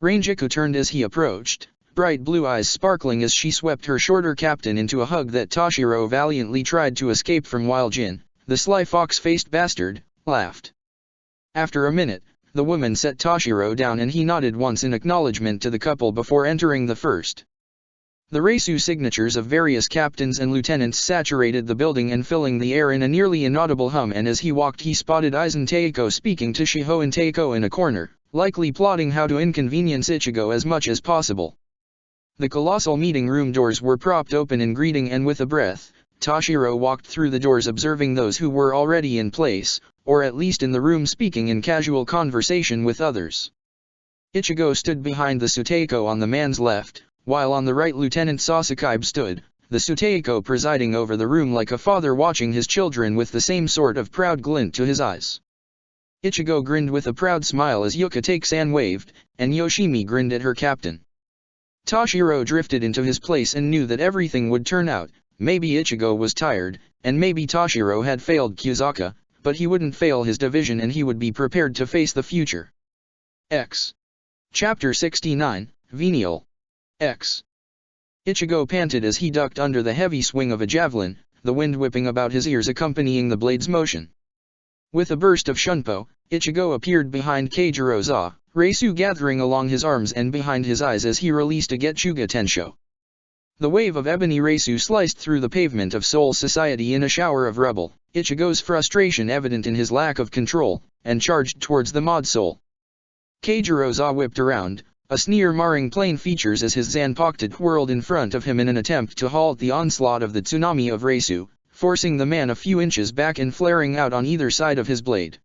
[SPEAKER 1] Rangiku turned as he approached, bright blue eyes sparkling as she swept her shorter captain into a hug that Toshiro valiantly tried to escape from, while Jin, the sly fox-faced bastard, laughed. After a minute, the woman set Toshiro down and he nodded once in acknowledgement to the couple before entering the first. The Reisu signatures of various captains and lieutenants saturated the building and filling the air in a nearly inaudible hum, and as he walked he spotted Aizen Teiko speaking to Shiho and Teiko in a corner, likely plotting how to inconvenience Ichigo as much as possible. The colossal meeting room doors were propped open in greeting, and with a breath, Toshiro walked through the doors, observing those who were already in place, or at least in the room, speaking in casual conversation with others. Ichigo stood behind the Suteiko on the man's left, while on the right Lieutenant Sasakaibe stood, the Suteiko presiding over the room like a father watching his children with the same sort of proud glint to his eyes. Ichigo grinned with a proud smile as Yuka-take-san waved, and Yoshimi grinned at her captain. Toshiro drifted into his place and knew that everything would turn out. Maybe Ichigo was tired, and maybe Toshiro had failed Kyuzaka, but he wouldn't fail his division and he would be prepared to face the future. X. Chapter 69, Venial. X. Ichigo panted as he ducked under the heavy swing of a javelin, the wind whipping about his ears accompanying the blade's motion. With a burst of shunpo, Ichigo appeared behind Keijiro's Reisu gathering along his arms and behind his eyes as he released a Getsuga Tensho. The wave of ebony Reisu sliced through the pavement of Soul Society in a shower of rubble, Ichigo's frustration evident in his lack of control, and charged towards the Mod Soul. Keijiro's whipped around, a sneer marring plain features as his Zanpakuto whirled in front of him in an attempt to halt the onslaught of the tsunami of Reisu, forcing the man a few inches back and flaring out on either side of his blade.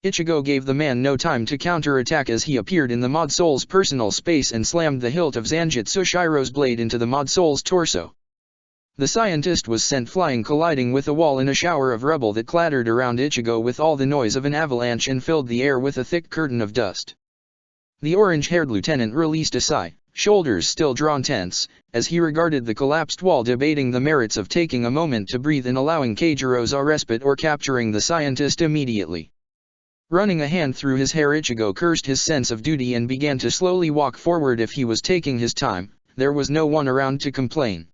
[SPEAKER 1] Ichigo gave the man no time to counter-attack as he appeared in the Mod Soul's personal space and slammed the hilt of Zanjutsu Shiro's blade into the Mod Soul's torso. The scientist was sent flying, colliding with a wall in a shower of rubble that clattered around Ichigo with all the noise of an avalanche and filled the air with a thick curtain of dust. The orange-haired lieutenant released a sigh, shoulders still drawn tense, as he regarded the collapsed wall, debating the merits of taking a moment to breathe and allowing Keijiro's respite or capturing the scientist immediately. Running a hand through his hair, Ichigo cursed his sense of duty and began to slowly walk forward. If he was taking his time, there was no one around to complain.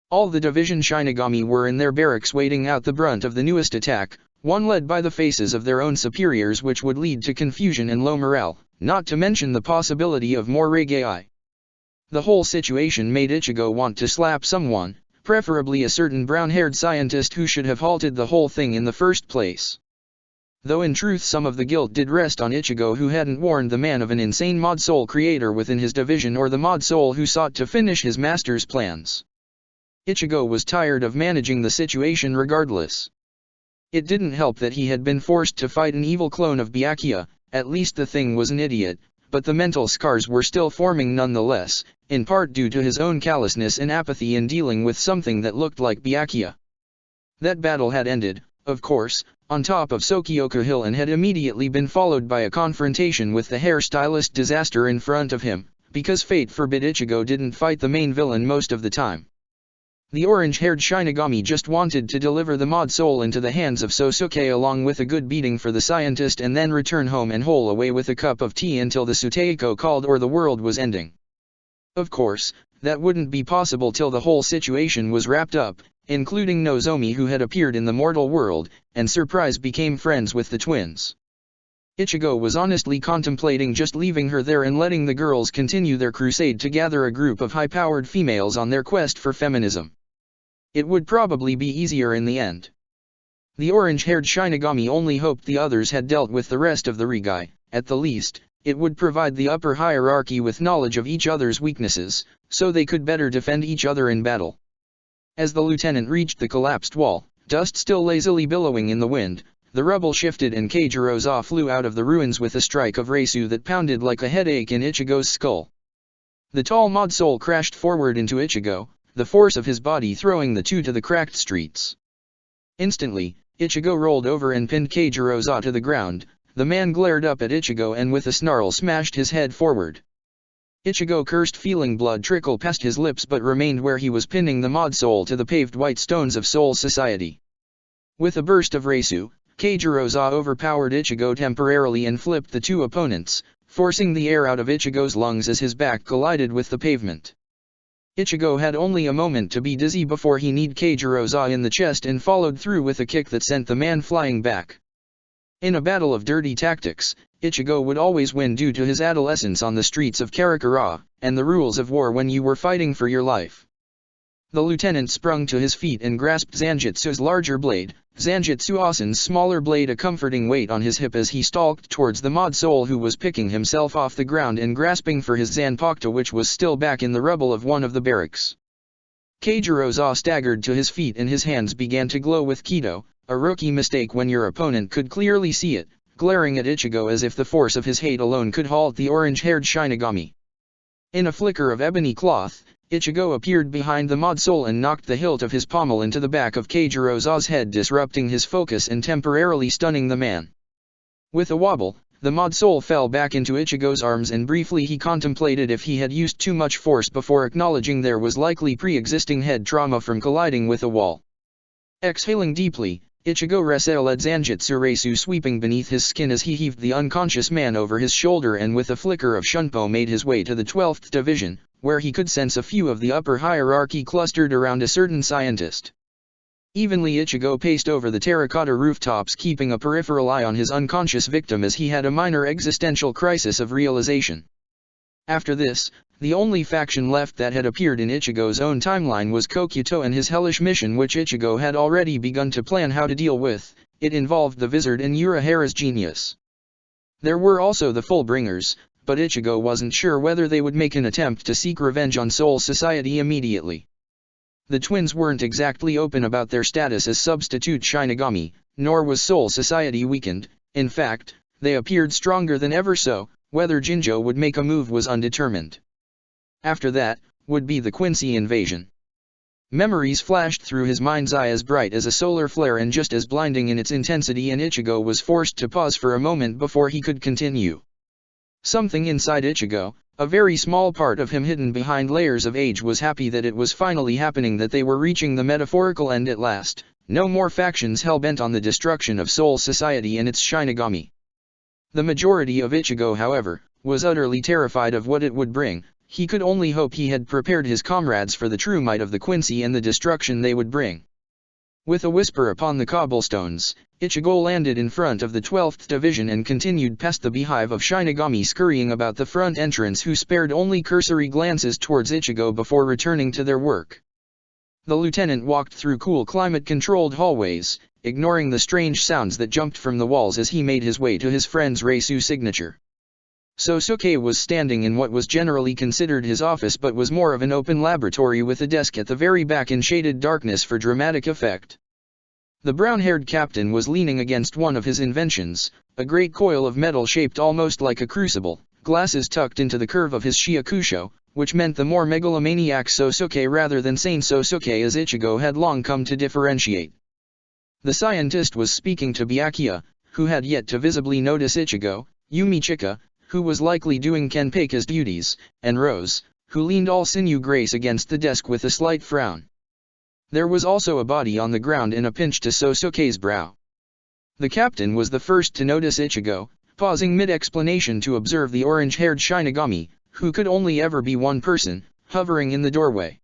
[SPEAKER 1] All the division Shinigami were in their barracks waiting out the brunt of the newest attack, one led by the faces of their own superiors, which would lead to confusion and low morale, not to mention the possibility of more Regai. The whole situation made Ichigo want to slap someone, preferably a certain brown-haired scientist who should have halted the whole thing in the first place. Though in truth some of the guilt did rest on Ichigo, who hadn't warned the man of an insane mod soul creator within his division or the mod soul who sought to finish his master's plans. Ichigo was tired of managing the situation regardless. It didn't help that he had been forced to fight an evil clone of Byakuya. At least the thing was an idiot, but the mental scars were still forming nonetheless, in part due to his own callousness and apathy in dealing with something that looked like Byakuya. That battle had ended, of course, on top of Sokioku Hill, and had immediately been followed by a confrontation with the hairstylist disaster in front of him, because fate forbid Ichigo didn't fight the main villain most of the time. The orange-haired Shinigami just wanted to deliver the mod soul into the hands of Sosuke along with a good beating for the scientist, and then return home and hole away with a cup of tea until the Suteiko called or the world was ending. Of course, that wouldn't be possible till the whole situation was wrapped up, including Nozomi, who had appeared in the mortal world, and Surprise became friends with the twins. Ichigo was honestly contemplating just leaving her there and letting the girls continue their crusade to gather a group of high-powered females on their quest for feminism. It would probably be easier in the end. The orange-haired Shinigami only hoped the others had dealt with the rest of the Regai. At the least, it would provide the upper hierarchy with knowledge of each other's weaknesses, so they could better defend each other in battle. As the lieutenant reached the collapsed wall, dust still lazily billowing in the wind, the rubble shifted and Keijiroza flew out of the ruins with a strike of Reisu that pounded like a headache in Ichigo's skull. The tall mod soul crashed forward into Ichigo, the force of his body throwing the two to the cracked streets. Instantly, Ichigo rolled over and pinned Keijiroza to the ground. The man glared up at Ichigo and with a snarl smashed his head forward. Ichigo cursed, feeling blood trickle past his lips, but remained where he was, pinning the mod soul to the paved white stones of Soul Society. With a burst of Reisu, Keijiroza overpowered Ichigo temporarily and flipped the two opponents, forcing the air out of Ichigo's lungs as his back collided with the pavement. Ichigo had only a moment to be dizzy before he kneed Keijiroza in the chest and followed through with a kick that sent the man flying back. In a battle of dirty tactics, Ichigo would always win due to his adolescence on the streets of Karakura, and the rules of war when you were fighting for your life. The lieutenant sprung to his feet and grasped Zanjutsu's larger blade, Zanjutsu Asen's smaller blade a comforting weight on his hip as he stalked towards the mod soul, who was picking himself off the ground and grasping for his Zanpakuto, which was still back in the rubble of one of the barracks. Keijiroza staggered to his feet and his hands began to glow with Kido, a rookie mistake when your opponent could clearly see it, glaring at Ichigo as if the force of his hate alone could halt the orange-haired Shinigami. In a flicker of ebony cloth, Ichigo appeared behind the mod soul and knocked the hilt of his pommel into the back of Keijiroza's head, disrupting his focus and temporarily stunning the man. With a wobble, the mod soul fell back into Ichigo's arms, and briefly he contemplated if he had used too much force before acknowledging there was likely pre-existing head trauma from colliding with a wall. Exhaling deeply, Ichigo let Zanjutsu Reisu sweeping beneath his skin as he heaved the unconscious man over his shoulder, and with a flicker of Shunpo made his way to the 12th Division, where he could sense a few of the upper hierarchy clustered around a certain scientist. Evenly Ichigo paced over the terracotta rooftops, keeping a peripheral eye on his unconscious victim as he had a minor existential crisis of realization. After this, the only faction left that had appeared in Ichigo's own timeline was Kokuto and his hellish mission, which Ichigo had already begun to plan how to deal with. It involved the Vizard and Urahara's genius. There were also the Fullbringers, but Ichigo wasn't sure whether they would make an attempt to seek revenge on Soul Society immediately. The twins weren't exactly open about their status as substitute Shinigami, nor was Soul Society weakened. In fact, they appeared stronger than ever, so whether Jinjo would make a move was undetermined. After that, would be the Quincy invasion. Memories flashed through his mind's eye as bright as a solar flare and just as blinding in its intensity, and Ichigo was forced to pause for a moment before he could continue. Something inside Ichigo, a very small part of him hidden behind layers of age, was happy that it was finally happening, that they were reaching the metaphorical end at last. No more factions hell-bent on the destruction of Soul Society and its Shinigami. The majority of Ichigo, however, was utterly terrified of what it would bring. He could only hope he had prepared his comrades for the true might of the Quincy and the destruction they would bring. With a whisper upon the cobblestones, Ichigo landed in front of the 12th Division and continued past the beehive of Shinigami scurrying about the front entrance, who spared only cursory glances towards Ichigo before returning to their work. The lieutenant walked through cool climate-controlled hallways, ignoring the strange sounds that jumped from the walls as he made his way to his friend's Reisu signature. Sosuke was standing in what was generally considered his office but was more of an open laboratory with a desk at the very back in shaded darkness for dramatic effect. The brown-haired captain was leaning against one of his inventions, a great coil of metal shaped almost like a crucible, glasses tucked into the curve of his Shiakusho, which meant the more megalomaniac Sosuke rather than sane Sosuke, as Ichigo had long come to differentiate. The scientist was speaking to Byakuya, who had yet to visibly notice Ichigo, Yumi Chika, who was likely doing Kenpaku's duties, and Rose, who leaned all sinew grace against the desk with a slight frown. There was also a body on the ground in a pinch to Sosuke's brow. The captain was the first to notice Ichigo, pausing mid-explanation to observe the orange-haired Shinigami, who could only ever be one person, hovering in the doorway.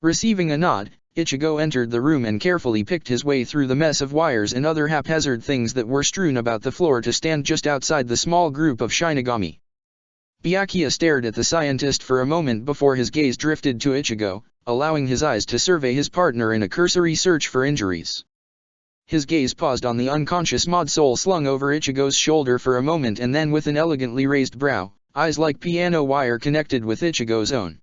[SPEAKER 1] Receiving a nod, Ichigo entered the room and carefully picked his way through the mess of wires and other haphazard things that were strewn about the floor to stand just outside the small group of Shinigami. Byakuya stared at the scientist for a moment before his gaze drifted to Ichigo, allowing his eyes to survey his partner in a cursory search for injuries. His gaze paused on the unconscious Mod Soul slung over Ichigo's shoulder for a moment, and then with an elegantly raised brow, eyes like piano wire connected with Ichigo's own.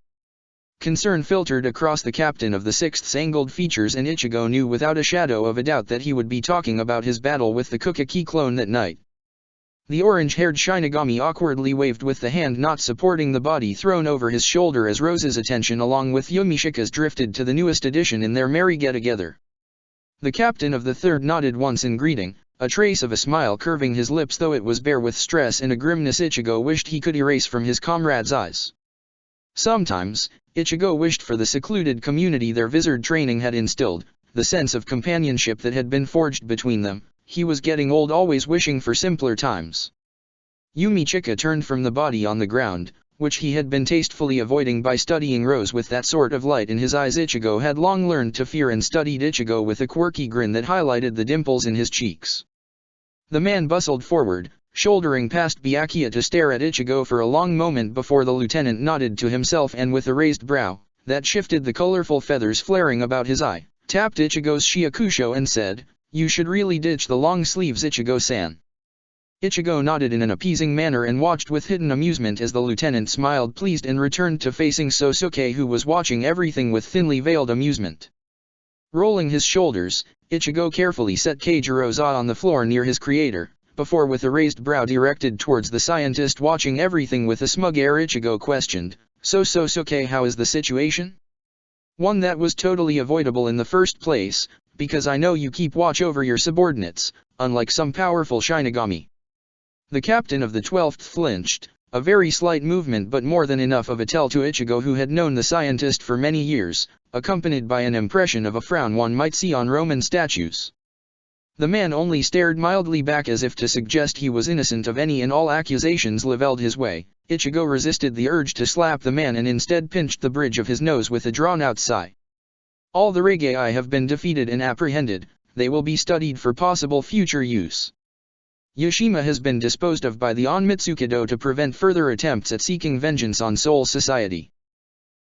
[SPEAKER 1] Concern filtered across the captain of the Sixth's angled features, and Ichigo knew without a shadow of a doubt that he would be talking about his battle with the Kukaki clone that night. The orange-haired Shinigami awkwardly waved with the hand not supporting the body thrown over his shoulder as Rose's attention along with Yumi Chika's drifted to the newest addition in their merry get-together. The captain of the third nodded once in greeting, a trace of a smile curving his lips, though it was bare with stress and a grimness Ichigo wished he could erase from his comrade's eyes. Sometimes, Ichigo wished for the secluded community their Vizard training had instilled, the sense of companionship that had been forged between them. He was getting old, always wishing for simpler times. Yumi Chika turned from the body on the ground, which he had been tastefully avoiding by studying Rose with that sort of light in his eyes Ichigo had long learned to fear, and studied Ichigo with a quirky grin that highlighted the dimples in his cheeks. The man bustled forward, shouldering past Byakuya to stare at Ichigo for a long moment before the lieutenant nodded to himself and with a raised brow, that shifted the colorful feathers flaring about his eye, tapped Ichigo's Shiakusho and said, "You should really ditch the long sleeves, Ichigo-san." Ichigo nodded in an appeasing manner and watched with hidden amusement as the lieutenant smiled pleased and returned to facing Sosuke, who was watching everything with thinly veiled amusement. Rolling his shoulders, Ichigo carefully set Keijiroza on the floor near his creator, before with a raised brow directed towards the scientist watching everything with a smug air Ichigo questioned, "So Sosuke, how is the situation?" "One that was totally avoidable in the first place, because I know you keep watch over your subordinates, unlike some powerful Shinigami." The captain of the 12th flinched, a very slight movement but more than enough of a tell to Ichigo, who had known the scientist for many years, accompanied by an impression of a frown one might see on Roman statues. The man only stared mildly back as if to suggest he was innocent of any and all accusations leveled his way. Ichigo resisted the urge to slap the man and instead pinched the bridge of his nose with a drawn-out sigh. "All the Regai have been defeated and apprehended, they will be studied for possible future use. Yoshima has been disposed of by the Onmitsukido to prevent further attempts at seeking vengeance on Soul Society.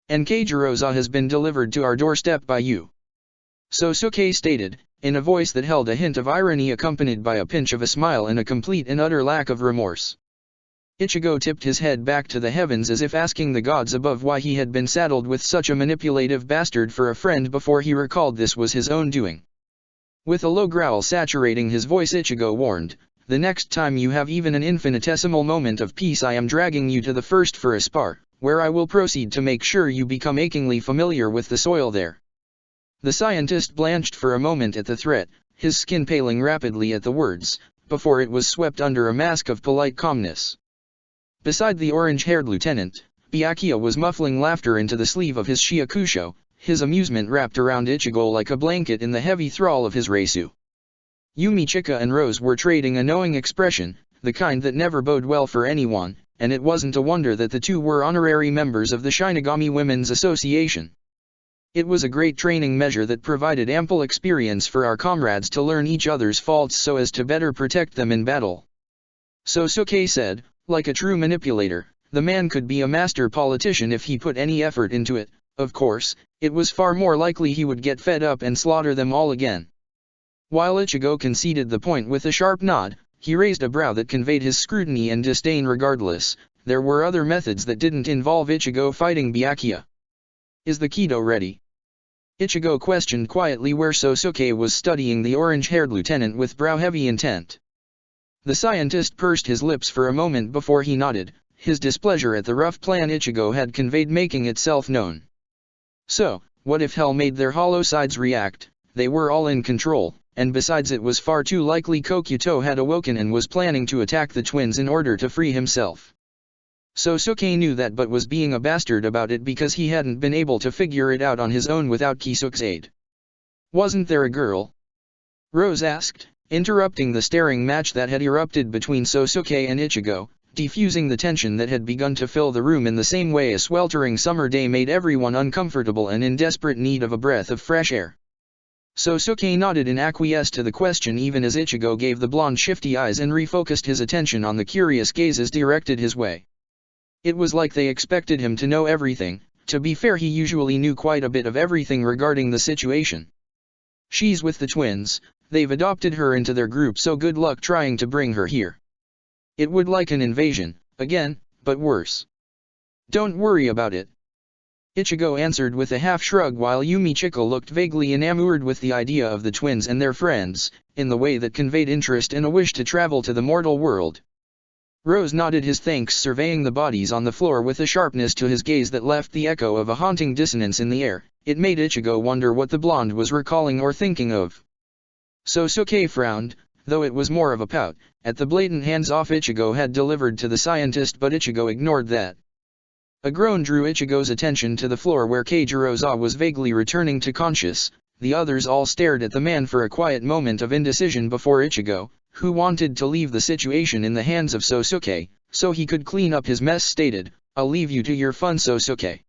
[SPEAKER 1] And Keijiroza has been delivered to our doorstep by you," Sosuke stated, in a voice that held a hint of irony accompanied by a pinch of a smile and a complete and utter lack of remorse. Ichigo tipped his head back to the heavens as if asking the gods above why he had been saddled with such a manipulative bastard for a friend before he recalled this was his own doing. With a low growl saturating his voice, Ichigo warned, "The next time you have even an infinitesimal moment of peace, I am dragging you to the first for a spar, where I will proceed to make sure you become achingly familiar with the soil there." The scientist blanched for a moment at the threat, his skin paling rapidly at the words, before it was swept under a mask of polite calmness. Beside the orange-haired lieutenant, Byakuya was muffling laughter into the sleeve of his shiakusho, his amusement wrapped around Ichigo like a blanket in the heavy thrall of his reisu. Yumi Chika and Rose were trading a knowing expression, the kind that never bode well for anyone, and it wasn't a wonder that the two were honorary members of the Shinigami Women's Association. It was a great training measure that provided ample experience for our comrades to learn each other's faults so as to better protect them in battle. Sosuke said, like a true manipulator, the man could be a master politician if he put any effort into it. Of course, it was far more likely he would get fed up and slaughter them all again. While Ichigo conceded the point with a sharp nod, he raised a brow that conveyed his scrutiny and disdain regardless. There were other methods that didn't involve Ichigo fighting Byakuya. Is the Kido ready? Ichigo questioned quietly where Sosuke was studying the orange-haired lieutenant with brow-heavy intent. The scientist pursed his lips for a moment before he nodded, his displeasure at the rough plan Ichigo had conveyed making itself known. So, what if hell made their hollow sides react? They were all in control, and besides it was far too likely Kokuto had awoken and was planning to attack the twins in order to free himself. Sosuke knew that but was being a bastard about it because he hadn't been able to figure it out on his own without Kisuke's aid. Wasn't there a girl? Rose asked, interrupting the staring match that had erupted between Sosuke and Ichigo, diffusing the tension that had begun to fill the room in the same way a sweltering summer day made everyone uncomfortable and in desperate need of a breath of fresh air. Sosuke nodded in acquiesce to the question even as Ichigo gave the blonde shifty eyes and refocused his attention on the curious gazes directed his way. It was like they expected him to know everything. To be fair, he usually knew quite a bit of everything regarding the situation. She's with the twins, they've adopted her into their group, so good luck trying to bring her here. It would like an invasion, again, but worse. Don't worry about it. Ichigo answered with a half shrug while Yumi Chika looked vaguely enamored with the idea of the twins and their friends, in the way that conveyed interest and a wish to travel to the mortal world. Rose nodded his thanks, surveying the bodies on the floor with a sharpness to his gaze that left the echo of a haunting dissonance in the air. It made Ichigo wonder what the blonde was recalling or thinking of. Sosuke frowned, though it was more of a pout, at the blatant hands-off Ichigo had delivered to the scientist, but Ichigo ignored that. A groan drew Ichigo's attention to the floor where Keijiroza was vaguely returning to conscious. The others all stared at the man for a quiet moment of indecision before Ichigo, who wanted to leave the situation in the hands of Sosuke, so he could clean up his mess, stated, "I'll leave you to your fun, Sosuke.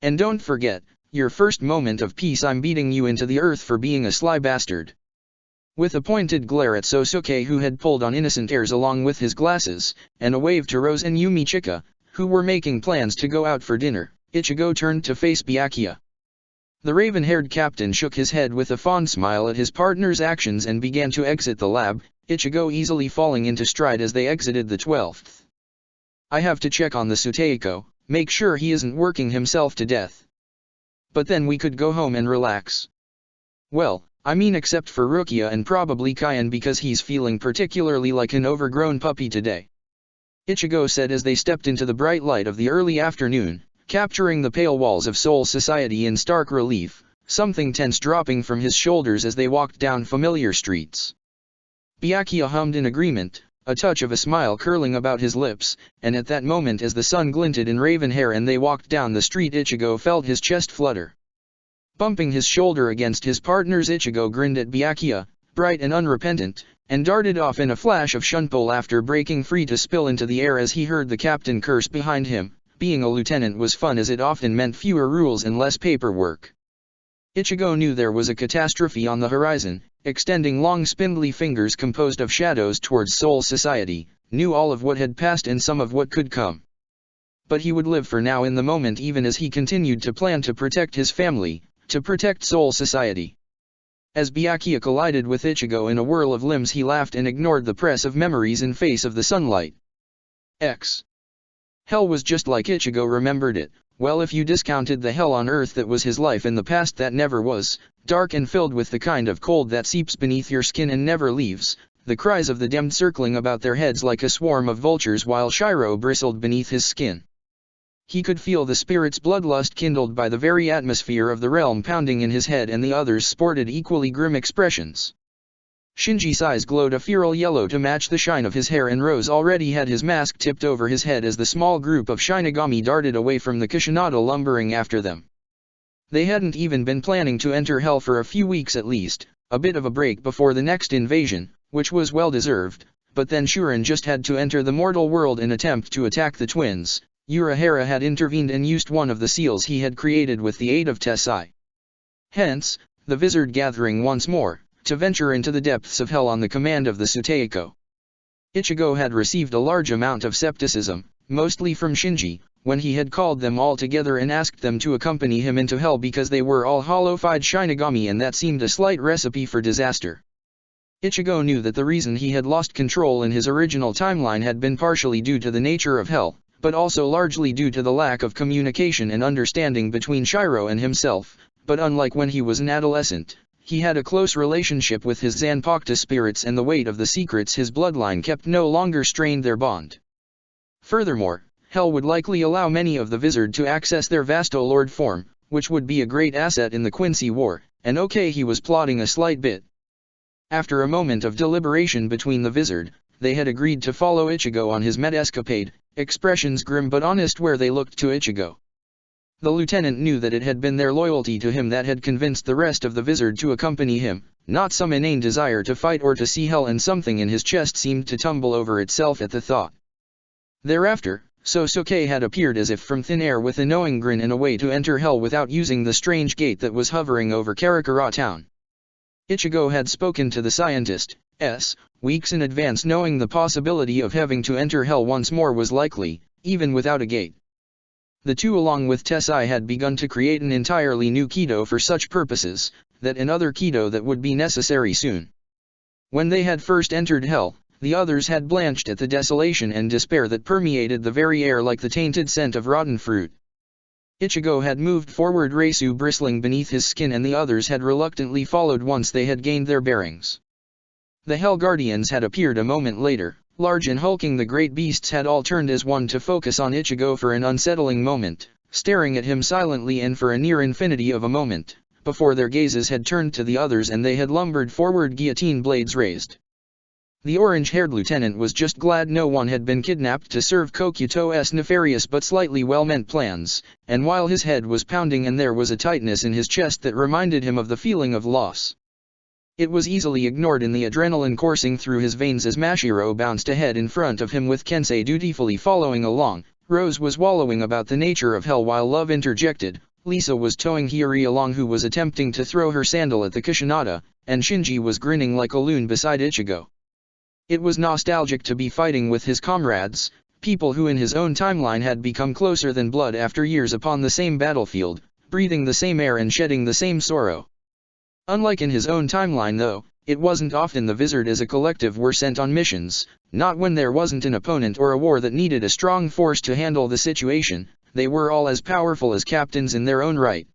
[SPEAKER 1] And don't forget, your first moment of peace I'm beating you into the earth for being a sly bastard." With a pointed glare at Sosuke, who had pulled on innocent airs along with his glasses, and a wave to Rose and Yumi Chika, who were making plans to go out for dinner, Ichigo turned to face Byakuya. The raven-haired captain shook his head with a fond smile at his partner's actions and began to exit the lab, Ichigo easily falling into stride as they exited the 12th. "I have to check on the Suteiko, make sure he isn't working himself to death. But then we could go home and relax. Well, I mean except for Rukia and probably Kaien because he's feeling particularly like an overgrown puppy today," Ichigo said as they stepped into the bright light of the early afternoon, capturing the pale walls of Seoul society in stark relief, something tense dropping from his shoulders as they walked down familiar streets. Byakuya hummed in agreement, a touch of a smile curling about his lips, and at that moment as the sun glinted in raven hair and they walked down the street, Ichigo felt his chest flutter. Bumping his shoulder against his partner's, Ichigo grinned at Byakuya, bright and unrepentant, and darted off in a flash of shunpo laughter, breaking free to spill into the air as he heard the captain curse behind him. Being a lieutenant was fun as it often meant fewer rules and less paperwork. Ichigo knew there was a catastrophe on the horizon, extending long spindly fingers composed of shadows towards Seoul society, knew all of what had passed and some of what could come. But he would live for now in the moment, even as he continued to plan to protect his family, to protect Seoul society. As Byakuya collided with Ichigo in a whirl of limbs, he laughed and ignored the press of memories in face of the sunlight. Hell was just like Ichigo remembered it. Well, if you discounted the hell on earth that was his life in the past that never was, dark and filled with the kind of cold that seeps beneath your skin and never leaves, the cries of the damned circling about their heads like a swarm of vultures while Shiro bristled beneath his skin. He could feel the spirit's bloodlust kindled by the very atmosphere of the realm pounding in his head, and the others sported equally grim expressions. Shinji's eyes glowed a feral yellow to match the shine of his hair, and Rose already had his mask tipped over his head as the small group of Shinigami darted away from the Kishinada, lumbering after them. They hadn't even been planning to enter Hell for a few weeks at least, a bit of a break before the next invasion, which was well deserved, but then Shuren just had to enter the mortal world in attempt to attack the twins. Urahara had intervened and used one of the seals he had created with the aid of Tessai. Hence, the Vizard gathering once more, to venture into the depths of Hell on the command of the Suteiko. Ichigo had received a large amount of skepticism, mostly from Shinji, when he had called them all together and asked them to accompany him into Hell because they were all hollow-fied Shinigami, and that seemed a slight recipe for disaster. Ichigo knew that the reason he had lost control in his original timeline had been partially due to the nature of Hell, but also largely due to the lack of communication and understanding between Shiro and himself. But unlike when he was an adolescent, he had a close relationship with his Zanpakuto spirits, and the weight of the secrets his bloodline kept no longer strained their bond. Furthermore, Hell would likely allow many of the Vizard to access their Vasto Lord form, which would be a great asset in the Quincy War, and he was plotting a slight bit. After a moment of deliberation between the Vizard, they had agreed to follow Ichigo on his meta-escapade, expressions grim but honest where they looked to Ichigo. The lieutenant knew that it had been their loyalty to him that had convinced the rest of the Vizard to accompany him, not some inane desire to fight or to see Hell, and something in his chest seemed to tumble over itself at the thought. Thereafter, Sosuke had appeared as if from thin air with a knowing grin and a way to enter Hell without using the strange gate that was hovering over Karakura town. Ichigo had spoken to the scientist, weeks in advance, knowing the possibility of having to enter Hell once more was likely, even without a gate. The two along with Tessai had begun to create an entirely new Kido for such purposes, that another Kido that would be necessary soon. When they had first entered Hell, the others had blanched at the desolation and despair that permeated the very air like the tainted scent of rotten fruit. Ichigo had moved forward, Reisu bristling beneath his skin, and the others had reluctantly followed once they had gained their bearings. The Hell Guardians had appeared a moment later, large and hulking. The great beasts had all turned as one to focus on Ichigo for an unsettling moment, staring at him silently and for a near infinity of a moment, before their gazes had turned to the others and they had lumbered forward, guillotine blades raised. The orange-haired lieutenant was just glad no one had been kidnapped to serve Kokuto's nefarious but slightly well-meant plans, and while his head was pounding and there was a tightness in his chest that reminded him of the feeling of loss, it was easily ignored in the adrenaline coursing through his veins as Mashiro bounced ahead in front of him with Kensei dutifully following along. Rose was wallowing about the nature of Hell while Love interjected. Lisa was towing Hiyori along, who was attempting to throw her sandal at the Kishinada, and Shinji was grinning like a loon beside Ichigo. It was nostalgic to be fighting with his comrades, people who in his own timeline had become closer than blood after years upon the same battlefield, breathing the same air and shedding the same sorrow. Unlike in his own timeline though, it wasn't often the Vizard as a collective were sent on missions, not when there wasn't an opponent or a war that needed a strong force to handle the situation. They were all as powerful as captains in their own right.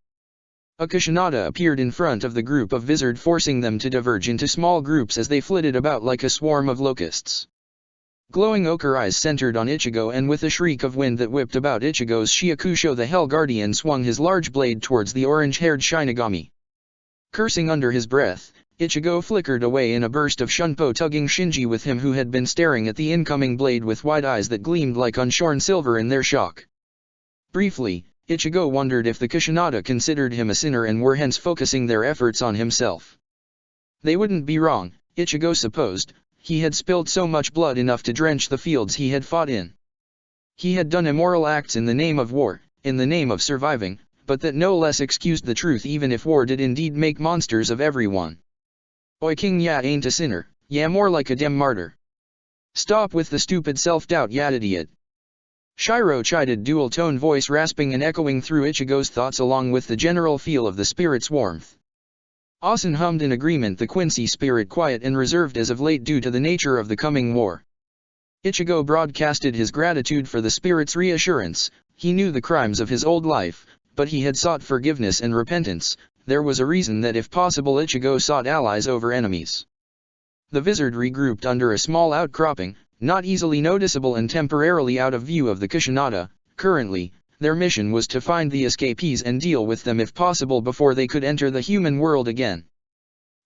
[SPEAKER 1] A Kishinada appeared in front of the group of Vizard, forcing them to diverge into small groups as they flitted about like a swarm of locusts. Glowing ochre eyes centered on Ichigo, and with a shriek of wind that whipped about Ichigo's Shiakusho, the Hell Guardian swung his large blade towards the orange-haired Shinigami. Cursing under his breath, Ichigo flickered away in a burst of shunpo, tugging Shinji with him, who had been staring at the incoming blade with wide eyes that gleamed like unshorn silver in their shock. Briefly, Ichigo wondered if the Kishinada considered him a sinner and were hence focusing their efforts on himself. They wouldn't be wrong, Ichigo supposed. He had spilled so much blood enough to drench the fields he had fought in. He had done immoral acts in the name of war, in the name of surviving, but that no less excused the truth, even if war did indeed make monsters of everyone. Oi king, ya ain't a sinner, ya more like a dem martyr. Stop with the stupid self-doubt, ya idiot. Shiro chided, dual-tone voice rasping and echoing through Ichigo's thoughts along with the general feel of the spirit's warmth. Asen hummed in agreement, the Quincy spirit quiet and reserved as of late due to the nature of the coming war. Ichigo broadcasted his gratitude for the spirit's reassurance. He knew the crimes of his old life, but he had sought forgiveness and repentance. There was a reason that if possible Ichigo sought allies over enemies. The Vizard regrouped under a small outcropping, not easily noticeable and temporarily out of view of the Kishinada. Currently, Their mission was to find the escapees and deal with them if possible before they could enter the human world again.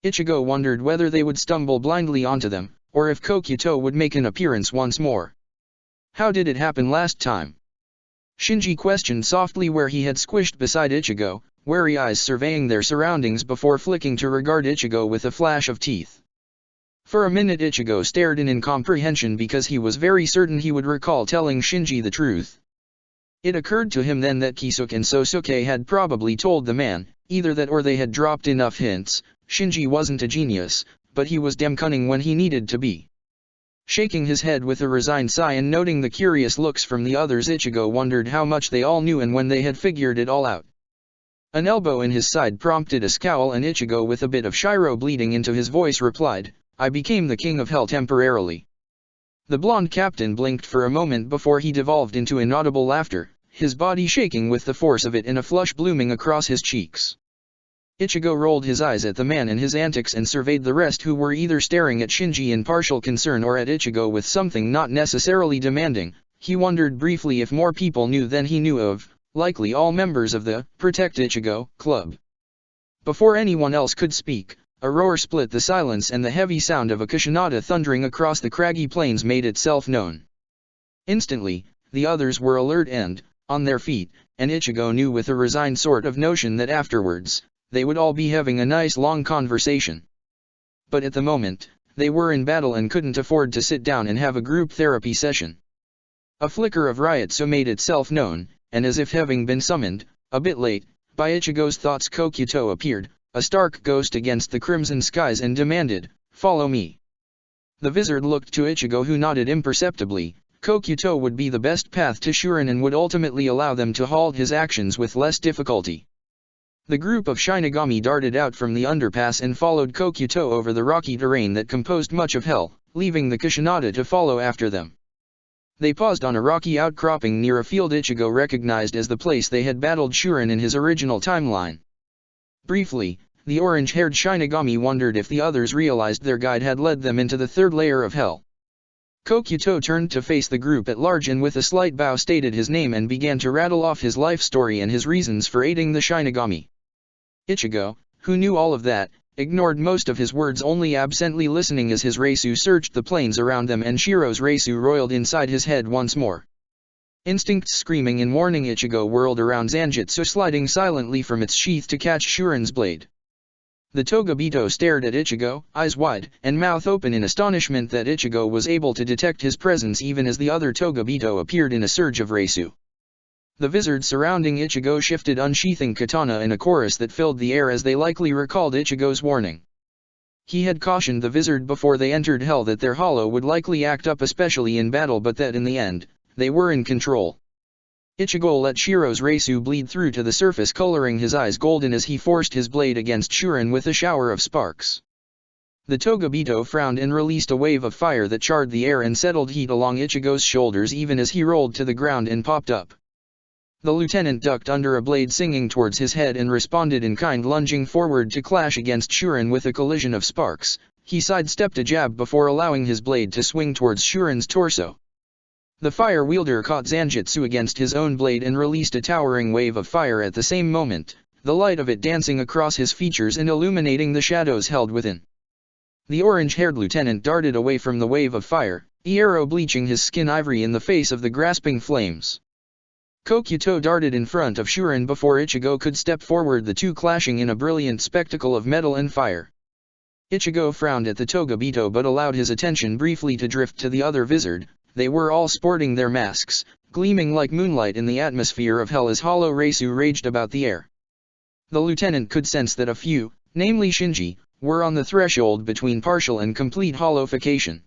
[SPEAKER 1] Ichigo wondered whether they would stumble blindly onto them, or if Kokuto would make an appearance once more. How did it happen last time? Shinji questioned softly where he had squished beside Ichigo, wary eyes surveying their surroundings before flicking to regard Ichigo with a flash of teeth. For a minute Ichigo stared in incomprehension because he was very certain he would recall telling Shinji the truth. It occurred to him then that Kisuke and Sosuke had probably told the man, either that or they had dropped enough hints. Shinji wasn't a genius, but he was damn cunning when he needed to be. Shaking his head with a resigned sigh and noting the curious looks from the others, Ichigo wondered how much they all knew and when they had figured it all out. An elbow in his side prompted a scowl, and Ichigo, with a bit of Shiro bleeding into his voice, replied, "I became the king of hell temporarily." The blonde captain blinked for a moment before he devolved into inaudible laughter, his body shaking with the force of it and a flush blooming across his cheeks. Ichigo rolled his eyes at the man and his antics and surveyed the rest, who were either staring at Shinji in partial concern or at Ichigo with something not necessarily demanding. He wondered briefly if more people knew than he knew of, likely all members of the Protect Ichigo Club. Before anyone else could speak, a roar split the silence and the heavy sound of a Kusanada thundering across the craggy plains made itself known. Instantly, the others were alert and on their feet, and Ichigo knew with a resigned sort of notion that afterwards, they would all be having a nice long conversation. But at the moment, they were in battle and couldn't afford to sit down and have a group therapy session. A flicker of Ryotsu made itself known, and as if having been summoned, a bit late, by Ichigo's thoughts, Kokuto appeared, a stark ghost against the crimson skies, and demanded, "Follow me." The wizard looked to Ichigo, who nodded imperceptibly. Kokuto would be the best path to Shuren and would ultimately allow them to halt his actions with less difficulty. The group of Shinigami darted out from the underpass and followed Kokuto over the rocky terrain that composed much of hell, leaving the Kusanada to follow after them. They paused on a rocky outcropping near a field Ichigo recognized as the place they had battled Shuren in his original timeline. Briefly, the orange-haired Shinigami wondered if the others realized their guide had led them into the third layer of hell. Kokuto turned to face the group at large and with a slight bow stated his name and began to rattle off his life story and his reasons for aiding the Shinigami. Ichigo, who knew all of that, ignored most of his words, only absently listening as his Reisu searched the plains around them and Shiro's Reisu roiled inside his head once more. Instincts screaming in warning, Ichigo whirled around Zanjutsu, sliding silently from its sheath to catch Shuren's blade. The Togabito stared at Ichigo, eyes wide and mouth open in astonishment that Ichigo was able to detect his presence even as the other Togabito appeared in a surge of Reisu. The wizards surrounding Ichigo shifted, unsheathing katana in a chorus that filled the air as they likely recalled Ichigo's warning. He had cautioned the wizard before they entered hell that their hollow would likely act up especially in battle, but that in the end, they were in control. Ichigo let Shiro's Reisu bleed through to the surface, coloring his eyes golden as he forced his blade against Shuren with a shower of sparks. The Togabito frowned and released a wave of fire that charred the air and settled heat along Ichigo's shoulders even as he rolled to the ground and popped up. The lieutenant ducked under a blade singing towards his head and responded in kind, lunging forward to clash against Shuren with a collision of sparks. He sidestepped a jab before allowing his blade to swing towards Shuren's torso. The fire wielder caught Zanjutsu against his own blade and released a towering wave of fire at the same moment, the light of it dancing across his features and illuminating the shadows held within. The orange-haired lieutenant darted away from the wave of fire, the arrow bleaching his skin ivory in the face of the grasping flames. Kokuto darted in front of Shuren before Ichigo could step forward, the two clashing in a brilliant spectacle of metal and fire. Ichigo frowned at the Togabito but allowed his attention briefly to drift to the other wizard. They were all sporting their masks, gleaming like moonlight in the atmosphere of hell as hollow Reisu raged about the air. The lieutenant could sense that a few, namely Shinji, were on the threshold between partial and complete hollowification.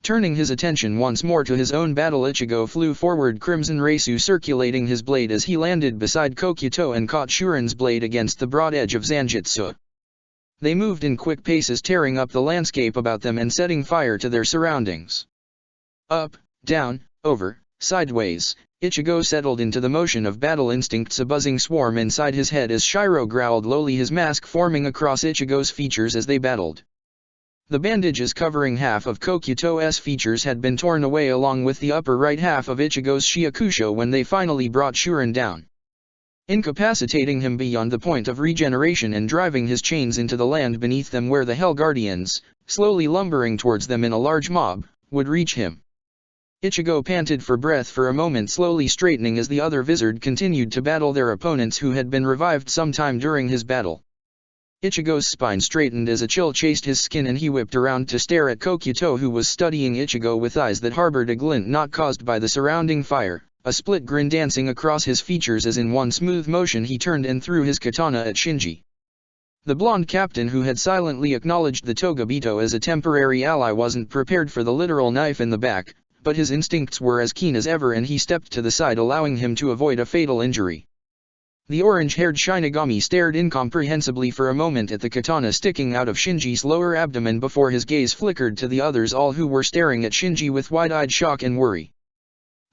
[SPEAKER 1] Turning his attention once more to his own battle, Ichigo flew forward, crimson Reisu circulating his blade as he landed beside Kokuto and caught Shuren's blade against the broad edge of Zanjutsu. They moved in quick paces, tearing up the landscape about them and setting fire to their surroundings. Up, down, over, sideways, Ichigo settled into the motion of battle instincts, a buzzing swarm inside his head as Shiro growled lowly, his mask forming across Ichigo's features as they battled. The bandages covering half of Kokyuto's features had been torn away along with the upper right half of Ichigo's Shiakusho when they finally brought Shuren down, incapacitating him beyond the point of regeneration and driving his chains into the land beneath them where the Hell Guardians, slowly lumbering towards them in a large mob, would reach him. Ichigo panted for breath for a moment, slowly straightening as the other Vizard continued to battle their opponents who had been revived sometime during his battle. Ichigo's spine straightened as a chill chased his skin and he whipped around to stare at Kokyuto, who was studying Ichigo with eyes that harbored a glint not caused by the surrounding fire, a split grin dancing across his features as in one smooth motion he turned and threw his katana at Shinji. The blonde captain, who had silently acknowledged the Togabito as a temporary ally, wasn't prepared for the literal knife in the back, but his instincts were as keen as ever and he stepped to the side, allowing him to avoid a fatal injury. The orange-haired Shinigami stared incomprehensibly for a moment at the katana sticking out of Shinji's lower abdomen before his gaze flickered to the others, all who were staring at Shinji with wide-eyed shock and worry.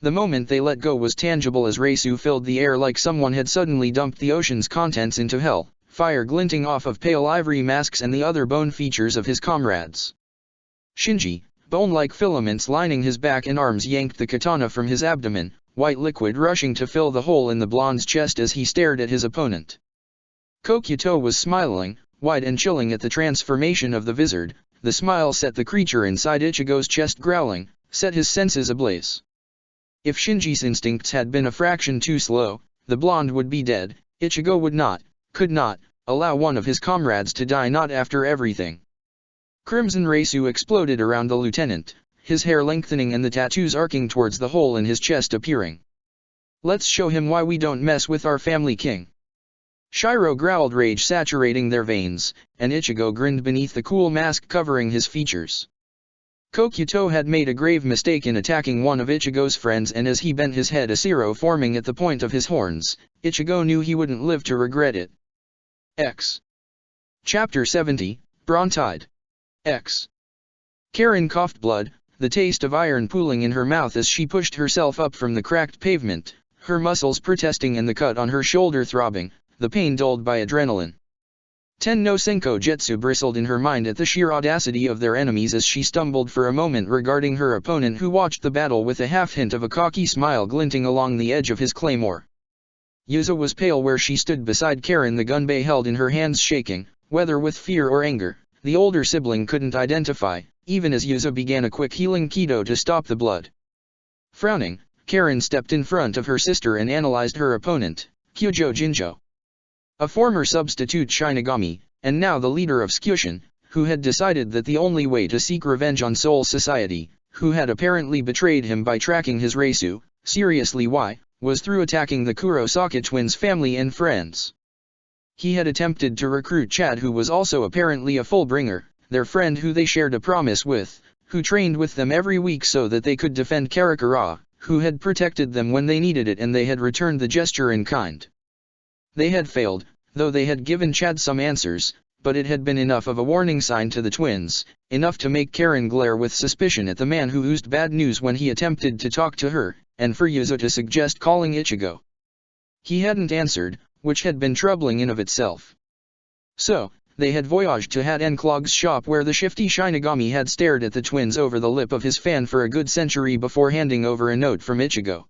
[SPEAKER 1] The moment they let go was tangible as Reisu filled the air like someone had suddenly dumped the ocean's contents into hell, fire glinting off of pale ivory masks and the other bone features of his comrades. Shinji, bone-like filaments lining his back and arms, yanked the katana from his abdomen, white liquid rushing to fill the hole in the blonde's chest as he stared at his opponent. Kokyuto was smiling, wide and chilling at the transformation of the Vizard. The smile set the creature inside Ichigo's chest growling, set his senses ablaze. If Shinji's instincts had been a fraction too slow, the blonde would be dead. Ichigo would not, could not, allow one of his comrades to die, not after everything. Crimson Reisu exploded around the lieutenant, his hair lengthening and the tattoos arcing towards the hole in his chest appearing. "Let's show him why we don't mess with our family king." Shiro growled, rage saturating their veins, and Ichigo grinned beneath the cool mask covering his features. Kokyuto had made a grave mistake in attacking one of Ichigo's friends, and as he bent his head, a zero forming at the point of his horns, Ichigo knew he wouldn't live to regret it. X. Chapter 70, Bronze-Tide. X. Karen coughed blood, the taste of iron pooling in her mouth as she pushed herself up from the cracked pavement, her muscles protesting and the cut on her shoulder throbbing, the pain dulled by adrenaline. Ten no Senko Jetsu bristled in her mind at the sheer audacity of their enemies as she stumbled for a moment regarding her opponent, who watched the battle with a half-hint of a cocky smile glinting along the edge of his claymore. Yuzu was pale where she stood beside Karen, the gunbei held in her hands shaking, whether with fear or anger, the older sibling couldn't identify, even as Yuzu began a quick healing Kido to stop the blood. Frowning, Karen stepped in front of her sister and analyzed her opponent, Kyujo Jinjo. A former substitute Shinigami, and now the leader of Skyushin, who had decided that the only way to seek revenge on Soul Society, who had apparently betrayed him by tracking his Reisu, seriously why, was through attacking the Kurosaka twins' family and friends. He had attempted to recruit Chad, who was also apparently a Fullbringer, their friend who they shared a promise with, who trained with them every week so that they could defend Karakura, who had protected them when they needed it, and they had returned the gesture in kind. They had failed, though they had given Chad some answers, but it had been enough of a warning sign to the twins, enough to make Karen glare with suspicion at the man who oozed bad news when he attempted to talk to her, and for Yuzu to suggest calling Ichigo. He hadn't answered, which had been troubling in of itself. So, they had voyaged to Hat Enklog's shop, where the shifty Shinigami had stared at the twins over the lip of his fan for a good century before handing over a note from Ichigo.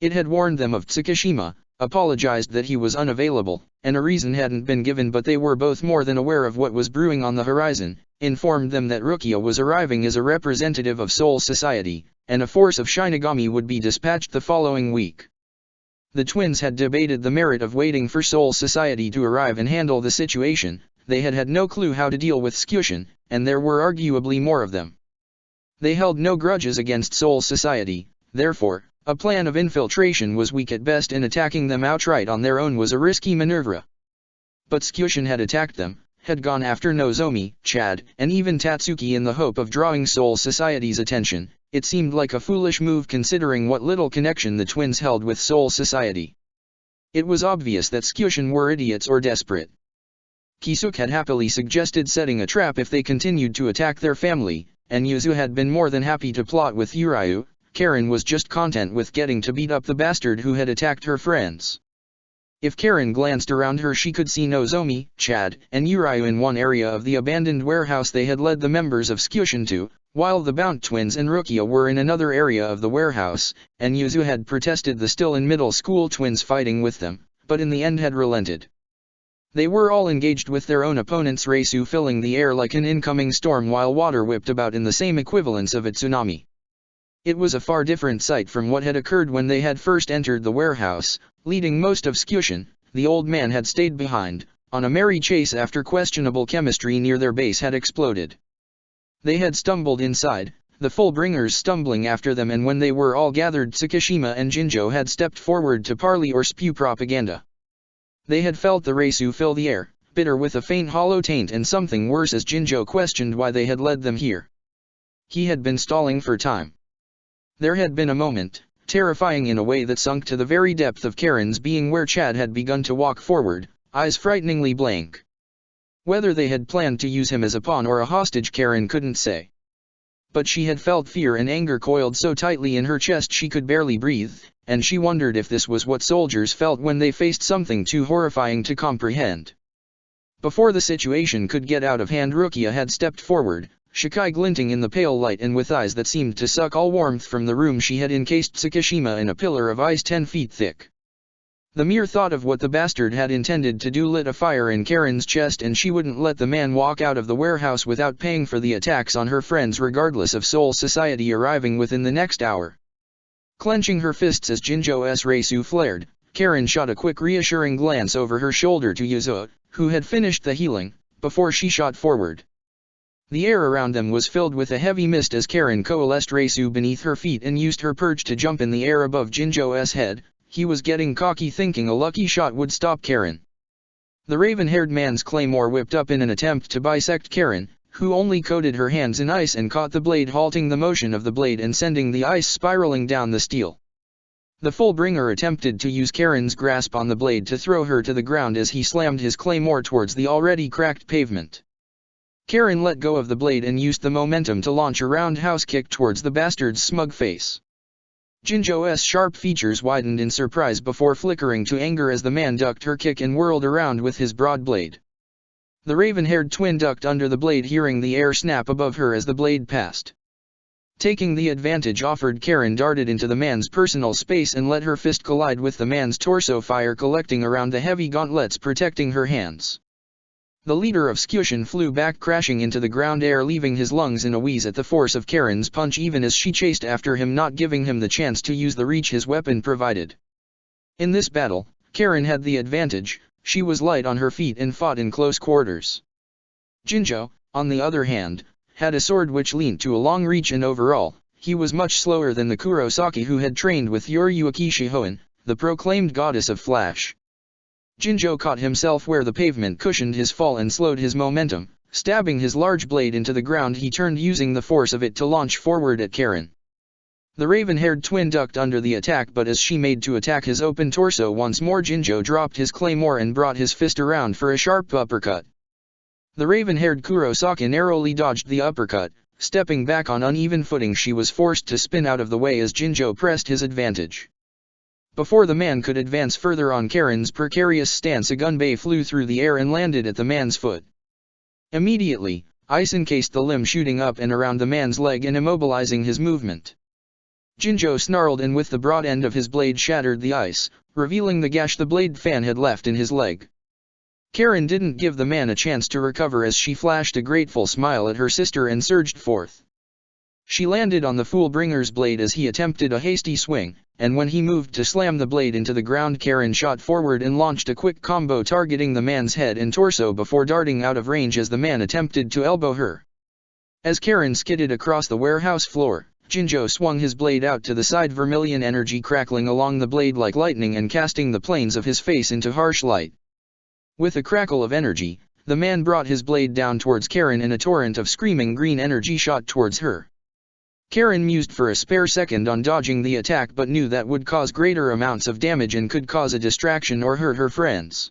[SPEAKER 1] It had warned them of Tsukishima, apologized that he was unavailable, and a reason hadn't been given, but they were both more than aware of what was brewing on the horizon, informed them that Rukia was arriving as a representative of Soul Society, and a force of Shinigami would be dispatched the following week. The twins had debated the merit of waiting for Soul Society to arrive and handle the situation. They had had no clue how to deal with Skyushin, and there were arguably more of them. They held no grudges against Soul Society, therefore, a plan of infiltration was weak at best, and attacking them outright on their own was a risky maneuver. But Skyushin had attacked them, had gone after Nozomi, Chad, and even Tatsuki in the hope of drawing Soul Society's attention. It seemed like a foolish move considering what little connection the twins held with Soul Society. It was obvious that Skyushin were idiots or desperate. Kisuke had happily suggested setting a trap if they continued to attack their family, and Yuzu had been more than happy to plot with Yuryu. Karen was just content with getting to beat up the bastard who had attacked her friends. If Karen glanced around her, she could see Nozomi, Chad, and Uriu in one area of the abandoned warehouse they had led the members of Skyushin to, while the Bount twins and Rukia were in another area of the warehouse, and Yuzu had protested the still in middle school twins fighting with them, but in the end had relented. They were all engaged with their own opponents, Reisu filling the air like an incoming storm while water whipped about in the same equivalence of a tsunami. It was a far different sight from what had occurred when they had first entered the warehouse. Leading most of Skyushin, the old man had stayed behind, on a merry chase after questionable chemistry near their base had exploded. They had stumbled inside, the Fullbringers stumbling after them, and when they were all gathered, Tsukishima and Jinjo had stepped forward to parley or spew propaganda. They had felt the Reisu fill the air, bitter with a faint hollow taint and something worse, as Jinjo questioned why they had led them here. He had been stalling for time. There had been a moment, terrifying in a way that sunk to the very depth of Karen's being, where Chad had begun to walk forward, eyes frighteningly blank. Whether they had planned to use him as a pawn or a hostage, Karen couldn't say. But she had felt fear and anger coiled so tightly in her chest she could barely breathe, and she wondered if this was what soldiers felt when they faced something too horrifying to comprehend. Before the situation could get out of hand, Rukia had stepped forward, Shikai glinting in the pale light and with eyes that seemed to suck all warmth from the room. She had encased Tsukishima in a pillar of ice 10 feet thick. The mere thought of what the bastard had intended to do lit a fire in Karen's chest, and she wouldn't let the man walk out of the warehouse without paying for the attacks on her friends, regardless of Soul Society arriving within the next hour. Clenching her fists as Jinjo's Reisu flared, Karen shot a quick reassuring glance over her shoulder to Yuzu, who had finished the healing, before she shot forward. The air around them was filled with a heavy mist as Karen coalesced Reisu beneath her feet and used her perch to jump in the air above Jinjo's head. He was getting cocky, thinking a lucky shot would stop Karen. The raven-haired man's claymore whipped up in an attempt to bisect Karen, who only coated her hands in ice and caught the blade, halting the motion of the blade and sending the ice spiraling down the steel. The Fullbringer attempted to use Karen's grasp on the blade to throw her to the ground as he slammed his claymore towards the already cracked pavement. Karen let go of the blade and used the momentum to launch a roundhouse kick towards the bastard's smug face. Jinjo's sharp features widened in surprise before flickering to anger as the man ducked her kick and whirled around with his broad blade. The raven-haired twin ducked under the blade, hearing the air snap above her as the blade passed. Taking the advantage offered, Karen darted into the man's personal space and let her fist collide with the man's torso, fire collecting around the heavy gauntlets protecting her hands. The leader of Skyushin flew back, crashing into the ground, air leaving his lungs in a wheeze at the force of Karen's punch, even as she chased after him, not giving him the chance to use the reach his weapon provided. In this battle, Karen had the advantage. She was light on her feet and fought in close quarters. Jinjo, on the other hand, had a sword which leaned to a long reach, and overall, he was much slower than the Kurosaki who had trained with Yoryuki Shihoin, the proclaimed goddess of flash. Jinjo caught himself where the pavement cushioned his fall and slowed his momentum. Stabbing his large blade into the ground, he turned, using the force of it to launch forward at Karen. The raven-haired twin ducked under the attack, but as she made to attack his open torso once more, Jinjo dropped his claymore and brought his fist around for a sharp uppercut. The raven-haired Kurosaki narrowly dodged the uppercut. Stepping back on uneven footing, she was forced to spin out of the way as Jinjo pressed his advantage. Before the man could advance further on Karen's precarious stance, a gunbei flew through the air and landed at the man's foot. Immediately, ice encased the limb, shooting up and around the man's leg and immobilizing his movement. Jinjo snarled and with the broad end of his blade shattered the ice, revealing the gash the blade fan had left in his leg. Karen didn't give the man a chance to recover as she flashed a grateful smile at her sister and surged forth. She landed on the Fullbringer's blade as he attempted a hasty swing, and when he moved to slam the blade into the ground, Karen shot forward and launched a quick combo targeting the man's head and torso before darting out of range as the man attempted to elbow her. As Karen skidded across the warehouse floor, Jinjo swung his blade out to the side, vermilion energy crackling along the blade like lightning and casting the planes of his face into harsh light. With a crackle of energy, the man brought his blade down towards Karen and a torrent of screaming green energy shot towards her. Karen mused for a spare second on dodging the attack, but knew that would cause greater amounts of damage and could cause a distraction or hurt her friends.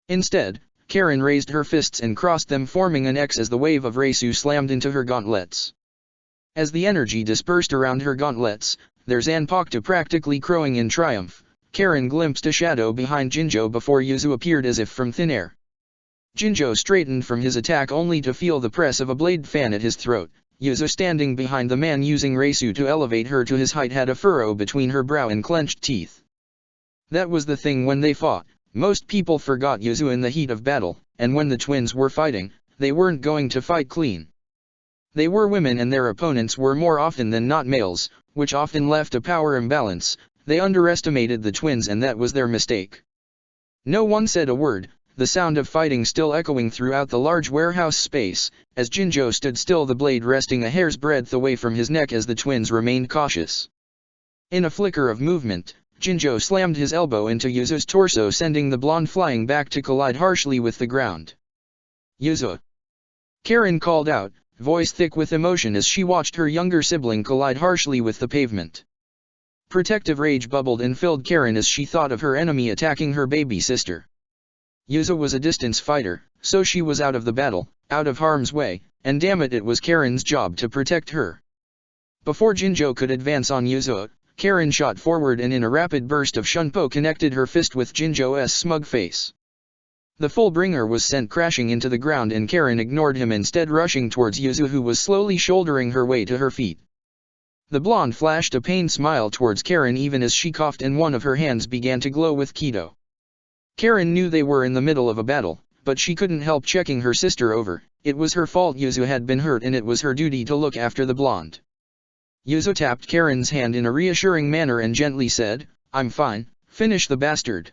[SPEAKER 1] Instead, Karen raised her fists and crossed them, forming an X as the wave of Reisu slammed into her gauntlets. As the energy dispersed around her gauntlets, their Zanpakuto practically crowing in triumph, Karen glimpsed a shadow behind Jinjo before Yuzu appeared as if from thin air. Jinjo straightened from his attack only to feel the press of a blade fan at his throat. Yuzu, standing behind the man using Reisu to elevate her to his height, had a furrow between her brow and clenched teeth. That was the thing when they fought. Most people forgot Yuzu in the heat of battle, and when the twins were fighting, they weren't going to fight clean. They were women and their opponents were more often than not males, which often left a power imbalance. They underestimated the twins and that was their mistake. No one said a word, the sound of fighting still echoing throughout the large warehouse space, as Jinjo stood still, the blade resting a hair's breadth away from his neck as the twins remained cautious. In a flicker of movement, Jinjo slammed his elbow into Yuzu's torso, sending the blonde flying back to collide harshly with the ground. "Yuzu!" Karen called out, voice thick with emotion as she watched her younger sibling collide harshly with the pavement. Protective rage bubbled and filled Karen as she thought of her enemy attacking her baby sister. Yuzu was a distance fighter, so she was out of the battle, out of harm's way, and damn it, it was Karen's job to protect her. Before Jinjo could advance on Yuzu, Karen shot forward and in a rapid burst of shunpo connected her fist with Jinjo's smug face. The Fullbringer was sent crashing into the ground and Karen ignored him, instead rushing towards Yuzu, who was slowly shouldering her way to her feet. The blonde flashed a pained smile towards Karen even as she coughed and one of her hands began to glow with Kido. Karen knew they were in the middle of a battle, but she couldn't help checking her sister over. It was her fault Yuzu had been hurt and it was her duty to look after the blonde. Yuzu tapped Karen's hand in a reassuring manner and gently said, "I'm fine, finish the bastard."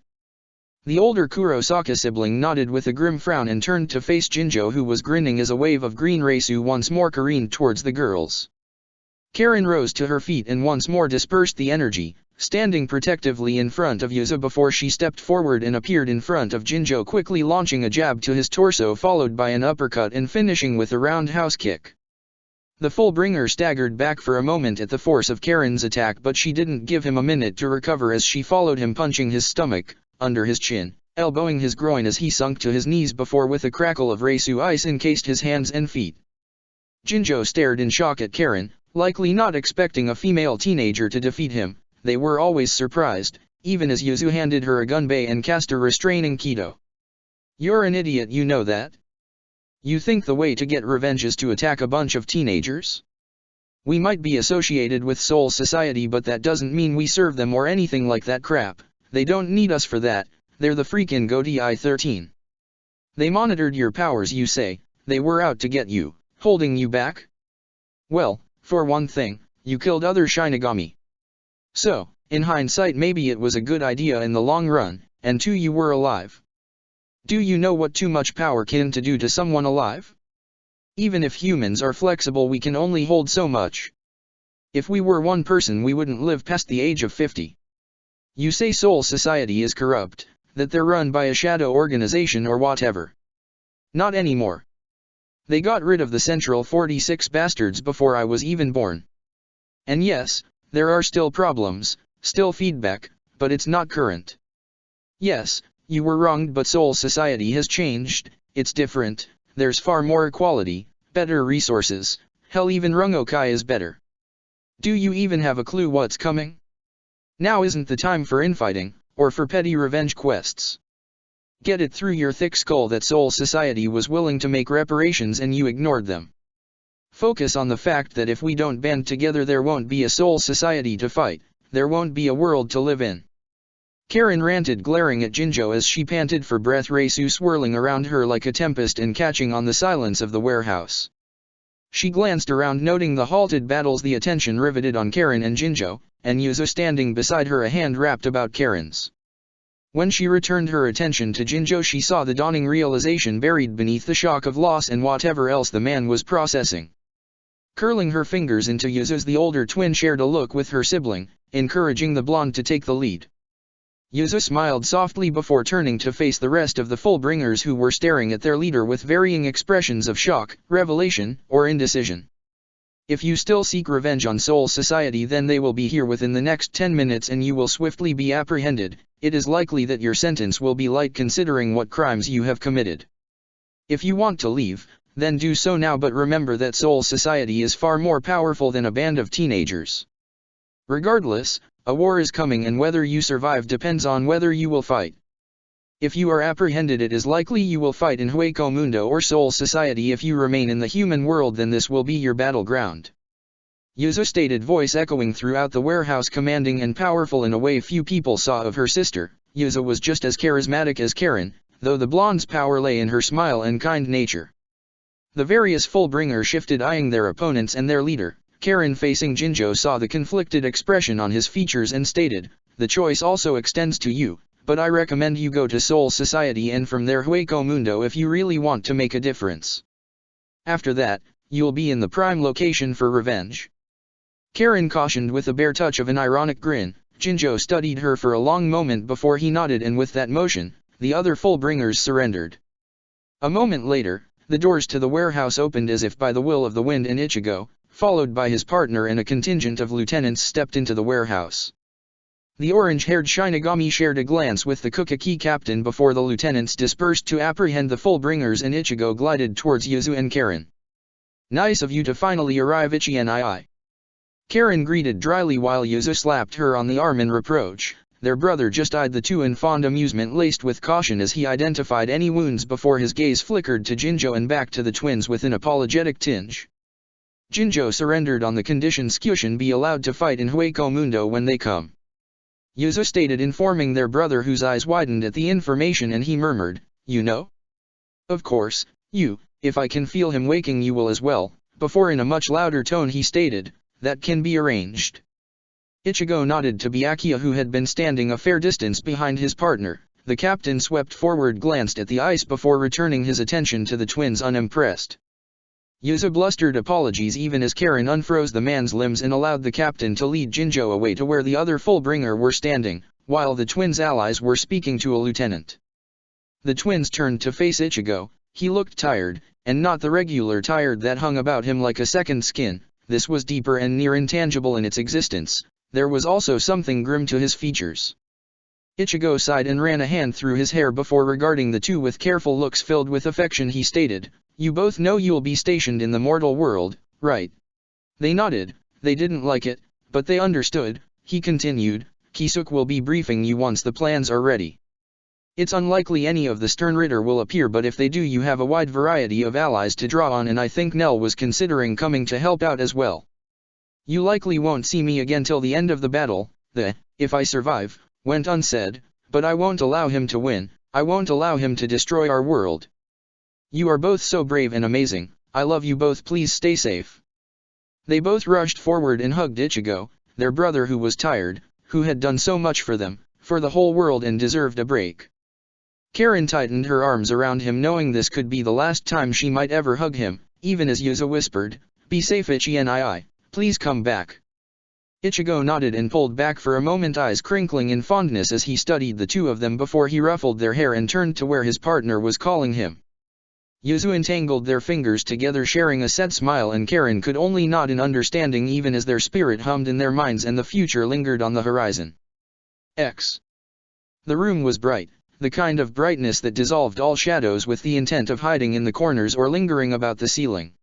[SPEAKER 1] The older Kurosaka sibling nodded with a grim frown and turned to face Jinjo, who was grinning as a wave of green Reisu once more careened towards the girls. Karen rose to her feet and once more dispersed the energy, standing protectively in front of Yuzu before she stepped forward and appeared in front of Jinjo, quickly launching a jab to his torso followed by an uppercut and finishing with a roundhouse kick. The Fullbringer staggered back for a moment at the force of Karen's attack, but she didn't give him a minute to recover as she followed him, punching his stomach, under his chin, elbowing his groin as he sunk to his knees before with a crackle of Reisu ice encased his hands and feet. Jinjo stared in shock at Karen, likely not expecting a female teenager to defeat him. They were always surprised, even as Yuzu handed her a gunbei and cast a restraining Kido. "You're an idiot, you know that? You think the way to get revenge is to attack a bunch of teenagers? We might be associated with Soul Society, but that doesn't mean we serve them or anything like that crap. They don't need us for that. They're the freaking Goti 13. They monitored your powers, you say. They were out to get you, holding you back? Well, for one thing, you killed other Shinigami. So, in hindsight, maybe it was a good idea in the long run, and two, you were alive. Do you know what too much power can do to someone alive? Even if humans are flexible, we can only hold so much. If we were one person, we wouldn't live past the age of 50. You say Soul Society is corrupt, that they're run by a shadow organization or whatever. Not anymore. They got rid of the Central 46 bastards before I was even born. And yes, there are still problems, still feedback, but it's not current. Yes, you were wronged, but Soul Society has changed, it's different, there's far more equality, better resources, hell, even Rungokai is better. Do you even have a clue what's coming? Now isn't the time for infighting, or for petty revenge quests. Get it through your thick skull that Soul Society was willing to make reparations and you ignored them. Focus on the fact that if we don't band together, there won't be a Soul Society to fight, there won't be a world to live in. Karen ranted, glaring at Jinjo as she panted for breath, Reisu swirling around her like a tempest and catching on the silence of the warehouse. She glanced around, noting the halted battles, the attention riveted on Karen and Jinjo, and Yuzu standing beside her, a hand wrapped about Karen's. When she returned her attention to Jinjo, she saw the dawning realization buried beneath the shock of loss and whatever else the man was processing. Curling her fingers into Yuzu's, the older twin shared a look with her sibling, encouraging the blonde to take the lead. Yuzu smiled softly before turning to face the rest of the Fullbringers, who were staring at their leader with varying expressions of shock, revelation, or indecision. If you still seek revenge on Soul Society, then they will be here within the next 10 minutes and you will swiftly be apprehended. It is likely that your sentence will be light considering what crimes you have committed. If you want to leave, then do so now, but remember that Soul Society is far more powerful than a band of teenagers. Regardless, A war is coming, and whether you survive depends on whether you will fight. If you are apprehended, it is likely you will fight in Hueco Mundo or Soul Society. If you remain in the human world, then this will be your battleground. Yuzu stated, voice echoing throughout the warehouse, commanding and powerful in a way few people saw of her sister. Yuzu was just as charismatic as Karen, though the blonde's power lay in her smile and kind nature. The various Fullbringer shifted, eyeing their opponents and their leader. Karen, facing Jinzhou, saw the conflicted expression on his features and stated, the choice also extends to you, but I recommend you go to Soul Society and from there Hueco Mundo if you really want to make a difference. After that, you'll be in the prime location for revenge. Karen cautioned with a bare touch of an ironic grin. Jinzhou studied her for a long moment before he nodded, and with that motion, the other Fullbringers surrendered. A moment later, the doors to the warehouse opened as if by the will of the wind, and Ichigo, followed by his partner and a contingent of lieutenants, stepped into the warehouse. The orange-haired Shinigami shared a glance with the Kukaki captain before the lieutenants dispersed to apprehend the Fullbringers, and Ichigo glided towards Yuzu and Karen. Nice of you to finally arrive, Ichi and Karen greeted dryly while Yuzu slapped her on the arm in reproach. Their brother just eyed the two in fond amusement laced with caution as he identified any wounds before his gaze flickered to Jinzhou and back to the twins with an apologetic tinge. Jinzhou surrendered on the condition Skyushin be allowed to fight in Hueco Mundo when they come. Yuzu stated, informing their brother, whose eyes widened at the information, and he murmured, you know? Of course, if I can feel him waking, you will as well. Before, in a much louder tone, he stated, that can be arranged. Ichigo nodded to Byakuya, who had been standing a fair distance behind his partner. The captain swept forward, glanced at the ice before returning his attention to the twins unimpressed. Yuzu blustered apologies even as Karen unfroze the man's limbs and allowed the captain to lead Jinzhou away to where the other Fullbringer were standing, while the twins' allies were speaking to a lieutenant. The twins turned to face Ichigo. He looked tired, and not the regular tired that hung about him like a second skin. This was deeper and near intangible in its existence. There was also something grim to his features. Ichigo sighed and ran a hand through his hair before regarding the two with careful looks filled with affection. He stated, you both know you'll be stationed in the mortal world, right? They nodded. They didn't like it, but they understood. He continued, Kisuke will be briefing you once the plans are ready. It's unlikely any of the Sternritter will appear, but if they do, you have a wide variety of allies to draw on, and I think Nell was considering coming to help out as well. You likely won't see me again till the end of the battle. If I survive, went unsaid, but I won't allow him to win. I won't allow him to destroy our world. You are both so brave and amazing. I love you both. Please stay safe. They both rushed forward and hugged Ichigo, their brother, who was tired, who had done so much for them, for the whole world, and deserved a break. Karen tightened her arms around him, knowing this could be the last time she might ever hug him, even as Yuzu whispered, be safe, Ichi and please come back. Ichigo nodded and pulled back for a moment, eyes crinkling in fondness as he studied the two of them before he ruffled their hair and turned to where his partner was calling him. Yuzu entangled their fingers together, sharing a sad smile, and Karen could only nod in understanding even as their spirit hummed in their minds and the future lingered on the horizon. The room was bright, the kind of brightness that dissolved all shadows with the intent of hiding in the corners or lingering about the ceiling.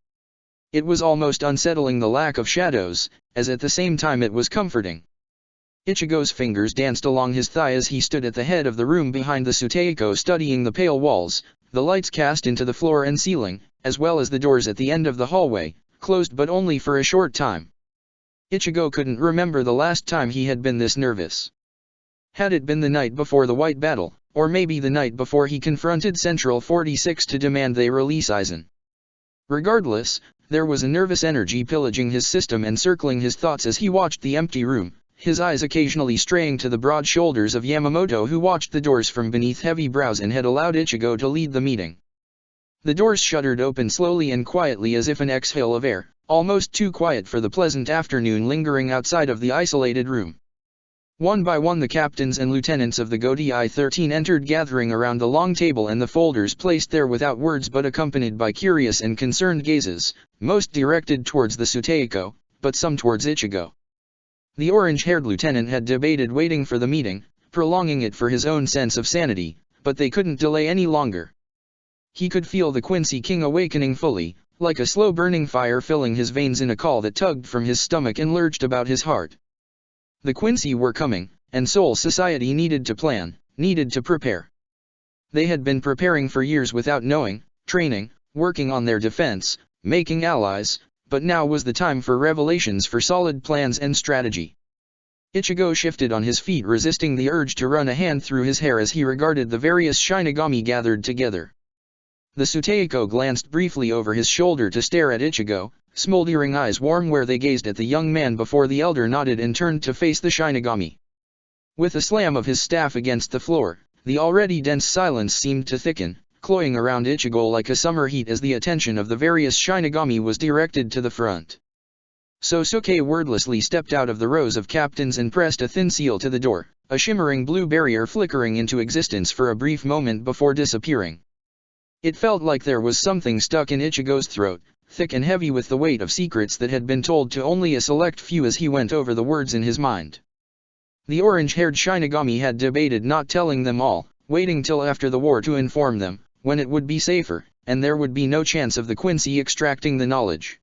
[SPEAKER 1] It was almost unsettling, the lack of shadows, as at the same time it was comforting. Ichigo's fingers danced along his thigh as he stood at the head of the room behind the Suteiko, studying the pale walls, the lights cast into the floor and ceiling, as well as the doors at the end of the hallway, closed but only for a short time. Ichigo couldn't remember the last time he had been this nervous. Had it been the night before the White Battle, or maybe the night before he confronted Central 46 to demand they release Aizen? Regardless, there was a nervous energy pillaging his system and circling his thoughts as he watched the empty room, his eyes occasionally straying to the broad shoulders of Yamamoto, who watched the doors from beneath heavy brows and had allowed Ichigo to lead the meeting. The doors shuddered open slowly and quietly as if an exhale of air, almost too quiet for the pleasant afternoon lingering outside of the isolated room. One by one the captains and lieutenants of the Godi 13 entered, gathering around the long table and the folders placed there without words but accompanied by curious and concerned gazes, most directed towards the Suteiko, but some towards Ichigo. The orange-haired lieutenant had debated waiting for the meeting, prolonging it for his own sense of sanity, but they couldn't delay any longer. He could feel the Quincy King awakening fully, like a slow-burning fire filling his veins in a call that tugged from his stomach and lurched about his heart. The Quincy were coming, and Seoul society needed to plan, needed to prepare. They had been preparing for years without knowing, training, working on their defense, making allies, but now was the time for revelations, for solid plans and strategy. Ichigo shifted on his feet, resisting the urge to run a hand through his hair as he regarded the various Shinigami gathered together. The Suteiko glanced briefly over his shoulder to stare at Ichigo, smoldering eyes warm where they gazed at the young man before the elder nodded and turned to face the Shinigami. With a slam of his staff against the floor, the already dense silence seemed to thicken, cloying around Ichigo like a summer heat as the attention of the various Shinigami was directed to the front. Sosuke wordlessly stepped out of the rows of captains and pressed a thin seal to the door, a shimmering blue barrier flickering into existence for a brief moment before disappearing. It felt like there was something stuck in Ichigo's throat, thick and heavy with the weight of secrets that had been told to only a select few as he went over the words in his mind. The orange-haired Shinigami had debated not telling them all, waiting till after the war to inform them, when it would be safer, and there would be no chance of the Quincy extracting the knowledge.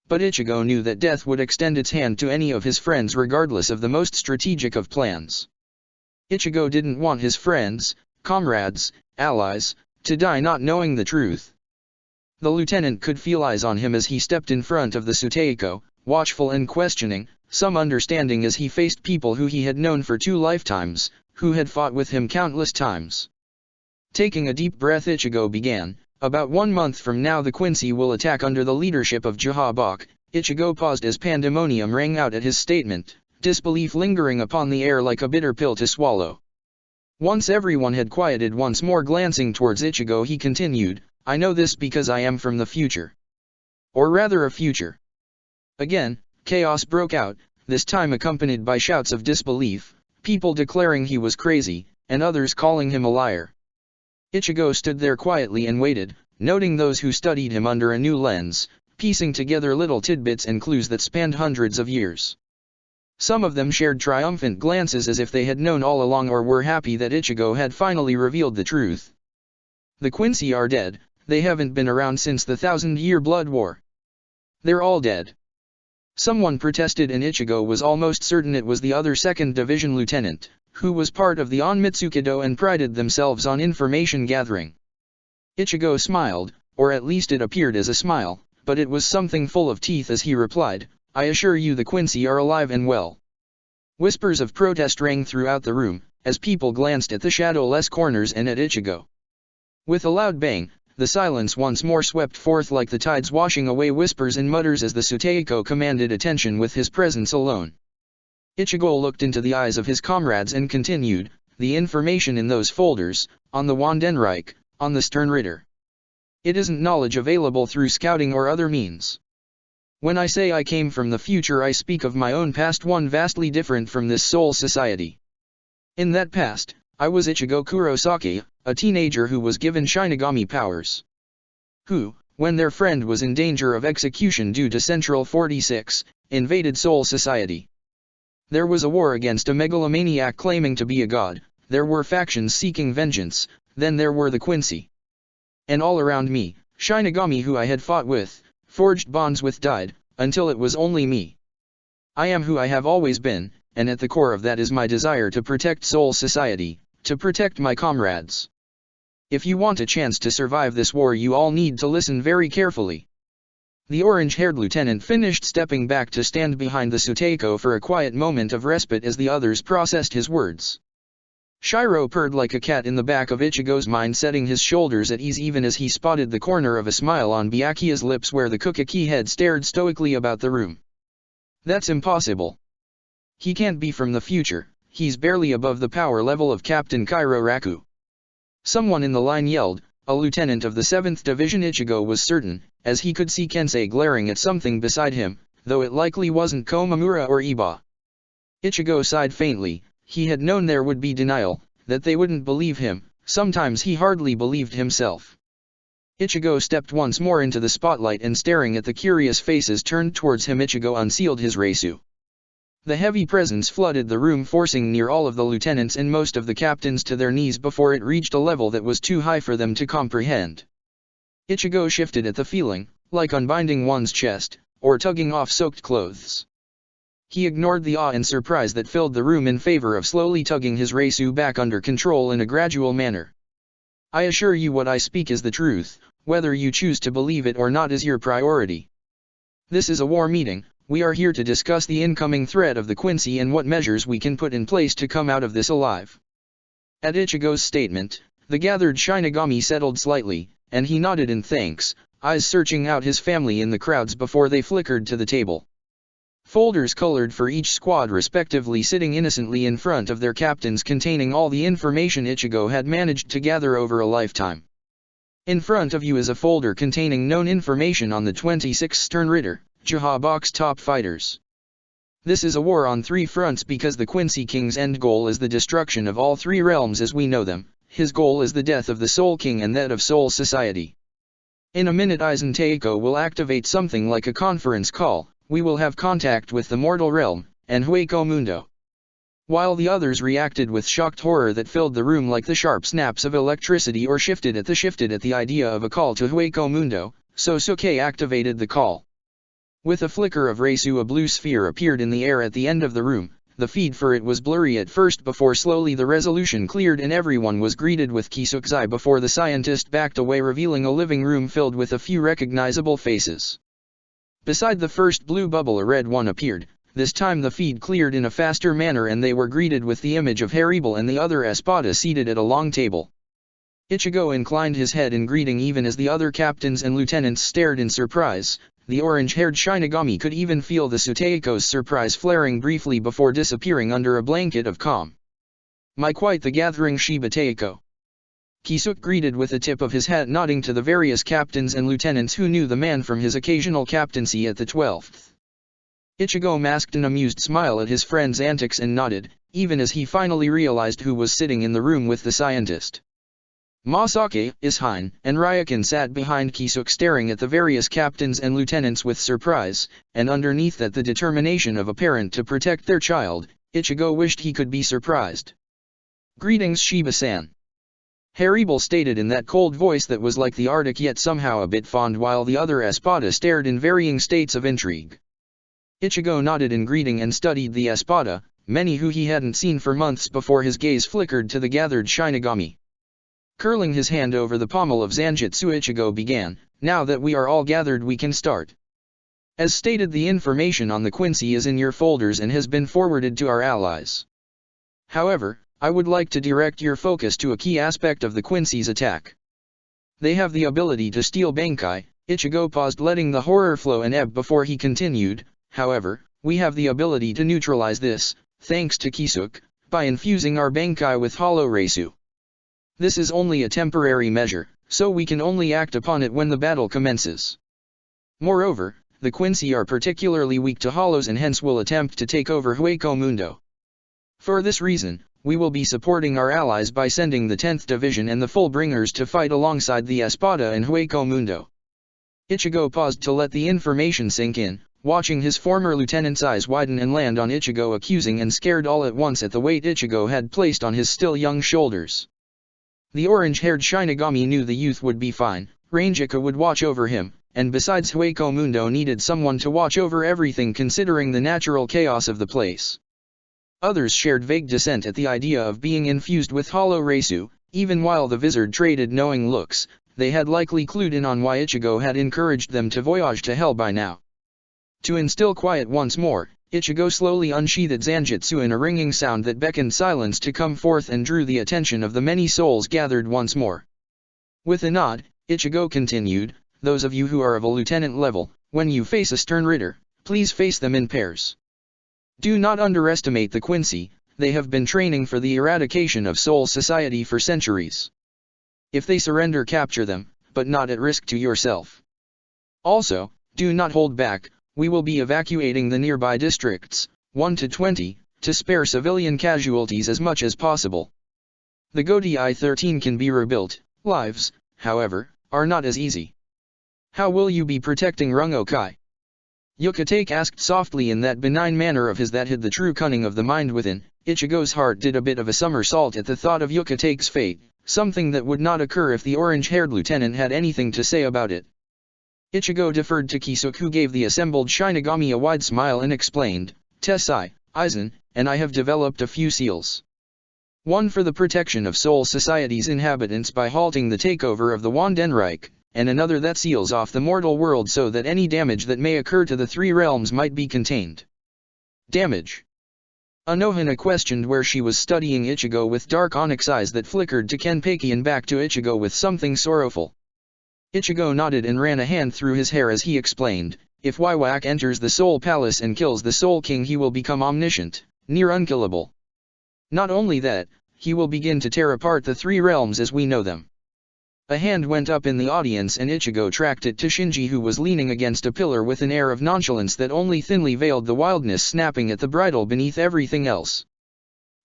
[SPEAKER 1] But Ichigo knew that death would extend its hand to any of his friends regardless of the most strategic of plans. Ichigo didn't want his friends, comrades, allies, to die not knowing the truth. The lieutenant could feel eyes on him as he stepped in front of the Suteiko, watchful and questioning, some understanding as he faced people who he had known for 2 lifetimes, who had fought with him countless times. Taking a deep breath, Ichigo began. About 1 month from now the Quincy will attack under the leadership of Jaha-bok. Ichigo paused as pandemonium rang out at his statement, disbelief lingering upon the air like a bitter pill to swallow. Once everyone had quieted once more, glancing towards Ichigo, he continued, I know this because I am from the future. Or rather a future. Again, chaos broke out, this time accompanied by shouts of disbelief, people declaring he was crazy, and others calling him a liar. Ichigo stood there quietly and waited, noting those who studied him under a new lens, piecing together little tidbits and clues that spanned hundreds of years. Some of them shared triumphant glances as if they had known all along or were happy that Ichigo had finally revealed the truth. The Quincy are dead, they haven't been around since the 1000-year Blood War. They're all dead. Someone protested, and Ichigo was almost certain it was the other 2nd Division lieutenant, who was part of the Onmitsukido and prided themselves on information gathering. Ichigo smiled, or at least it appeared as a smile, but it was something full of teeth as he replied, I assure you the Quincy are alive and well. Whispers of protest rang throughout the room, as people glanced at the shadowless corners and at Ichigo. With a loud bang, the silence once more swept forth like the tides washing away whispers and mutters as the Suteiko commanded attention with his presence alone. Ichigo looked into the eyes of his comrades and continued, the information in those folders, on the Wandenreich, on the Sternritter. It isn't knowledge available through scouting or other means. When I say I came from the future, I speak of my own past, one vastly different from this Seoul society. In that past, I was Ichigo Kurosaki, a teenager who was given Shinigami powers. Who, when their friend was in danger of execution due to Central 46, invaded Seoul society. There was a war against a megalomaniac claiming to be a god, there were factions seeking vengeance, then there were the Quincy. And all around me, Shinigami who I had fought with, forged bonds with, died, until it was only me. I am who I have always been, and at the core of that is my desire to protect Seoul society, to protect my comrades. If you want a chance to survive this war, you all need to listen very carefully. The orange-haired lieutenant finished, stepping back to stand behind the Suteiko for a quiet moment of respite as the others processed his words. Shiro purred like a cat in the back of Ichigo's mind, setting his shoulders at ease even as he spotted the corner of a smile on Byakuya's lips where the Kukaki head stared stoically about the room. That's impossible. He can't be from the future, he's barely above the power level of Captain Kairo Raku. Someone in the line yelled, a lieutenant of the 7th Division. Ichigo was certain, as he could see Kensei glaring at something beside him, though it likely wasn't Komamura or Iba. Ichigo sighed faintly. He had known there would be denial, that they wouldn't believe him, sometimes he hardly believed himself. Ichigo stepped once more into the spotlight and staring at the curious faces turned towards him, Ichigo unsealed his reisu. The heavy presence flooded the room, forcing near all of the lieutenants and most of the captains to their knees before it reached a level that was too high for them to comprehend. Ichigo shifted at the feeling, like unbinding one's chest, or tugging off soaked clothes. He ignored the awe and surprise that filled the room in favor of slowly tugging his Reisu back under control in a gradual manner. I assure you what I speak is the truth, whether you choose to believe it or not is your priority. This is a war meeting, we are here to discuss the incoming threat of the Quincy and what measures we can put in place to come out of this alive. At Ichigo's statement, the gathered Shinigami settled slightly, and he nodded in thanks, eyes searching out his family in the crowds before they flickered to the table. Folders colored for each squad respectively sitting innocently in front of their captains containing all the information Ichigo had managed to gather over a lifetime. In front of you is a folder containing known information on the 26 Stern Ritter, Jaha-Box top fighters. This is a war on three fronts because the Quincy King's end goal is the destruction of all three realms as we know them, his goal is the death of the Soul King and that of Soul Society. In a minute Aizen Teiko will activate something like a conference call, we will have contact with the mortal realm, and Hueco Mundo. While the others reacted with shocked horror that filled the room like the sharp snaps of electricity or shifted at the idea of a call to Hueco Mundo, Sosuke activated the call. With a flicker of Reisu a blue sphere appeared in the air at the end of the room, the feed for it was blurry at first before slowly the resolution cleared and everyone was greeted with Kisukzai before the scientist backed away revealing a living room filled with a few recognizable faces. Beside the first blue bubble a red one appeared. This time the feed cleared in a faster manner and they were greeted with the image of Haribel and the other Espada seated at a long table. Ichigo inclined his head in greeting even as the other captains and lieutenants stared in surprise. The orange-haired Shinigami could even feel the Tsuteiko's surprise flaring briefly before disappearing under a blanket of calm. My quite the gathering Shiba Teiko. Kisuk greeted with the tip of his hat nodding to the various captains and lieutenants who knew the man from his occasional captaincy at the 12th. Ichigo masked an amused smile at his friend's antics and nodded, even as he finally realized who was sitting in the room with the scientist. Masake, Ishine, and Ryukin sat behind Kisuk staring at the various captains and lieutenants with surprise, and underneath that the determination of a parent to protect their child. Ichigo wished he could be surprised. Greetings Shiba-san. Haribel stated in that cold voice that was like the Arctic yet somehow a bit fond while the other Espada stared in varying states of intrigue. Ichigo nodded in greeting and studied the Espada, many who he hadn't seen for months before his gaze flickered to the gathered Shinigami. Curling his hand over the pommel of Zanjitsu Ichigo began, now that we are all gathered we can start. As stated the information on the Quincy is in your folders and has been forwarded to our allies. However, I would like to direct your focus to a key aspect of the Quincy's attack. They have the ability to steal Bankai. Ichigo paused letting the horror flow and ebb before he continued. However, we have the ability to neutralize this, thanks to Kisuk, by infusing our Bankai with Hollow Reisu. This is only a temporary measure, so we can only act upon it when the battle commences. Moreover, the Quincy are particularly weak to hollows and hence will attempt to take over Hueco Mundo. For this reason, we will be supporting our allies by sending the 10th Division and the Fullbringers to fight alongside the Espada and Hueco Mundo. Ichigo paused to let the information sink in, watching his former lieutenant's eyes widen and land on Ichigo accusing and scared all at once at the weight Ichigo had placed on his still young shoulders. The orange-haired Shinigami knew the youth would be fine, Rangeka would watch over him, and besides Hueco Mundo needed someone to watch over everything considering the natural chaos of the place. Others shared vague dissent at the idea of being infused with Hollow Reisu, even while the Vizard traded knowing looks, they had likely clued in on why Ichigo had encouraged them to voyage to hell by now. To instill quiet once more, Ichigo slowly unsheathed Zanjitsu in a ringing sound that beckoned silence to come forth and drew the attention of the many souls gathered once more. With a nod, Ichigo continued, those of you who are of a lieutenant level, when you face a Stern Ritter, please face them in pairs. Do not underestimate the Quincy, they have been training for the eradication of Soul Society for centuries. If they surrender, capture them, but not at risk to yourself. Also, do not hold back. We will be evacuating the nearby districts, 1 to 20, to spare civilian casualties as much as possible. The Goti I-13 can be rebuilt, lives, however, are not as easy. How will you be protecting Rungokai? Yukitake asked softly in that benign manner of his that hid the true cunning of the mind within. Ichigo's heart did a bit of a somersault at the thought of Yukitake's fate, something that would not occur if the orange-haired lieutenant had anything to say about it. Ichigo deferred to Kisuk who gave the assembled Shinigami a wide smile and explained, Tessai, Eisen, and I have developed a few seals. One for the protection of Seoul Society's inhabitants by halting the takeover of the Wandenreich, and another that seals off the mortal world so that any damage that may occur to the three realms might be contained. Damage. Anohana questioned where she was studying Ichigo with dark onyx eyes that flickered to Kenpeki and back to Ichigo with something sorrowful. Ichigo nodded and ran a hand through his hair as he explained, if Waiwak enters the Soul Palace and kills the Soul King, he will become omniscient, near unkillable. Not only that, he will begin to tear apart the three realms as we know them. A hand went up in the audience and Ichigo tracked it to Shinji, who was leaning against a pillar with an air of nonchalance that only thinly veiled the wildness snapping at the bridle beneath everything else.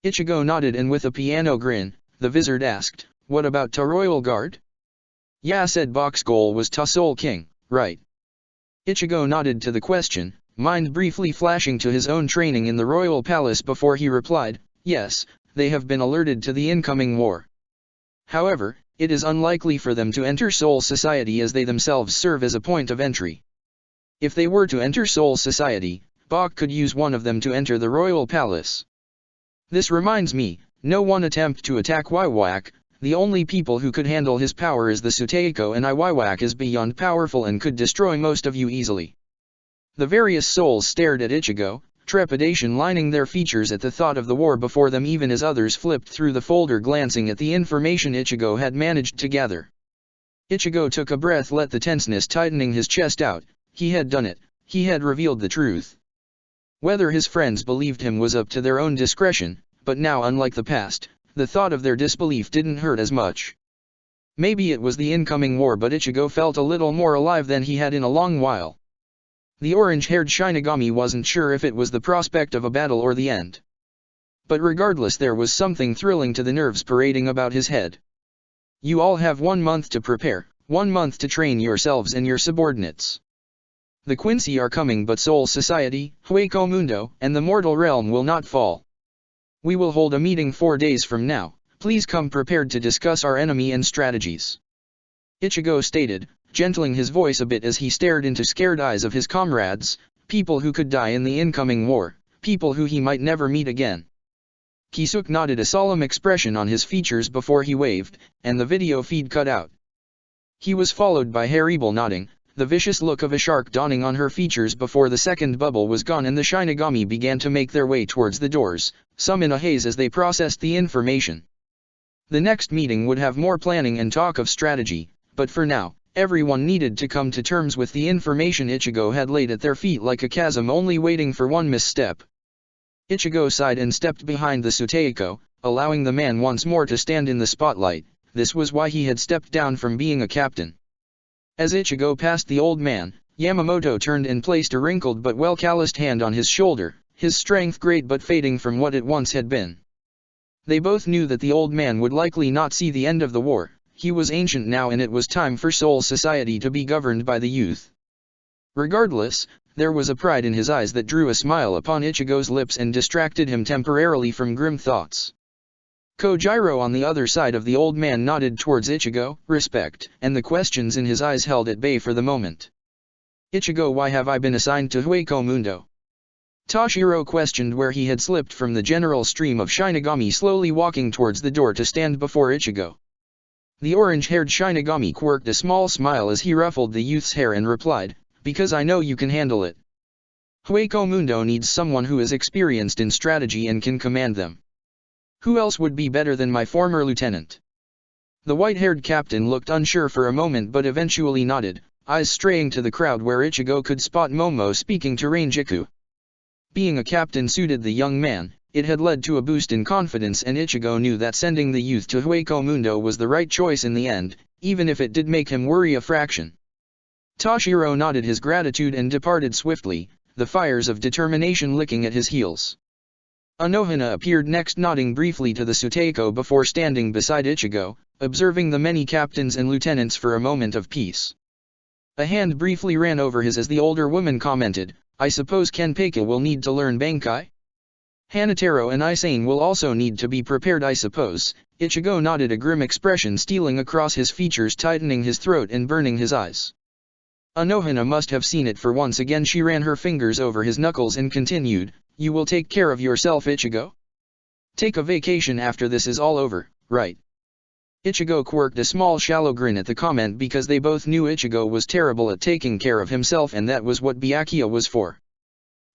[SPEAKER 1] Ichigo nodded and with a piano grin, the wizard asked, "What about Ta Royal Guard?" "Yeah," said Bak's goal was Ta Soul King, right? Ichigo nodded to the question, mind briefly flashing to his own training in the Royal Palace before he replied, "Yes, they have been alerted to the incoming war. However, it is unlikely for them to enter Soul Society as they themselves serve as a point of entry. If they were to enter Soul Society, Bak could use one of them to enter the Royal Palace. This reminds me, no one attempt to attack Waiwak, the only people who could handle his power is the Suteiko, and Waiwak is beyond powerful and could destroy most of you easily." The various souls stared at Ichigo, trepidation lining their features at the thought of the war before them, even as others flipped through the folder glancing at the information Ichigo had managed to gather. Ichigo took a breath, let the tenseness tightening his chest out. He had done it, he had revealed the truth. Whether his friends believed him was up to their own discretion, but now, unlike the past, the thought of their disbelief didn't hurt as much. Maybe it was the incoming war, but Ichigo felt a little more alive than he had in a long while. The orange-haired Shinigami wasn't sure if it was the prospect of a battle or the end. But regardless, there was something thrilling to the nerves parading about his head. You all have 1 month to prepare, 1 month to train yourselves and your subordinates. The Quincy are coming, but Soul Society, Hueco Mundo, and the mortal realm will not fall. We will hold a meeting 4 days from now. Please come prepared to discuss our enemy and strategies. Ichigo stated, gentling his voice a bit as he stared into scared eyes of his comrades, people who could die in the incoming war, people who he might never meet again. Kisuke nodded, a solemn expression on his features before he waved, and the video feed cut out. He was followed by Haribel nodding, the vicious look of a shark dawning on her features before the second bubble was gone, and the Shinigami began to make their way towards the doors, some in a haze as they processed the information. The next meeting would have more planning and talk of strategy, but for now, everyone needed to come to terms with the information Ichigo had laid at their feet like a chasm, only waiting for one misstep. Ichigo sighed and stepped behind the Suteiko, allowing the man once more to stand in the spotlight. This was why he had stepped down from being a captain. As Ichigo passed the old man, Yamamoto turned and placed a wrinkled but well-calloused hand on his shoulder, his strength great but fading from what it once had been. They both knew that the old man would likely not see the end of the war. He was ancient now, and it was time for Soul Society to be governed by the youth. Regardless, there was a pride in his eyes that drew a smile upon Ichigo's lips and distracted him temporarily from grim thoughts. Kojiro on the other side of the old man nodded towards Ichigo, respect, and the questions in his eyes held at bay for the moment. "Ichigo, why have I been assigned to Hueco Mundo?" Toshiro questioned, where he had slipped from the general stream of Shinigami, slowly walking towards the door to stand before Ichigo. The orange-haired Shinigami quirked a small smile as he ruffled the youth's hair and replied, "Because I know you can handle it. Hueco Mundo needs someone who is experienced in strategy and can command them. Who else would be better than my former lieutenant?" The white-haired captain looked unsure for a moment but eventually nodded, eyes straying to the crowd where Ichigo could spot Momo speaking to Rangiku. Being a captain suited the young man. It had led to a boost in confidence, and Ichigo knew that sending the youth to Hueco Mundo was the right choice in the end, even if it did make him worry a fraction. Toshiro nodded his gratitude and departed swiftly, the fires of determination licking at his heels. Anohana appeared next, nodding briefly to the Suteiko before standing beside Ichigo, observing the many captains and lieutenants for a moment of peace. A hand briefly ran over his as the older woman commented, "I suppose Kenpeki will need to learn Bankai? Hanataro and Isane will also need to be prepared, I suppose." Ichigo nodded, a grim expression stealing across his features, tightening his throat and burning his eyes. Anohana must have seen it, for once again she ran her fingers over his knuckles and continued, You will take care of yourself, Ichigo? Take a vacation after this is all over, right? Ichigo quirked a small shallow grin at the comment because they both knew Ichigo was terrible at taking care of himself and that was what Byakuya was for.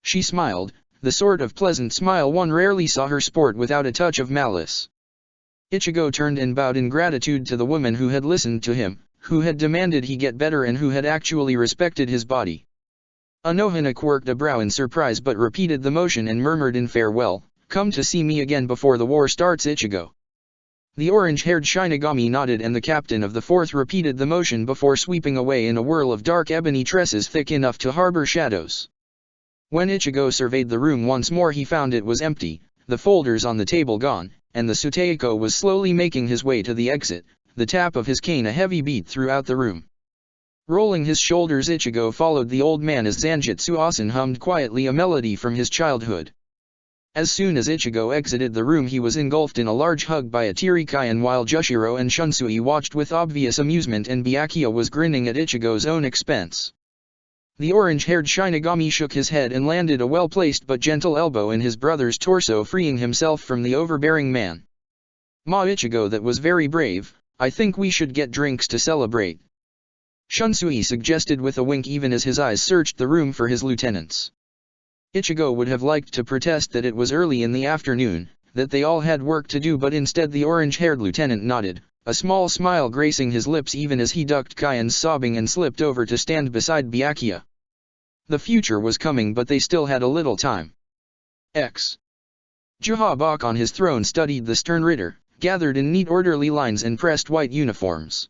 [SPEAKER 1] She smiled, the sort of pleasant smile one rarely saw her sport without a touch of malice. Ichigo turned and bowed in gratitude to the woman who had listened to him, who had demanded he get better and who had actually respected his body. Anohana quirked a brow in surprise but repeated the motion and murmured in farewell, "Come to see me again before the war starts, Ichigo." The orange-haired Shinigami nodded and the captain of the fourth repeated the motion before sweeping away in a whirl of dark ebony tresses thick enough to harbor shadows. When Ichigo surveyed the room once more he found it was empty, the folders on the table gone, and the Suteiko was slowly making his way to the exit, the tap of his cane a heavy beat throughout the room. Rolling his shoulders, Ichigo followed the old man as Zanjitsu Asen hummed quietly a melody from his childhood. As soon as Ichigo exited the room he was engulfed in a large hug by a teary Kaion while Jushiro and Shunsui watched with obvious amusement and Byakuya was grinning at Ichigo's own expense. The orange-haired Shinigami shook his head and landed a well-placed but gentle elbow in his brother's torso, freeing himself from the overbearing man. "Ma, Ichigo, that was very brave. I think we should get drinks to celebrate," Shunsui suggested with a wink even as his eyes searched the room for his lieutenants. Ichigo would have liked to protest that it was early in the afternoon, that they all had work to do, but instead the orange-haired lieutenant nodded, a small smile gracing his lips even as he ducked Kaion's sobbing and slipped over to stand beside Byakuya. The future was coming but they still had a little time. Jaha-bok on his throne studied the stern Ritter, gathered in neat orderly lines and pressed white uniforms.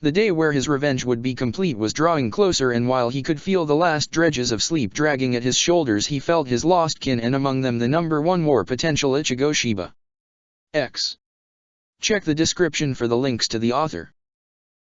[SPEAKER 1] The day where his revenge would be complete was drawing closer, and while he could feel the last dredges of sleep dragging at his shoulders he felt his lost kin, and among them the number one more potential Ichigo Shiba. Check the description for the links to the author.